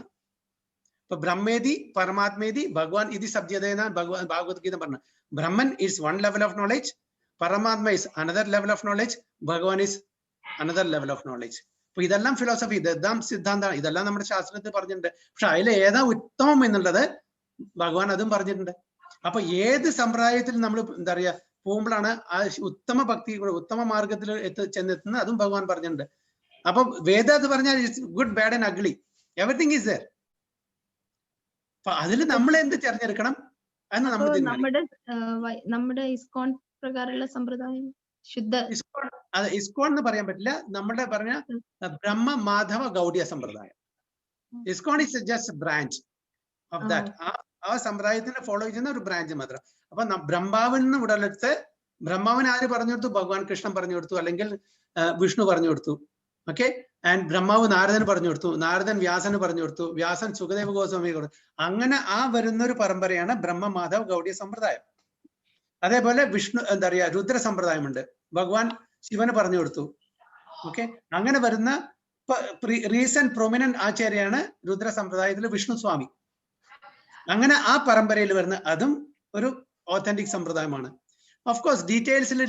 ഇപ്പൊ ബ്രഹ്മേതി പരമാത്മേതി ഭഗവാൻ ഇതി സബ്ജതേന ഭഗവാൻ ഭാഗവത്ഗീത പറഞ്ഞു. Brahman is one level of knowledge, പരമാത്മ is another level of knowledge, ഭഗവാൻ is another level of knowledge. അപ്പൊ ഇതെല്ലാം ഫിലോസഫി, ഇതെല്ലാം സിദ്ധാന്തമാണ്, ഇതെല്ലാം നമ്മുടെ ശാസ്ത്രത്തിൽ പറഞ്ഞിട്ടുണ്ട്. പക്ഷെ അതിൽ ഏതാ ഉത്തമം എന്നുള്ളത് ഭഗവാൻ അതും പറഞ്ഞിട്ടുണ്ട്. അപ്പൊ ഏത് സമ്പ്രദായത്തിൽ നമ്മൾ എന്താ പറയാ പോകുമ്പോഴാണ് ആ ഉത്തമ ഭക്തി, ഉത്തമ മാർഗത്തിൽ ചെന്നെത്തുന്നത്, അതും ഭഗവാൻ പറഞ്ഞിട്ടുണ്ട്. അപ്പൊ വേദ എന്ന് പറഞ്ഞാൽ good, bad and ugly, everything is there. അപ്പൊ അതിൽ നമ്മൾ എന്ത് തിരഞ്ഞെടുക്കണം എന്ന് നമ്മൾ നമ്മുടെ ഇസ്കോൺ പ്രകാരമുള്ള സമ്പ്രദായം ശുദ്ധ ഇസ്കോൺ എന്ന് പറയാൻ പറ്റില്ല. നമ്മുടെ പറഞ്ഞ ബ്രഹ്മ മാധവ ഗൗഡിയ സമ്പ്രദായം. ISKCON is just branch of that. ആ സമ്പ്രദായത്തിന്റെ ഫോളോ ചെയ്യുന്ന ഒരു ബ്രാഞ്ച് മാത്രം. അപ്പൊ ബ്രഹ്മാവിൽ നിന്ന് ഉടലെടുത്ത്, ബ്രഹ്മാവിന് ആര് പറഞ്ഞു കൊടുത്തു? ഭഗവാൻ കൃഷ്ണൻ പറഞ്ഞു കൊടുത്തു, അല്ലെങ്കിൽ വിഷ്ണു പറഞ്ഞു കൊടുത്തു. ആൻഡ് ബ്രഹ്മാവ് നാരദന് പറഞ്ഞു കൊടുത്തു, നാരദൻ വ്യാസന് പറഞ്ഞു കൊടുത്തു, വ്യാസൻ സുഖദേവ ഗോസ്വാമി കൊടുത്തു. അങ്ങനെ ആ വരുന്ന ഒരു പരമ്പരയാണ് ബ്രഹ്മ മാധവ് ഗൗഡിയ സമ്പ്രദായം. അതേപോലെ വിഷ്ണു എന്താ പറയാ രുദ്ര സമ്പ്രദായമുണ്ട്, ഭഗവാൻ ശിവന് പറഞ്ഞു കൊടുത്തു. അങ്ങനെ വരുന്ന റീസെന്റ് പ്രൊമിനന്റ് ആചാര്യാണ് രുദ്ര സമ്പ്രദായത്തിലെ വിഷ്ണു സ്വാമി. അങ്ങനെ ആ പരമ്പരയിൽ വരുന്ന അതും ഒരു ഓത്തന്റിക് സമ്പ്രദായമാണ്. ഓഫ് കോഴ്സ് ഡീറ്റെയിൽസിൽ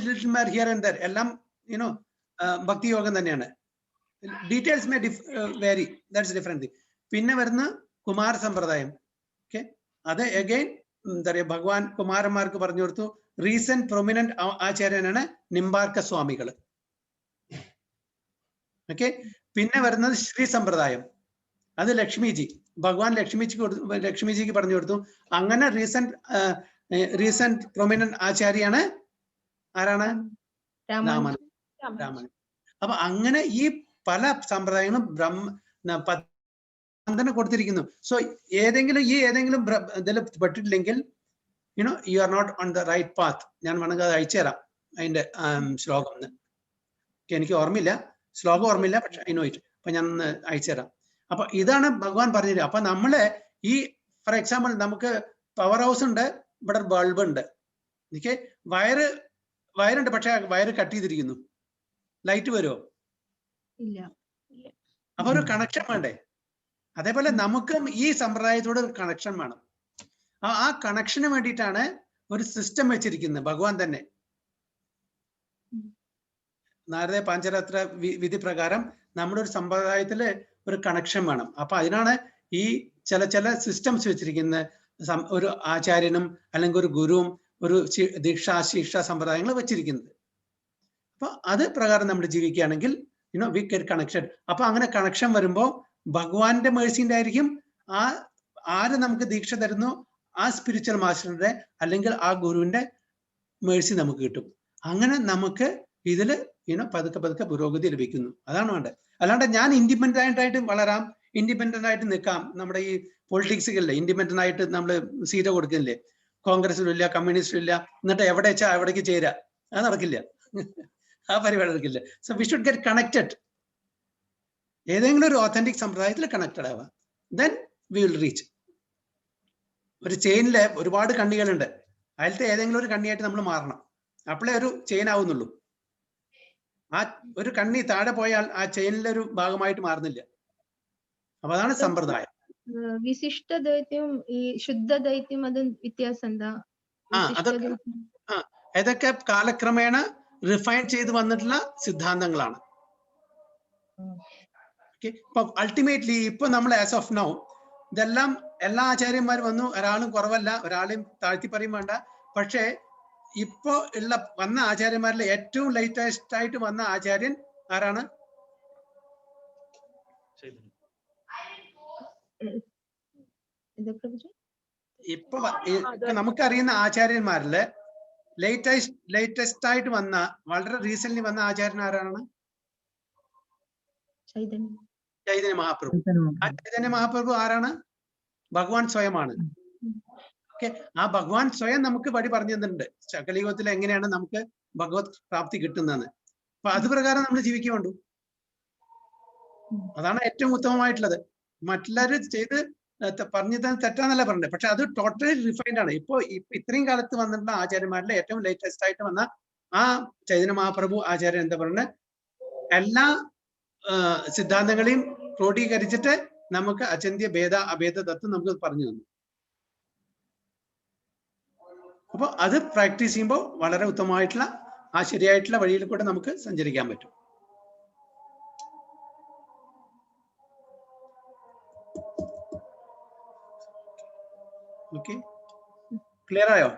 ഹിയർ ആൻഡ് ദർ എല്ലാം ഭക്തി യോഗം തന്നെയാണ്. Details may vary, that's different. പിന്നെ വരുന്ന കുമാര സമ്പ്രദായം. അത് അഗൈൻ എന്താ പറയാ ഭഗവാൻ കുമാരന്മാർക്ക് പറഞ്ഞു കൊടുത്തു. റീസെന്റ് പ്രൊമിനന്റ് ആചാര്യനാണ് നിംബാർക്ക സ്വാമികൾ. പിന്നെ വരുന്നത് ശ്രീ സമ്പ്രദായം, അത് ലക്ഷ്മിജി. ഭഗവാൻ ലക്ഷ്മിജിക്ക് പറഞ്ഞു കൊടുത്തു. അങ്ങനെ റീസെന്റ് പ്രൊമിനന്റ് ആചാര്യാണ് ആരാണ്? രാമൻ. അപ്പൊ അങ്ങനെ ഈ പല സമ്പ്രദായങ്ങളും തന്നെ കൊടുത്തിരിക്കുന്നു. സോ ഏതെങ്കിലും ഇതിൽ പെട്ടിട്ടില്ലെങ്കിൽ you are not on the right path. ഞാൻ വേണമെങ്കിൽ അത് അയച്ചു തരാം അതിന്റെ ശ്ലോകം. എനിക്ക് ഓർമ്മയില്ല, ശ്ലോകം ഓർമ്മയില്ല, പക്ഷെ ഐ നോ ഇറ്റ്. അപ്പൊ ഞാൻ അയച്ചു തരാം. അപ്പൊ ഇതാണ് ഭഗവാൻ പറഞ്ഞത്. അപ്പൊ നമ്മള് ഈ ഫോർ എക്സാമ്പിൾ നമുക്ക് പവർ ഹൗസ് ഉണ്ട്, ഇവിടെ ബൾബ് ഉണ്ട്, എനിക്ക് വയറുണ്ട്, പക്ഷെ വയറ് കട്ട് ചെയ്തിരിക്കുന്നു, ലൈറ്റ് വരുമോ? ഇല്ല. അപ്പൊ ഒരു കണക്ഷൻ വേണ്ടേ? അതേപോലെ നമുക്കും ഈ സമ്പ്രദായത്തോട് ഒരു കണക്ഷൻ വേണം. ആ കണക്ഷന് വേണ്ടിയിട്ടാണ് ഒരു സിസ്റ്റം വെച്ചിരിക്കുന്നത് ഭഗവാൻ തന്നെ. നാരദ പാഞ്ചരാത്ര വിധി പ്രകാരം നമ്മുടെ ഒരു സമ്പ്രദായത്തില് ഒരു കണക്ഷൻ വേണം. അപ്പൊ അതിനാണ് ഈ ചില സിസ്റ്റംസ് വെച്ചിരിക്കുന്നത്. ഒരു ആചാര്യനും അല്ലെങ്കിൽ ഒരു ഗുരുവും ഒരു ദീക്ഷ സമ്പ്രദായങ്ങൾ വെച്ചിരിക്കുന്നത്. അപ്പൊ അത് പ്രകാരം നമ്മൾ ജീവിക്കുകയാണെങ്കിൽ വി ഗെറ്റ് കണക്ഷൻ. അപ്പൊ അങ്ങനെ കണക്ഷൻ വരുമ്പോ ഭഗവാന്റെ മേഴ്സിന്റെ ആയിരിക്കും. ആര് നമുക്ക് ദീക്ഷ തരുന്നു ആ സ്പിരിച്വൽ മാസ്റ്ററിന്റെ അല്ലെങ്കിൽ ആ ഗുരുവിന്റെ മേഴ്സി നമുക്ക് കിട്ടും. അങ്ങനെ നമുക്ക് ഇതില് പതുക്കെ പുരോഗതി ലഭിക്കുന്നു. അതാണ് വേണ്ടത്. അല്ലാണ്ട് ഞാൻ ഇൻഡിപെൻഡന്റ് ആയിട്ട് വളരാം, ഇൻഡിപെൻഡന്റ് ആയിട്ട് നിൽക്കാം. നമ്മുടെ ഈ പൊളിറ്റിക്സുകളിലെ ഇൻഡിപെൻഡന്റ് ആയിട്ട് നമ്മൾ സീറ്റ് കൊടുക്കുന്നില്ലേ? കോൺഗ്രസിലും ഇല്ല, കമ്മ്യൂണിസ്റ്റും ഇല്ല, എന്നിട്ട് എവിടെ വെച്ചാൽ എവിടേക്ക് ചേരാ, അത് നടക്കില്ല. ആ പരിപാടി നടക്കില്ല. So we should get connected. ഏതെങ്കിലും ഒരു ഓതന്റിക് സമ്പ്രദായത്തിൽ കണക്റ്റഡ് ആവാം. Then we will reach. ഒരു ചെയിനില് ഒരുപാട് കണ്ണികളുണ്ട്, അതിലത്തെ ഏതെങ്കിലും ഒരു കണ്ണിയായിട്ട് നമ്മൾ മാറണം. അപ്പോഴേ ഒരു ചെയിൻ ആവുന്നുള്ളൂ. ആ ഒരു കണ്ണി താഴെ പോയാൽ ആ ചെയിനിലെ ഒരു ഭാഗമായിട്ട് മാറുന്നില്ല. അപ്പൊ അതാണ് സമ്പ്രദായം. വിശിഷ്ട ദൈത്യം ഈ ശുദ്ധ ദൈത്യം അത് വ്യത്യാസം എന്താ? ഇതൊക്കെ കാലക്രമേണ റിഫൈൻ ചെയ്ത് വന്നിട്ടുള്ള സിദ്ധാന്തങ്ങളാണ്. ഇപ്പൊ അൾട്ടിമേറ്റ്ലി ഇപ്പൊ നമ്മൾ ആസ് ഓഫ് നൗ ഇതെല്ലാം എല്ലാ ആചാര്യന്മാരും വന്നു, ഒരാളും കുറവല്ല, ഒരാളെയും താഴ്ത്തി പറയും വേണ്ട. പക്ഷേ ഇപ്പോ വന്ന ആചാര്യന്മാരിൽ ഏറ്റവും ലേറ്റസ്റ്റ് ആയിട്ട് വന്ന ആചാര്യൻ ആരാണ്? ഇപ്പൊ നമുക്കറിയുന്ന ആചാര്യന്മാരില് ലേറ്റസ്റ്റ് ആയിട്ട് വന്ന വളരെ റീസെന്റ് വന്ന ആചാര്യൻ ആരാണ്? ചൈതന്യ മഹാപ്രഭു. ആ ചൈതന്യ മഹാപ്രഭു ആരാണ്? ഭഗവാൻ സ്വയമാണ്. ഓക്കെ, ആ ഭഗവാൻ സ്വയം നമുക്ക് വഴി പറഞ്ഞു തന്നിട്ടുണ്ട്. കലിയുഗത്തിൽ എങ്ങനെയാണ് നമുക്ക് ഭഗവത് പ്രാപ്തി കിട്ടുന്നതെന്ന്. അപ്പൊ അത് പ്രകാരം നമ്മൾ ജീവിക്കുന്നുണ്ട്. അതാണ് ഏറ്റവും ഉത്തമമായിട്ടുള്ളത്. മറ്റുള്ളവർ ചെയ്ത് പറഞ്ഞു തന്നെ തെറ്റാന്നല്ല പറഞ്ഞത്, പക്ഷെ അത് ടോട്ടലി റിഫൈൻഡ് ആണ്. ഇപ്പൊ ഇത്രയും കാലത്ത് വന്നിട്ടുള്ള ആചാര്യന്മാരിലെ ഏറ്റവും ലേറ്റസ്റ്റ് ആയിട്ട് വന്ന ആ ചൈതന്യ മഹാപ്രഭു ആചാര്യൻ എന്താ പറയുന്നത്, എല്ലാ സിദ്ധാന്തങ്ങളെയും ക്രോഡീകരിച്ചിട്ട് നമുക്ക് അചന്ത്യ അഭേദ തത്വം നമുക്ക് പറഞ്ഞു തന്നു. അപ്പൊ അത് പ്രാക്ടീസ് ചെയ്യുമ്പോൾ വളരെ ഉത്തമമായിട്ടുള്ള ആ ശരിയായിട്ടുള്ള വഴിയിൽ കൂടെ നമുക്ക് സഞ്ചരിക്കാൻ പറ്റും. ഓക്കെ, ക്ലിയർ ആയോ?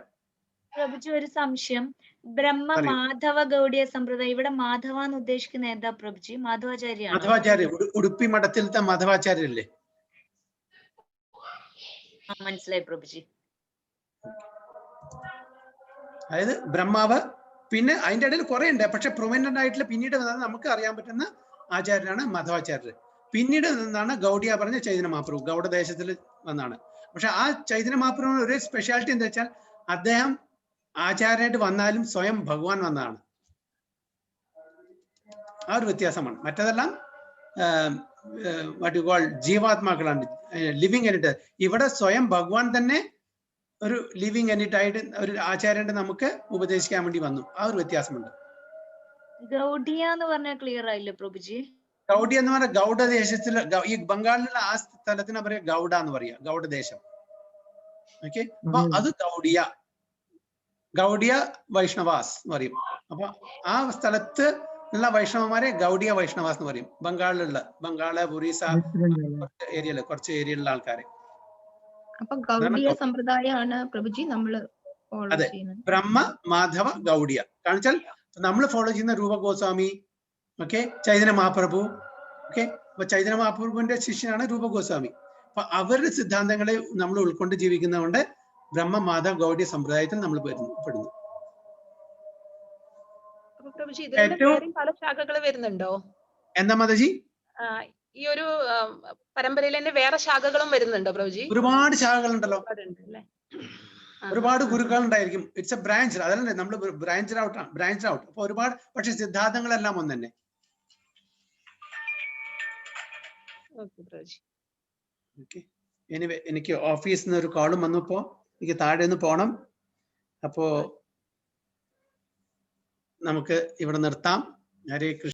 പ്രഭുജി ഒരു സംശയം. ബ്രഹ്മ മാധവ ഗൗഡിയ സമ്പ്രദായം, ഇവിടെ മാധവ എന്ന് ഉദ്ദേശിക്കുന്ന എന്താ പ്രഭുജി? മാധവാചാര്യ? മാധവാചാര്യ, ഉടുപ്പി മഠത്തിലത്തെ മാധവാചാര്യല്ലേ? മനസ്സിലായി പ്രഭുജി. അതായത് ബ്രഹ്മാവ്, പിന്നെ അതിന്റെ ഇടയിൽ കുറെ ഉണ്ട്, പക്ഷെ പ്രൊമിനന്റ് ആയിട്ടുള്ള പിന്നീട് നമുക്ക് അറിയാൻ പറ്റുന്ന ആചാര്യനാണ് മാധവാചാര്യർ. പിന്നീട് നിന്നാണ് ഗൗഡിയ പറഞ്ഞ ചൈതന്യ മഹാപ്രഭു, ഗൗഡദേശത്തിൽ വന്നാണ്. പക്ഷെ ആ ചൈതന്യ മഹാപ്രഭുവിന് ഒരു സ്പെഷ്യാലിറ്റി എന്താ വെച്ചാൽ അദ്ദേഹം ആചാര്യനായിട്ട് വന്നാലും സ്വയം ഭഗവാൻ വന്നതാണ്. ആ ഒരു വ്യത്യാസമാണ്. മറ്റതെല്ലാം വാട്ട് യു കോൾ ജീവാത്മാക്കളാണ്, ലിവിങ് എൻറ്റിറ്റി. ഇവിടെ സ്വയം ഭഗവാൻ തന്നെ ഒരു ലിവിങ് എൻറ്റിറ്റി ആയിട്ട് ഒരു ആചാര്യന്റെ നമുക്ക് ഉപദേശിക്കാൻ വേണ്ടി വന്നു. ആ ഒരു വ്യത്യാസമുണ്ട്. ഗൗഡിയ എന്ന് പറഞ്ഞാൽ ക്ലിയർ ആയില്ലേ പ്രഭുജി? ഗൗഡി എന്ന് പറഞ്ഞാൽ ഗൗഡദേശത്തില്, ഈ ബംഗാളിലുള്ള ആ സ്ഥലത്തിനെ പറയാ ഗൗഡ എന്ന് പറയാ, ഗൗഡദേശം. ഓക്കെ, അപ്പൊ അത് ഗൗഡിയ വൈഷ്ണവാസ് എന്ന് പറയും. അപ്പൊ ആ സ്ഥലത്ത് ഉള്ള വൈഷ്ണവന്മാരെ ഗൗഡിയ വൈഷ്ണവാസ് എന്ന് പറയും. ബംഗാള് ഒറീസ ഏരിയയില് കുറച്ച് ഏരിയയിലുള്ള ആൾക്കാരെ. അപ്പൊ ഗൗഡിയ സമ്പ്രദായമാണ് പ്രഭുജി നമ്മള് ഫോളോ ചെയ്യുന്നത്. ബ്രഹ്മ മാധവ ഗൗഡിയ കാണിച്ചാൽ നമ്മൾ ഫോളോ ചെയ്യുന്ന രൂപ ഗോസ്വാമി, ഓക്കെ, ചൈതന്യ മഹാപ്രഭു. ഓക്കെ, അപ്പൊ ചൈതന്യ മഹാപ്രഭുവിന്റെ ശിഷ്യനാണ് രൂപ ഗോസ്വാമി. അപ്പൊ അവരുടെ സിദ്ധാന്തങ്ങളെ നമ്മൾ ഉൾക്കൊണ്ട് ജീവിക്കുന്നതുകൊണ്ട് ബ്രഹ്മ മാധവ ഗൗഡി സമ്പ്രദായത്തിൽ നമ്മൾ പെടുന്നു. അപ്പൊ പ്രഭുജി ഇതിലെല്ലാം വേറെയും പല ശാഖകൾ വരുന്നുണ്ടോ? എന്താ മാതാജി? ഈ ഒരു പരമ്പരയിൽ തന്നെ വേറെ ശാഖകളും വരുന്നുണ്ടോ പ്രഭുജി? ഒരുപാട് ശാഖകളുണ്ടല്ലോ, ഒരുപാട് ഗുരുക്കൾ ഉണ്ടായിരിക്കും. ഇറ്റ്സ് എ ബ്രാഞ്ച്, അതല്ലേ നമ്മൾ ബ്രാഞ്ച് ഔട്ട്. അപ്പൊ ഒരുപാട്, പക്ഷെ സിദ്ധാന്തങ്ങളെല്ലാം ഒന്ന് തന്നെ. എനിവേ, എനിക്ക് ഓഫീസിൽ നിന്ന് ഒരു കോളും വന്നപ്പോ എനിക്ക് താഴെ നിന്ന് പോണം. അപ്പോ നമുക്ക് ഇവിടെ നിർത്താം. ഹരേ കൃഷ്ണ.